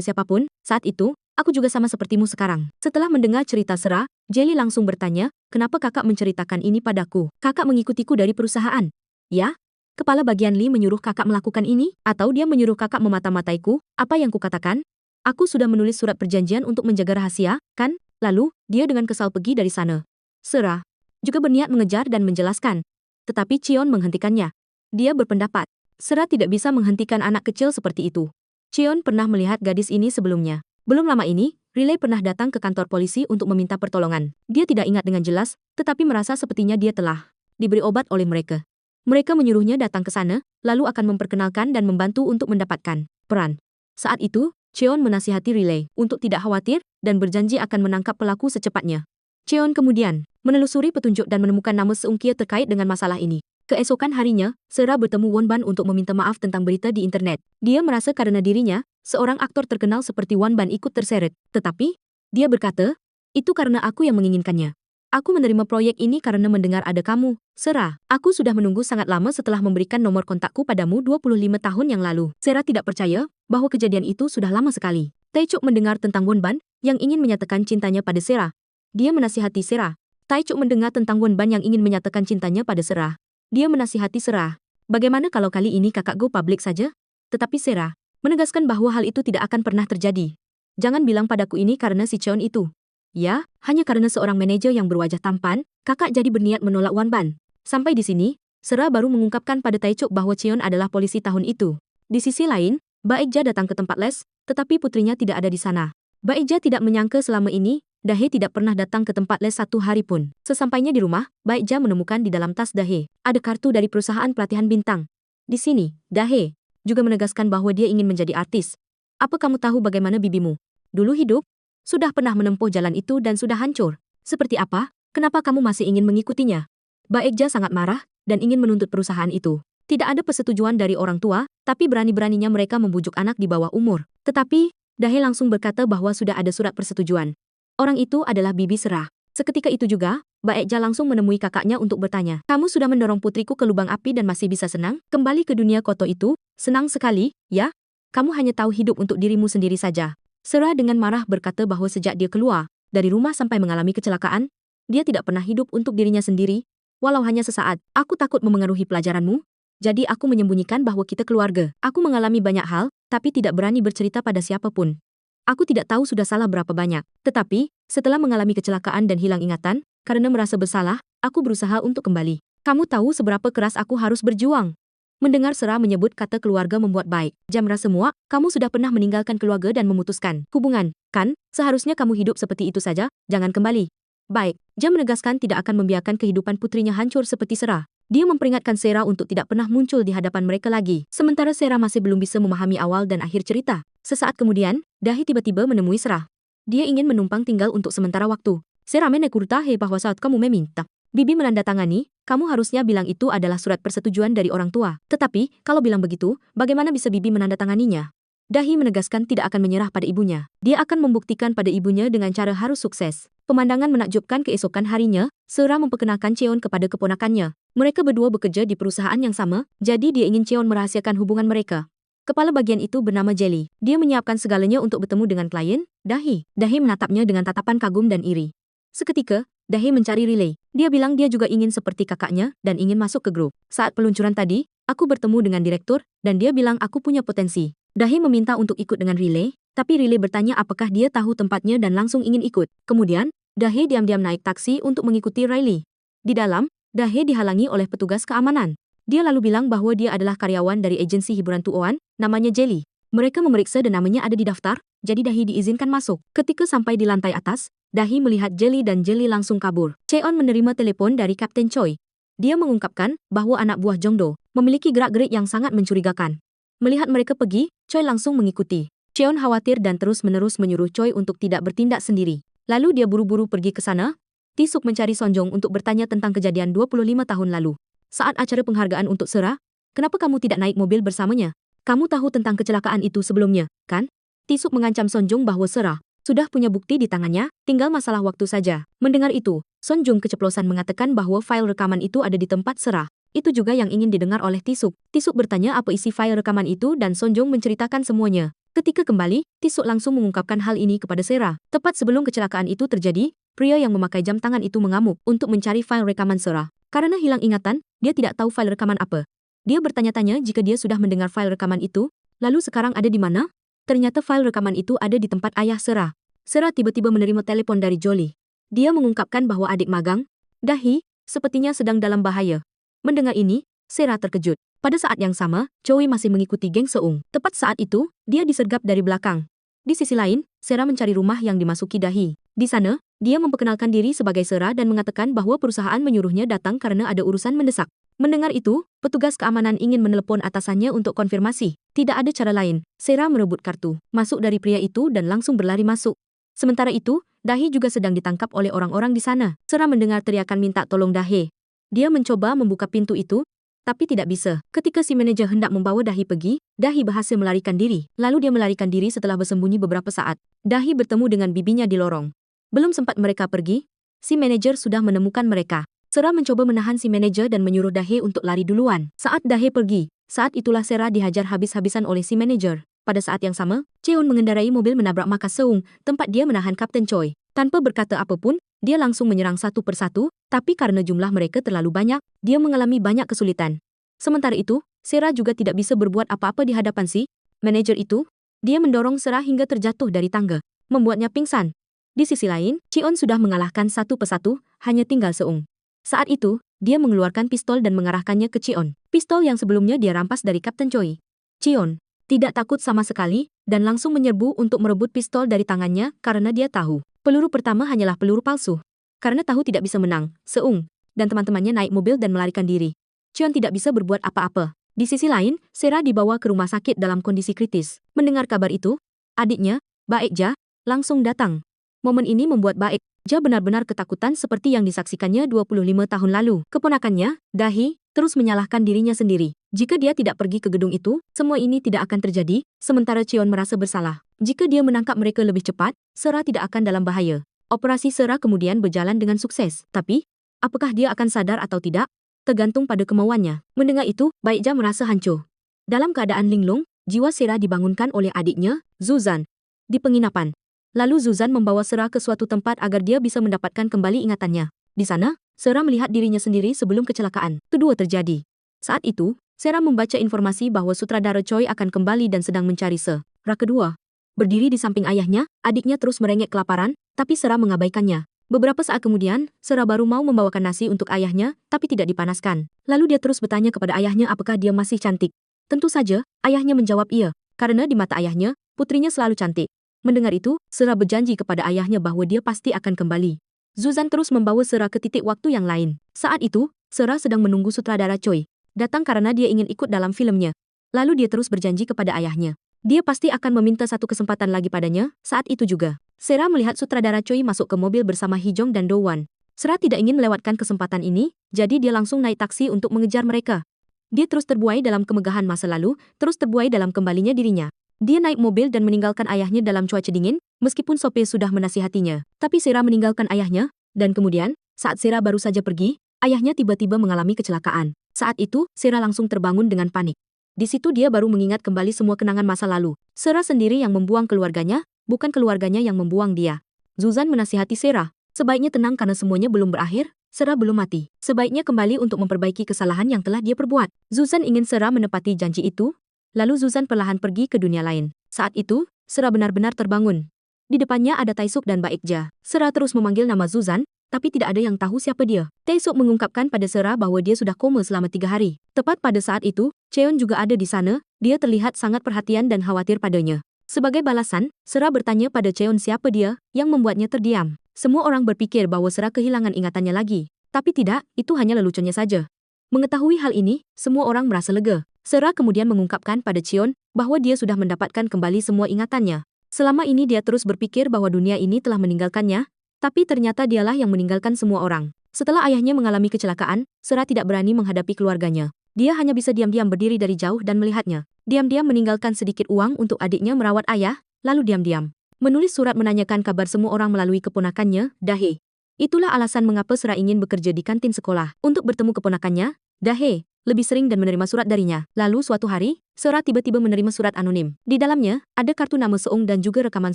siapapun. Saat itu, aku juga sama sepertimu sekarang. Setelah mendengar cerita Sera, Jelly langsung bertanya, kenapa kakak menceritakan ini padaku? Kakak mengikutiku dari perusahaan. Ya? Kepala bagian Lee menyuruh kakak melakukan ini? Atau dia menyuruh kakak memata-mataiku? Apa yang kukatakan? Aku sudah menulis surat perjanjian untuk menjaga rahasia, kan? Lalu, dia dengan kesal pergi dari sana. Sera juga berniat mengejar dan menjelaskan. Tetapi Cheon menghentikannya. Dia berpendapat, Sera tidak bisa menghentikan anak kecil seperti itu. Cheon pernah melihat gadis ini sebelumnya. Belum lama ini, Riley pernah datang ke kantor polisi untuk meminta pertolongan. Dia tidak ingat dengan jelas, tetapi merasa sepertinya dia telah diberi obat oleh mereka. Mereka menyuruhnya datang ke sana, lalu akan memperkenalkan dan membantu untuk mendapatkan peran. Saat itu, Cheon menasihati Riley untuk tidak khawatir dan berjanji akan menangkap pelaku secepatnya. Cheon kemudian menelusuri petunjuk dan menemukan nama seungkir terkait dengan masalah ini. Keesokan harinya, Sera bertemu Won Ban untuk meminta maaf tentang berita di internet. Dia merasa karena dirinya, seorang aktor terkenal seperti Won Ban ikut terseret. Tetapi, dia berkata, itu karena aku yang menginginkannya. Aku menerima proyek ini karena mendengar ada kamu, Sera. Aku sudah menunggu sangat lama setelah memberikan nomor kontakku padamu 25 tahun yang lalu. Sera tidak percaya bahwa kejadian itu sudah lama sekali. Tae-chuk mendengar tentang Won Ban yang ingin menyatakan cintanya pada Sera. Dia menasihati Sera. Tae-chuk mendengar tentang Won Ban yang ingin menyatakan cintanya pada Sera. Dia menasihati Sera. Bagaimana kalau kali ini kakak go public saja? Tetapi Sera menegaskan bahwa hal itu tidak akan pernah terjadi. Jangan bilang padaku ini karena si Cheon itu. Ya, hanya karena seorang manajer yang berwajah tampan, kakak jadi berniat menolak Won Ban. Sampai di sini, Sera baru mengungkapkan pada Tae-chuk bahwa Cheon adalah polisi tahun itu. Di sisi lain, Baekja datang ke tempat les, tetapi putrinya tidak ada di sana. Baekja tidak menyangka selama ini, Dahe tidak pernah datang ke tempat les satu hari pun. Sesampainya di rumah, Baekja menemukan di dalam tas Dahe ada kartu dari perusahaan pelatihan bintang. Di sini, Dahe juga menegaskan bahwa dia ingin menjadi artis. Apa kamu tahu bagaimana bibimu dulu hidup? Sudah pernah menempuh jalan itu dan sudah hancur. Seperti apa? Kenapa kamu masih ingin mengikutinya? Baekja sangat marah dan ingin menuntut perusahaan itu. Tidak ada persetujuan dari orang tua, tapi berani-beraninya mereka membujuk anak di bawah umur. Tetapi, Dahe langsung berkata bahwa sudah ada surat persetujuan. Orang itu adalah bibi Serah. Seketika itu juga, Baek Ja langsung menemui kakaknya untuk bertanya, "Kamu sudah mendorong putriku ke lubang api dan masih bisa senang? Kembali ke dunia kotor itu? Senang sekali, ya? Kamu hanya tahu hidup untuk dirimu sendiri saja." Serah dengan marah berkata bahwa sejak dia keluar dari rumah sampai mengalami kecelakaan, dia tidak pernah hidup untuk dirinya sendiri, walau hanya sesaat. "Aku takut memengaruhi pelajaranmu, jadi aku menyembunyikan bahwa kita keluarga. Aku mengalami banyak hal, tapi tidak berani bercerita pada siapapun. Aku tidak tahu sudah salah berapa banyak. Tetapi, setelah mengalami kecelakaan dan hilang ingatan, karena merasa bersalah, aku berusaha untuk kembali. Kamu tahu seberapa keras aku harus berjuang." Mendengar Serah menyebut kata keluarga membuat Baek Ja merasa muak. "Kamu sudah pernah meninggalkan keluarga dan memutuskan hubungan, kan? Seharusnya kamu hidup seperti itu saja, jangan kembali." Baek Ja menegaskan tidak akan membiarkan kehidupan putrinya hancur seperti Serah. Dia memperingatkan Serah untuk tidak pernah muncul di hadapan mereka lagi. Sementara Serah masih belum bisa memahami awal dan akhir cerita. Sesaat kemudian, Dahi tiba-tiba menemui Serah. Dia ingin menumpang tinggal untuk sementara waktu. "Serah menekurtahe bahwa saat kamu meminta bibi menandatangani, kamu harusnya bilang itu adalah surat persetujuan dari orang tua. Tetapi, kalau bilang begitu, bagaimana bisa bibi menandatanganinya?" Dahi menegaskan tidak akan menyerah pada ibunya. Dia akan membuktikan pada ibunya dengan cara harus sukses. Pemandangan menakjubkan keesokan harinya, Serah memperkenalkan Cheon kepada keponakannya. Mereka berdua bekerja di perusahaan yang sama, jadi dia ingin Cheon merahasiakan hubungan mereka. Kepala bagian itu bernama Jelly. Dia menyiapkan segalanya untuk bertemu dengan klien, Dahi. Dahi menatapnya dengan tatapan kagum dan iri. Seketika, Dahi mencari relay. Dia bilang dia juga ingin seperti kakaknya dan ingin masuk ke grup. "Saat peluncuran tadi, aku bertemu dengan direktur dan dia bilang aku punya potensi." Dahi meminta untuk ikut dengan relay, tapi relay bertanya apakah dia tahu tempatnya dan langsung ingin ikut. Kemudian, Dahi diam-diam naik taksi untuk mengikuti Riley. Di dalam, Dahi dihalangi oleh petugas keamanan. Dia lalu bilang bahwa dia adalah karyawan dari agensi hiburan Tuoan, namanya Jelly. Mereka memeriksa dan namanya ada di daftar, jadi Dahi diizinkan masuk. Ketika sampai di lantai atas, Dahi melihat Jelly dan Jelly langsung kabur. Cheon menerima telepon dari Kapten Choi. Dia mengungkapkan bahwa anak buah Jongdo memiliki gerak-gerik yang sangat mencurigakan. Melihat mereka pergi, Choi langsung mengikuti. Cheon khawatir dan terus-menerus menyuruh Choi untuk tidak bertindak sendiri. Lalu dia buru-buru pergi ke sana. Tisuk mencari Sonjong untuk bertanya tentang kejadian 25 tahun lalu. Saat acara penghargaan untuk Serah, "Kenapa kamu tidak naik mobil bersamanya? Kamu tahu tentang kecelakaan itu sebelumnya, kan?" Tisuk mengancam Sonjong bahwa Serah sudah punya bukti di tangannya, tinggal masalah waktu saja. Mendengar itu, Sonjong keceplosan mengatakan bahwa file rekaman itu ada di tempat Serah. Itu juga yang ingin didengar oleh Tisuk. Tisuk bertanya apa isi file rekaman itu dan Sonjong menceritakan semuanya. Ketika kembali, Tisuk langsung mengungkapkan hal ini kepada Serah. Tepat sebelum kecelakaan itu terjadi, pria yang memakai jam tangan itu mengamuk untuk mencari file rekaman Serah. Karena hilang ingatan, dia tidak tahu file rekaman apa. Dia bertanya-tanya jika dia sudah mendengar file rekaman itu, lalu sekarang ada di mana? Ternyata file rekaman itu ada di tempat ayah Serah. Serah tiba-tiba menerima telepon dari Jolie. Dia mengungkapkan bahwa adik magang, Dahi, sepertinya sedang dalam bahaya. Mendengar ini, Serah terkejut. Pada saat yang sama, Choi masih mengikuti geng Seung. Tepat saat itu, dia disergap dari belakang. Di sisi lain, Serah mencari rumah yang dimasuki Dahi. Di sana, dia memperkenalkan diri sebagai Serah dan mengatakan bahwa perusahaan menyuruhnya datang karena ada urusan mendesak. Mendengar itu, petugas keamanan ingin menelepon atasannya untuk konfirmasi. Tidak ada cara lain. Serah merebut kartu masuk dari pria itu dan langsung berlari masuk. Sementara itu, Dahi juga sedang ditangkap oleh orang-orang di sana. Serah mendengar teriakan minta tolong Dahi. Dia mencoba membuka pintu itu, tapi tidak bisa. Ketika si manajer hendak membawa Dahi pergi, Dahi berhasil melarikan diri. Lalu dia melarikan diri setelah bersembunyi beberapa saat. Dahi bertemu dengan bibinya di lorong. Belum sempat mereka pergi, si manajer sudah menemukan mereka. Serah mencoba menahan si manajer dan menyuruh Dahi untuk lari duluan. Saat Dahi pergi, saat itulah Serah dihajar habis-habisan oleh si manajer. Pada saat yang sama, Cheon mengendarai mobil menabrak markas Seung, tempat dia menahan Kapten Choi. Tanpa berkata apapun, dia langsung menyerang satu persatu, tapi karena jumlah mereka terlalu banyak, dia mengalami banyak kesulitan. Sementara itu, Serah juga tidak bisa berbuat apa-apa di hadapan si manajer itu. Dia mendorong Serah hingga terjatuh dari tangga, membuatnya pingsan. Di sisi lain, Cheon sudah mengalahkan satu persatu, hanya tinggal Seung. Saat itu, dia mengeluarkan pistol dan mengarahkannya ke Cheon. Pistol yang sebelumnya dia rampas dari Kapten Choi. Cheon tidak takut sama sekali dan langsung menyerbu untuk merebut pistol dari tangannya karena dia tahu peluru pertama hanyalah peluru palsu. Karena tahu tidak bisa menang, Seung dan teman-temannya naik mobil dan melarikan diri. Cheon tidak bisa berbuat apa-apa. Di sisi lain, Serah dibawa ke rumah sakit dalam kondisi kritis. Mendengar kabar itu, adiknya, Baek Ja, langsung datang. Momen ini membuat Baek Ja benar-benar ketakutan seperti yang disaksikannya 25 tahun lalu. Keponakannya, Dahi, terus menyalahkan dirinya sendiri. Jika dia tidak pergi ke gedung itu, semua ini tidak akan terjadi, sementara Cheon merasa bersalah. Jika dia menangkap mereka lebih cepat, Serah tidak akan dalam bahaya. Operasi Sera kemudian berjalan dengan sukses. Tapi, apakah dia akan sadar atau tidak? Tergantung pada kemauannya. Mendengar itu, Baekja merasa hancur. Dalam keadaan linglung, jiwa Sera dibangunkan oleh adiknya, Zuzan, di penginapan. Lalu Zuzan membawa Sera ke suatu tempat agar dia bisa mendapatkan kembali ingatannya. Di sana, Sera melihat dirinya sendiri sebelum kecelakaan kedua terjadi. Saat itu, Sera membaca informasi bahwa sutradara Choi akan kembali dan sedang mencari Sera kedua. Berdiri di samping ayahnya, adiknya terus merengek kelaparan, tapi Sera mengabaikannya. Beberapa saat kemudian, Sera baru mau membawakan nasi untuk ayahnya, tapi tidak dipanaskan. Lalu dia terus bertanya kepada ayahnya apakah dia masih cantik. Tentu saja, ayahnya menjawab iya, karena di mata ayahnya, putrinya selalu cantik. Mendengar itu, Sera berjanji kepada ayahnya bahwa dia pasti akan kembali. Zuzan terus membawa Sera ke titik waktu yang lain. Saat itu, Sera sedang menunggu sutradara Choi datang karena dia ingin ikut dalam filmnya. Lalu dia terus berjanji kepada ayahnya. Dia pasti akan meminta satu kesempatan lagi padanya. Saat itu juga, Sera melihat sutradara Choi masuk ke mobil bersama Hee-jong dan Do-won. Sera tidak ingin melewatkan kesempatan ini, jadi dia langsung naik taksi untuk mengejar mereka. Dia terus terbuai dalam kemegahan masa lalu, terus terbuai dalam kembalinya dirinya. Dia naik mobil dan meninggalkan ayahnya dalam cuaca dingin, meskipun sopir sudah menasihatinya. Tapi Sera meninggalkan ayahnya, dan kemudian, saat Sera baru saja pergi, ayahnya tiba-tiba mengalami kecelakaan. Saat itu, Sera langsung terbangun dengan panik. Di situ dia baru mengingat kembali semua kenangan masa lalu. Sera sendiri yang membuang keluarganya, bukan keluarganya yang membuang dia. Zuzan menasihati Sera, sebaiknya tenang karena semuanya belum berakhir, Sera belum mati. Sebaiknya kembali untuk memperbaiki kesalahan yang telah dia perbuat. Zuzan ingin Sera menepati janji itu, lalu Zuzan perlahan pergi ke dunia lain. Saat itu, Sera benar-benar terbangun. Di depannya ada Taesuk dan Baekja. Sera terus memanggil nama Zuzan, tapi tidak ada yang tahu siapa dia. Taesuk mengungkapkan pada Sera bahwa dia sudah koma selama 3 hari. Tepat pada saat itu, Cheon juga ada di sana, dia terlihat sangat perhatian dan khawatir padanya. Sebagai balasan, Sera bertanya pada Cheon siapa dia, yang membuatnya terdiam. Semua orang berpikir bahwa Sera kehilangan ingatannya lagi. Tapi tidak, itu hanya leluconnya saja. Mengetahui hal ini, semua orang merasa lega. Sera kemudian mengungkapkan pada Cheon bahwa dia sudah mendapatkan kembali semua ingatannya. Selama ini dia terus berpikir bahwa dunia ini telah meninggalkannya, tapi ternyata dialah yang meninggalkan semua orang. Setelah ayahnya mengalami kecelakaan, Sera tidak berani menghadapi keluarganya. Dia hanya bisa diam-diam berdiri dari jauh dan melihatnya. Diam-diam meninggalkan sedikit uang untuk adiknya merawat ayah, lalu diam-diam menulis surat menanyakan kabar semua orang melalui keponakannya, Dahe. Itulah alasan mengapa Sera ingin bekerja di kantin sekolah. Untuk bertemu keponakannya, Dahe lebih sering dan menerima surat darinya. Lalu suatu hari, Sera tiba-tiba menerima surat anonim. Di dalamnya, ada kartu nama Seung dan juga rekaman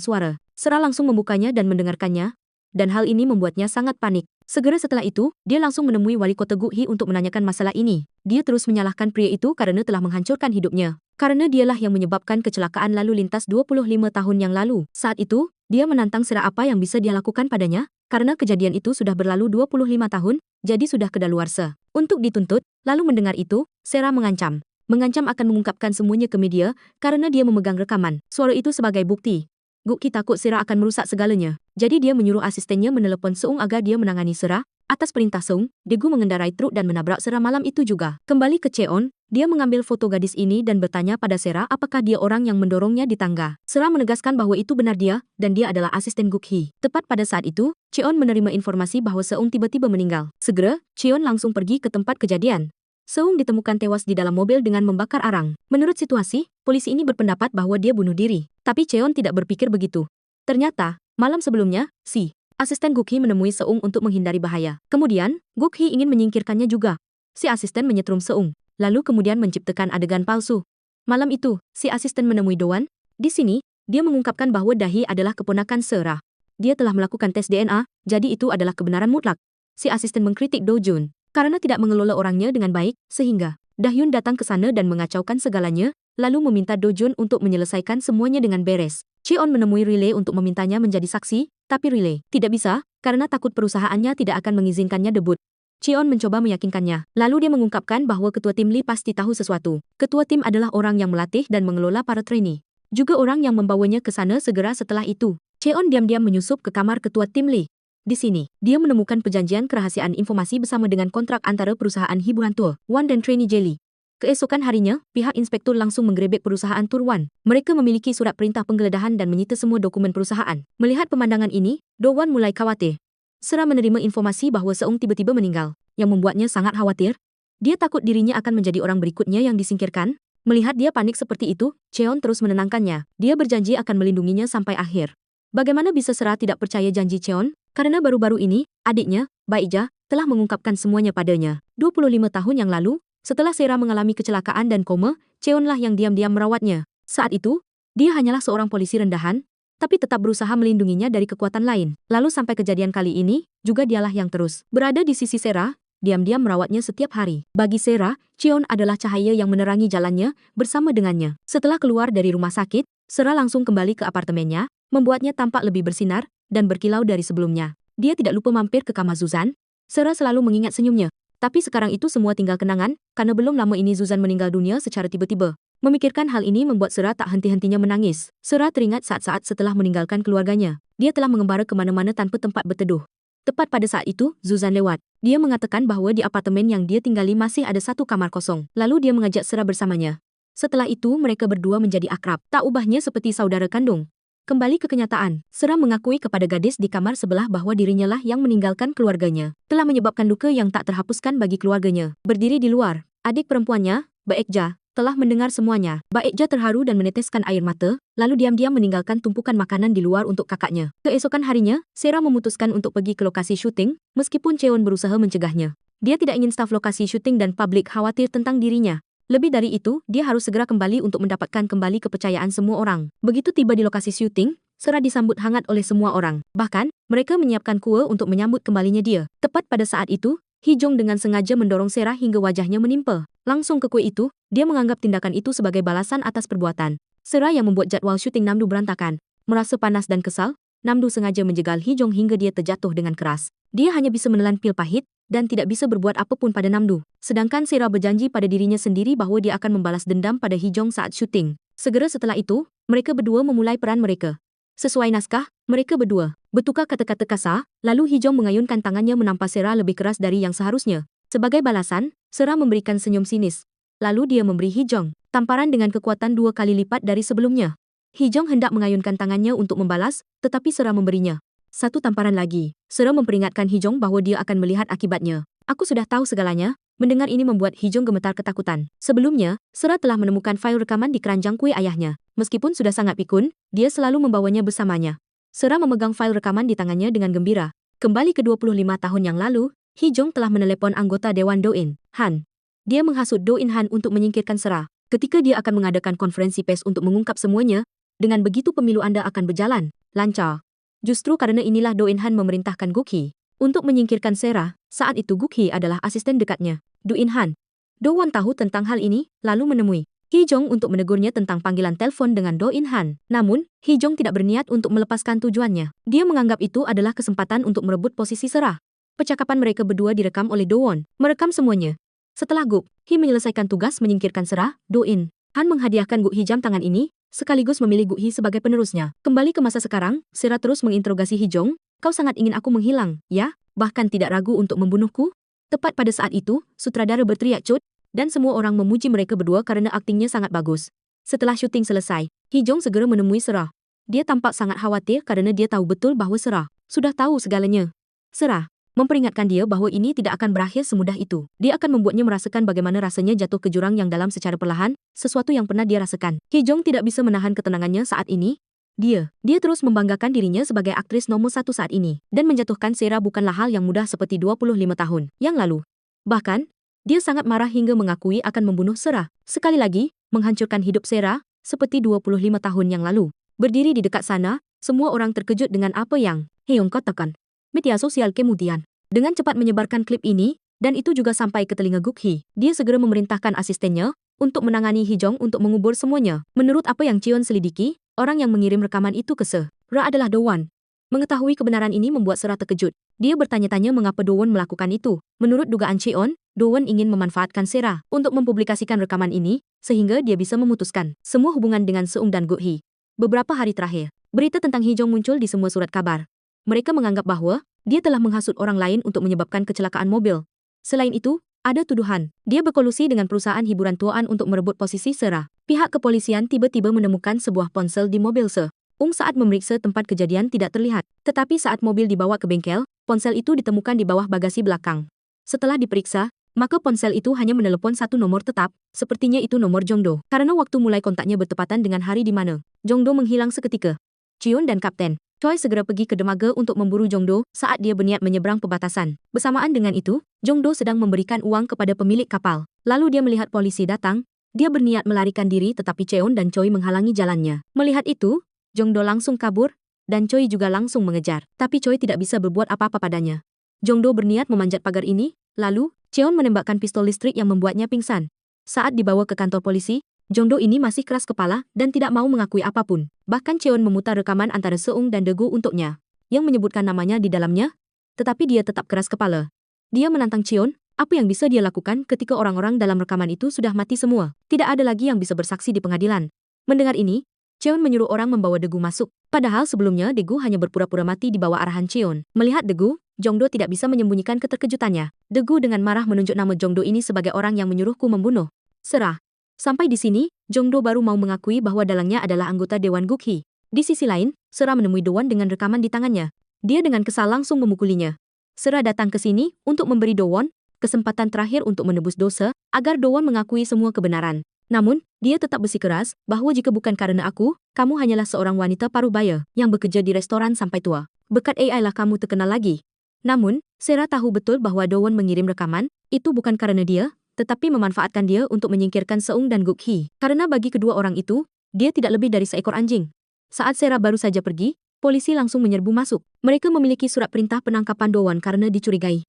suara. Sera langsung membukanya dan mendengarkannya, dan hal ini membuatnya sangat panik. Segera setelah itu, dia langsung menemui wali kota Gukhi untuk menanyakan masalah ini. Dia terus menyalahkan pria itu karena telah menghancurkan hidupnya. Karena dialah yang menyebabkan kecelakaan lalu lintas 25 tahun yang lalu. Saat itu, dia menantang Sera apa yang bisa dia lakukan padanya, karena kejadian itu sudah berlalu 25 tahun, jadi sudah kedaluarsa. Untuk dituntut, lalu mendengar itu, Sera mengancam. Mengancam akan mengungkapkan semuanya ke media, karena dia memegang rekaman suara itu sebagai bukti. Gukhi takut Sera akan merusak segalanya. Jadi dia menyuruh asistennya menelepon Seung agar dia menangani Sera. Atas perintah Seung, Daegu mengendarai truk dan menabrak Sera malam itu juga. Kembali ke Cheon, dia mengambil foto gadis ini dan bertanya pada Sera apakah dia orang yang mendorongnya di tangga. Sera menegaskan bahwa itu benar dia, dan dia adalah asisten Gukhi. Tepat pada saat itu, Cheon menerima informasi bahwa Seung tiba-tiba meninggal. Segera, Cheon langsung pergi ke tempat kejadian. Seung ditemukan tewas di dalam mobil dengan membakar arang. Menurut situasi, polisi ini berpendapat bahwa dia bunuh diri. Tapi Cheon tidak berpikir begitu. Ternyata, malam sebelumnya, si asisten Gukhi menemui Seung untuk menghindari bahaya. Kemudian, Gukhi ingin menyingkirkannya juga. Si asisten menyetrum Seung, lalu kemudian menciptakan adegan palsu. Malam itu, si asisten menemui Do-won. Di sini, dia mengungkapkan bahwa Dahi adalah keponakan Sera. Dia telah melakukan tes DNA, jadi itu adalah kebenaran mutlak. Si asisten mengkritik Do-jun karena tidak mengelola orangnya dengan baik, sehingga Dahyun datang ke sana dan mengacaukan segalanya, lalu meminta Do-jun untuk menyelesaikan semuanya dengan beres. Cheon menemui Riley untuk memintanya menjadi saksi, tapi Riley tidak bisa, karena takut perusahaannya tidak akan mengizinkannya debut. Cheon mencoba meyakinkannya, lalu dia mengungkapkan bahwa ketua tim Lee pasti tahu sesuatu. Ketua tim adalah orang yang melatih dan mengelola para trainee. Juga orang yang membawanya ke sana segera setelah itu. Cheon diam-diam menyusup ke kamar ketua tim Lee. Di sini, dia menemukan perjanjian kerahasiaan informasi bersama dengan kontrak antara perusahaan hiburan tour, One dan trainee Jelly. Keesokan harinya, pihak inspektur langsung menggerebek perusahaan Tour One. Mereka memiliki surat perintah penggeledahan dan menyita semua dokumen perusahaan. Melihat pemandangan ini, Do-won mulai khawatir. Sera menerima informasi bahwa Seung tiba-tiba meninggal, yang membuatnya sangat khawatir. Dia takut dirinya akan menjadi orang berikutnya yang disingkirkan. Melihat dia panik seperti itu, Cheon terus menenangkannya. Dia berjanji akan melindunginya sampai akhir. Bagaimana bisa Sera tidak percaya janji Cheon? Karena baru-baru ini, adiknya, Baekja, telah mengungkapkan semuanya padanya. 25 tahun yang lalu, setelah Sera mengalami kecelakaan dan koma, Cheon lah yang diam-diam merawatnya. Saat itu, dia hanyalah seorang polisi rendahan, tapi tetap berusaha melindunginya dari kekuatan lain. Lalu sampai kejadian kali ini, juga dialah yang terus berada di sisi Sera, diam-diam merawatnya setiap hari. Bagi Sera, Cheon adalah cahaya yang menerangi jalannya bersama dengannya. Setelah keluar dari rumah sakit, Sera langsung kembali ke apartemennya, membuatnya tampak lebih bersinar dan berkilau dari sebelumnya. Dia tidak lupa mampir ke kamar Zuzan. Sera selalu mengingat senyumnya. Tapi sekarang itu semua tinggal kenangan, karena belum lama ini Zuzan meninggal dunia secara tiba-tiba. Memikirkan hal ini membuat Sera tak henti-hentinya menangis. Sera teringat saat-saat setelah meninggalkan keluarganya. Dia telah mengembara kemana-mana tanpa tempat berteduh. Tepat pada saat itu, Zuzan lewat. Dia mengatakan bahwa di apartemen yang dia tinggali masih ada satu kamar kosong. Lalu dia mengajak Sera bersamanya. Setelah itu mereka berdua menjadi akrab. Tak ubahnya seperti saudara kandung. Kembali ke kenyataan, Sera mengakui kepada gadis di kamar sebelah bahwa dirinya lah yang meninggalkan keluarganya. Telah menyebabkan luka yang tak terhapuskan bagi keluarganya. Berdiri di luar, adik perempuannya, Baekja, telah mendengar semuanya. Baekja terharu dan meneteskan air mata, lalu diam-diam meninggalkan tumpukan makanan di luar untuk kakaknya. Keesokan harinya, Sera memutuskan untuk pergi ke lokasi syuting, meskipun Cheon berusaha mencegahnya. Dia tidak ingin staf lokasi syuting dan publik khawatir tentang dirinya. Lebih dari itu, dia harus segera kembali untuk mendapatkan kembali kepercayaan semua orang. Begitu tiba di lokasi syuting, Sera disambut hangat oleh semua orang. Bahkan, mereka menyiapkan kue untuk menyambut kembalinya dia. Tepat pada saat itu, Hee-jong dengan sengaja mendorong Sera hingga wajahnya menimpa. Langsung ke kue itu, dia menganggap tindakan itu sebagai balasan atas perbuatan Sera yang membuat jadwal syuting Namdu berantakan. Merasa panas dan kesal, Namdu sengaja menjegal Hee-jong hingga dia terjatuh dengan keras. Dia hanya bisa menelan pil pahit, dan tidak bisa berbuat apapun pada Namdu. Sedangkan Sera berjanji pada dirinya sendiri bahwa dia akan membalas dendam pada Hee-jong saat syuting. Segera setelah itu, mereka berdua memulai peran mereka. Sesuai naskah, mereka berdua bertukar kata-kata kasar, lalu Hee-jong mengayunkan tangannya menampas Sera lebih keras dari yang seharusnya. Sebagai balasan, Sera memberikan senyum sinis. Lalu dia memberi Hee-jong tamparan dengan kekuatan 2 kali lipat dari sebelumnya. Hee-jong hendak mengayunkan tangannya untuk membalas, tetapi Sera memberinya satu tamparan lagi. Sera memperingatkan Hee-jong bahwa dia akan melihat akibatnya. Aku sudah tahu segalanya. Mendengar ini membuat Hee-jong gemetar ketakutan. Sebelumnya, Sera telah menemukan file rekaman di keranjang kue ayahnya. Meskipun sudah sangat pikun, dia selalu membawanya bersamanya. Sera memegang file rekaman di tangannya dengan gembira. Kembali ke 25 tahun yang lalu, Hee-jong telah menelepon anggota Dewan Do-in, Han. Dia menghasut Do-in Han untuk menyingkirkan Sera. Ketika dia akan mengadakan konferensi pers untuk mengungkap semuanya, dengan begitu pemilu Anda akan berjalan lancar. Justru karena inilah Do-in Han memerintahkan Guk-hee untuk menyingkirkan Sera. Saat itu Guk-hee adalah asisten dekatnya, Do-in Han. Do-won tahu tentang hal ini, lalu menemui Hee-jong untuk menegurnya tentang panggilan telepon dengan Do-in Han. Namun, Hee-jong tidak berniat untuk melepaskan tujuannya. Dia menganggap itu adalah kesempatan untuk merebut posisi Sera. Percakapan mereka berdua direkam oleh Do-won, merekam semuanya. Setelah Guk-hee menyelesaikan tugas menyingkirkan Sera, Do-in Han menghadiahkan Guk-hee jam tangan ini, sekaligus memilih Guk-hee sebagai penerusnya. Kembali ke masa sekarang, Sera terus menginterogasi Hee-jong. Kau sangat ingin aku menghilang, ya? Bahkan tidak ragu untuk membunuhku? Tepat pada saat itu, sutradara berteriak cut, dan semua orang memuji mereka berdua karena aktingnya sangat bagus. Setelah syuting selesai, Hee-jong segera menemui Sera. Dia tampak sangat khawatir karena dia tahu betul bahwa Sera sudah tahu segalanya. Sera memperingatkan dia bahwa ini tidak akan berakhir semudah itu. Dia akan membuatnya merasakan bagaimana rasanya jatuh ke jurang yang dalam secara perlahan, sesuatu yang pernah dia rasakan. Hee-jong tidak bisa menahan ketenangannya saat ini. Dia terus membanggakan dirinya sebagai aktris nomor 1 saat ini, dan menjatuhkan Sera bukanlah hal yang mudah seperti 25 tahun yang lalu. Bahkan, dia sangat marah hingga mengakui akan membunuh Sera. Sekali lagi, menghancurkan hidup Sera, seperti 25 tahun yang lalu. Berdiri di dekat sana, semua orang terkejut dengan apa yang Hee-jong katakan. Media sosial kemudian dengan cepat menyebarkan klip ini, dan itu juga sampai ke telinga Guk-hee. Dia segera memerintahkan asistennya untuk menangani Hee-jong untuk mengubur semuanya. Menurut apa yang Cheon selidiki, orang yang mengirim rekaman itu ke Sera adalah Do-won. Mengetahui kebenaran ini membuat Sera terkejut. Dia bertanya-tanya mengapa Do-won melakukan itu. Menurut dugaan Cheon, Do-won ingin memanfaatkan Sera untuk mempublikasikan rekaman ini, sehingga dia bisa memutuskan semua hubungan dengan Seung dan Guk-hee. Beberapa hari terakhir, berita tentang Hee-jong muncul di semua surat kabar. Mereka menganggap bahwa dia telah menghasut orang lain untuk menyebabkan kecelakaan mobil. Selain itu, ada tuduhan dia berkolusi dengan perusahaan hiburan tuaan untuk merebut posisi Sera. Pihak kepolisian tiba-tiba menemukan sebuah ponsel di mobil Seung saat memeriksa tempat kejadian tidak terlihat. Tetapi saat mobil dibawa ke bengkel, ponsel itu ditemukan di bawah bagasi belakang. Setelah diperiksa, maka ponsel itu hanya menelepon satu nomor tetap, sepertinya itu nomor Jongdo. Karena waktu mulai kontaknya bertepatan dengan hari di mana Jongdo menghilang seketika. Cheon dan Kapten Choi segera pergi ke dermaga untuk memburu Jongdo saat dia berniat menyeberang perbatasan. Bersamaan dengan itu, Jongdo sedang memberikan uang kepada pemilik kapal. Lalu dia melihat polisi datang. Dia berniat melarikan diri tetapi Cheon dan Choi menghalangi jalannya. Melihat itu, Jongdo langsung kabur dan Choi juga langsung mengejar. Tapi Choi tidak bisa berbuat apa-apa padanya. Jongdo berniat memanjat pagar ini, lalu Cheon menembakkan pistol listrik yang membuatnya pingsan. Saat dibawa ke kantor polisi, Jongdo ini masih keras kepala dan tidak mau mengakui apapun. Bahkan Cheon memutar rekaman antara Seung dan Daegu untuknya, yang menyebutkan namanya di dalamnya, tetapi dia tetap keras kepala. Dia menantang Cheon, apa yang bisa dia lakukan ketika orang-orang dalam rekaman itu sudah mati semua. Tidak ada lagi yang bisa bersaksi di pengadilan. Mendengar ini, Cheon menyuruh orang membawa Daegu masuk. Padahal sebelumnya Daegu hanya berpura-pura mati di bawah arahan Cheon. Melihat Daegu, Jongdo tidak bisa menyembunyikan keterkejutannya. Daegu dengan marah menunjuk nama Jongdo ini sebagai orang yang menyuruhku membunuh. Serah. Sampai di sini, Jongdo baru mau mengakui bahwa dalangnya adalah anggota Dewan Gukhi. Di sisi lain, Serah menemui Doan dengan rekaman di tangannya. Dia dengan kesal langsung memukulinya. Serah datang ke sini untuk memberi Doan kesempatan terakhir untuk menebus dosa agar Doan mengakui semua kebenaran. Namun, dia tetap bersikeras bahwa jika bukan karena aku, kamu hanyalah seorang wanita paruh baya yang bekerja di restoran sampai tua. Berkat AI lah kamu terkenal lagi. Namun, Serah tahu betul bahwa Doan mengirim rekaman, itu bukan karena dia, tetapi memanfaatkan dia untuk menyingkirkan Seung dan Gukhi. Karena bagi kedua orang itu, dia tidak lebih dari seekor anjing. Saat Serah baru saja pergi, polisi langsung menyerbu masuk. Mereka memiliki surat perintah penangkapan Doan karena dicurigai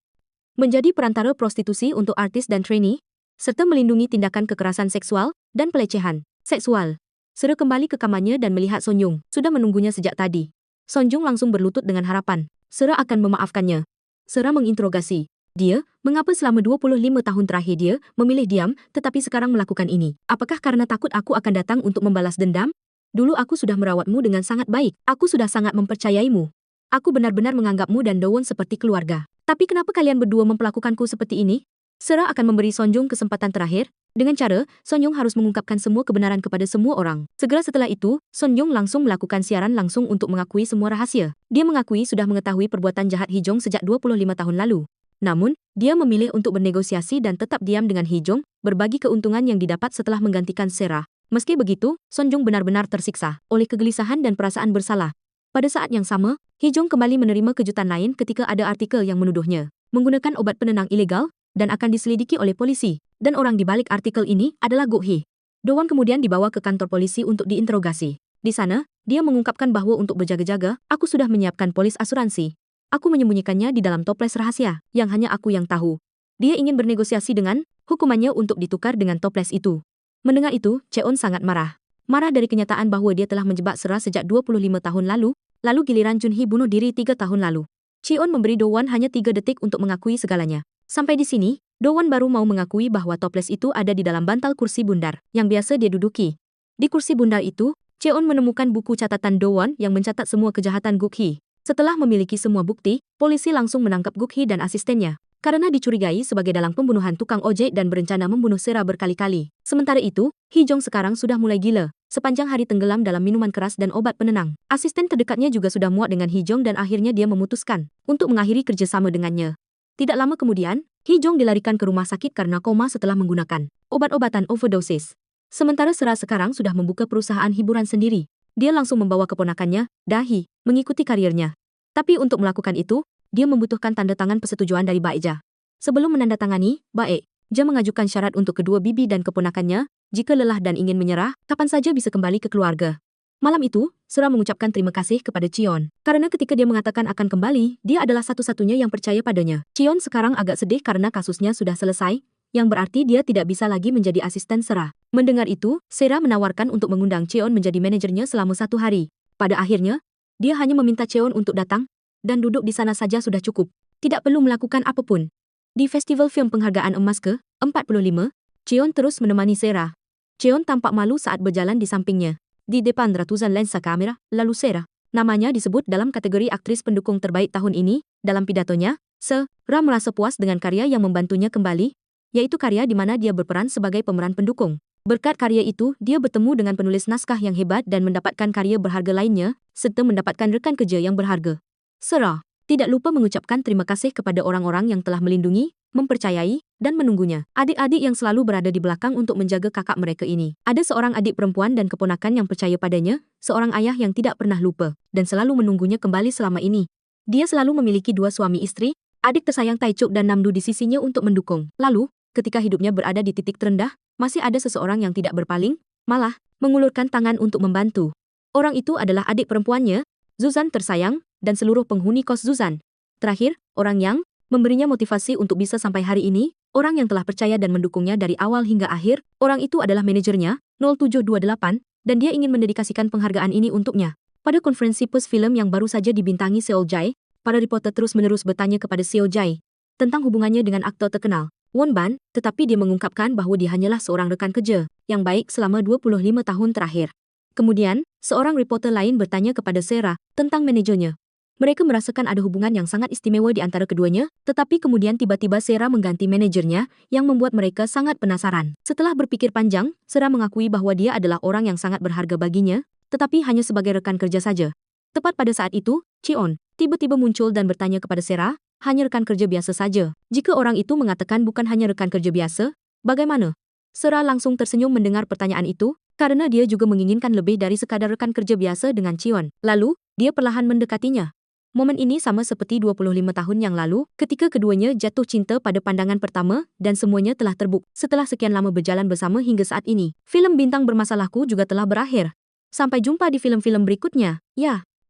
menjadi perantara prostitusi untuk artis dan trainee, serta melindungi tindakan kekerasan seksual dan pelecehan seksual. Serah kembali ke kamarnya dan melihat Sonjung sudah menunggunya sejak tadi. Sonjung langsung berlutut dengan harapan Serah akan memaafkannya. Serah menginterogasi dia, mengapa selama 25 tahun terakhir dia memilih diam tetapi sekarang melakukan ini? Apakah karena takut aku akan datang untuk membalas dendam? Dulu aku sudah merawatmu dengan sangat baik. Aku sudah sangat mempercayaimu. Aku benar-benar menganggapmu dan Doan seperti keluarga. Tapi kenapa kalian berdua memperlakukanku seperti ini? Serah akan memberi Sonjung kesempatan terakhir. Dengan cara, Sonjung harus mengungkapkan semua kebenaran kepada semua orang. Segera setelah itu, Sonjung langsung melakukan siaran langsung untuk mengakui semua rahasia. Dia mengakui sudah mengetahui perbuatan jahat Hijong sejak 25 tahun lalu. Namun, dia memilih untuk bernegosiasi dan tetap diam dengan Hijong, berbagi keuntungan yang didapat setelah menggantikan Serah. Meski begitu, Sonjung benar-benar tersiksa oleh kegelisahan dan perasaan bersalah. Pada saat yang sama, Hijong kembali menerima kejutan lain ketika ada artikel yang menuduhnya menggunakan obat penenang ilegal dan akan diselidiki oleh polisi. Dan orang di balik artikel ini adalah Gukhi. Doan kemudian dibawa ke kantor polisi untuk diinterogasi. Di sana, dia mengungkapkan bahwa untuk berjaga-jaga, aku sudah menyiapkan polis asuransi. Aku menyembunyikannya di dalam toples rahasia, yang hanya aku yang tahu. Dia ingin bernegosiasi dengan hukumannya untuk ditukar dengan toples itu. Mendengar itu, Cheon sangat marah. Marah dari kenyataan bahwa dia telah menjebak Serah sejak 25 tahun lalu giliran Junhee bunuh diri 3 tahun lalu. Cheon memberi Doan hanya 3 detik untuk mengakui segalanya. Sampai di sini, Doan baru mau mengakui bahwa toples itu ada di dalam bantal kursi bundar, yang biasa dia duduki. Di kursi bundar itu, Cheon menemukan buku catatan Doan yang mencatat semua kejahatan Gukhi. Setelah memiliki semua bukti, polisi langsung menangkap Gukhi dan asistennya. Karena dicurigai sebagai dalang pembunuhan tukang ojek dan berencana membunuh Serah berkali-kali. Sementara itu, Hijong sekarang sudah mulai gila. Sepanjang hari tenggelam dalam minuman keras dan obat penenang. Asisten terdekatnya juga sudah muak dengan Hijong dan akhirnya dia memutuskan untuk mengakhiri kerjasama dengannya. Tidak lama kemudian, Hijong dilarikan ke rumah sakit karena koma setelah menggunakan obat-obatan overdosis. Sementara Serah sekarang sudah membuka perusahaan hiburan sendiri. Dia langsung membawa keponakannya, Dahi, mengikuti karirnya. Tapi untuk melakukan itu, dia membutuhkan tanda tangan persetujuan dari Baekja. Sebelum menandatangani, Baekja mengajukan syarat untuk kedua bibi dan keponakannya, jika lelah dan ingin menyerah, kapan saja bisa kembali ke keluarga. Malam itu, Serah mengucapkan terima kasih kepada Cheon. Karena ketika dia mengatakan akan kembali, dia adalah satu-satunya yang percaya padanya. Cheon sekarang agak sedih karena kasusnya sudah selesai, yang berarti dia tidak bisa lagi menjadi asisten Serah. Mendengar itu, Serah menawarkan untuk mengundang Cheon menjadi manajernya selama 1 hari. Pada akhirnya, dia hanya meminta Cheon untuk datang, dan duduk di sana saja sudah cukup. Tidak perlu melakukan apapun. Di Festival Film Penghargaan Emas ke-45, Cheon terus menemani Serah. Cheon tampak malu saat berjalan di sampingnya. Di depan ratusan lensa kamera, lalu Serah, namanya disebut dalam kategori aktris pendukung terbaik tahun ini. Dalam pidatonya, Serah merasa puas dengan karya yang membantunya kembali, yaitu karya di mana dia berperan sebagai pemeran pendukung. Berkat karya itu, dia bertemu dengan penulis naskah yang hebat dan mendapatkan karya berharga lainnya, serta mendapatkan rekan kerja yang berharga. Serah tidak lupa mengucapkan terima kasih kepada orang-orang yang telah melindungi mempercayai, dan menunggunya. Adik-adik yang selalu berada di belakang untuk menjaga kakak mereka ini. Ada seorang adik perempuan dan keponakan yang percaya padanya, seorang ayah yang tidak pernah lupa, dan selalu menunggunya kembali selama ini. Dia selalu memiliki 2 suami istri, adik tersayang Taichuk dan Namdu di sisinya untuk mendukung. Lalu, ketika hidupnya berada di titik terendah, masih ada seseorang yang tidak berpaling, malah, mengulurkan tangan untuk membantu. Orang itu adalah adik perempuannya, Zuzan tersayang, dan seluruh penghuni kos Zuzan. Terakhir, orang yang memberinya motivasi untuk bisa sampai hari ini, orang yang telah percaya dan mendukungnya dari awal hingga akhir, orang itu adalah manajernya, 0728, dan dia ingin mendedikasikan penghargaan ini untuknya. Pada konferensi pers film yang baru saja dibintangi Seo Jae, para reporter terus-menerus bertanya kepada Seo Jae tentang hubungannya dengan aktor terkenal, Won Ban, tetapi dia mengungkapkan bahwa dia hanyalah seorang rekan kerja yang baik selama 25 tahun terakhir. Kemudian, seorang reporter lain bertanya kepada Sera tentang manajernya. Mereka merasakan ada hubungan yang sangat istimewa di antara keduanya, tetapi kemudian tiba-tiba Sera mengganti manajernya, yang membuat mereka sangat penasaran. Setelah berpikir panjang, Sera mengakui bahwa dia adalah orang yang sangat berharga baginya, tetapi hanya sebagai rekan kerja saja. Tepat pada saat itu, Cheon tiba-tiba muncul dan bertanya kepada Sera, hanya rekan kerja biasa saja. Jika orang itu mengatakan bukan hanya rekan kerja biasa, bagaimana? Sera langsung tersenyum mendengar pertanyaan itu, karena dia juga menginginkan lebih dari sekadar rekan kerja biasa dengan Cheon. Lalu, dia perlahan mendekatinya. Momen ini sama seperti 25 tahun yang lalu, ketika keduanya jatuh cinta pada pandangan pertama, dan semuanya telah terbukti. Setelah sekian lama berjalan bersama hingga saat ini, film Bintang Bermasalahku juga telah berakhir. Sampai jumpa di film-film berikutnya. Ya.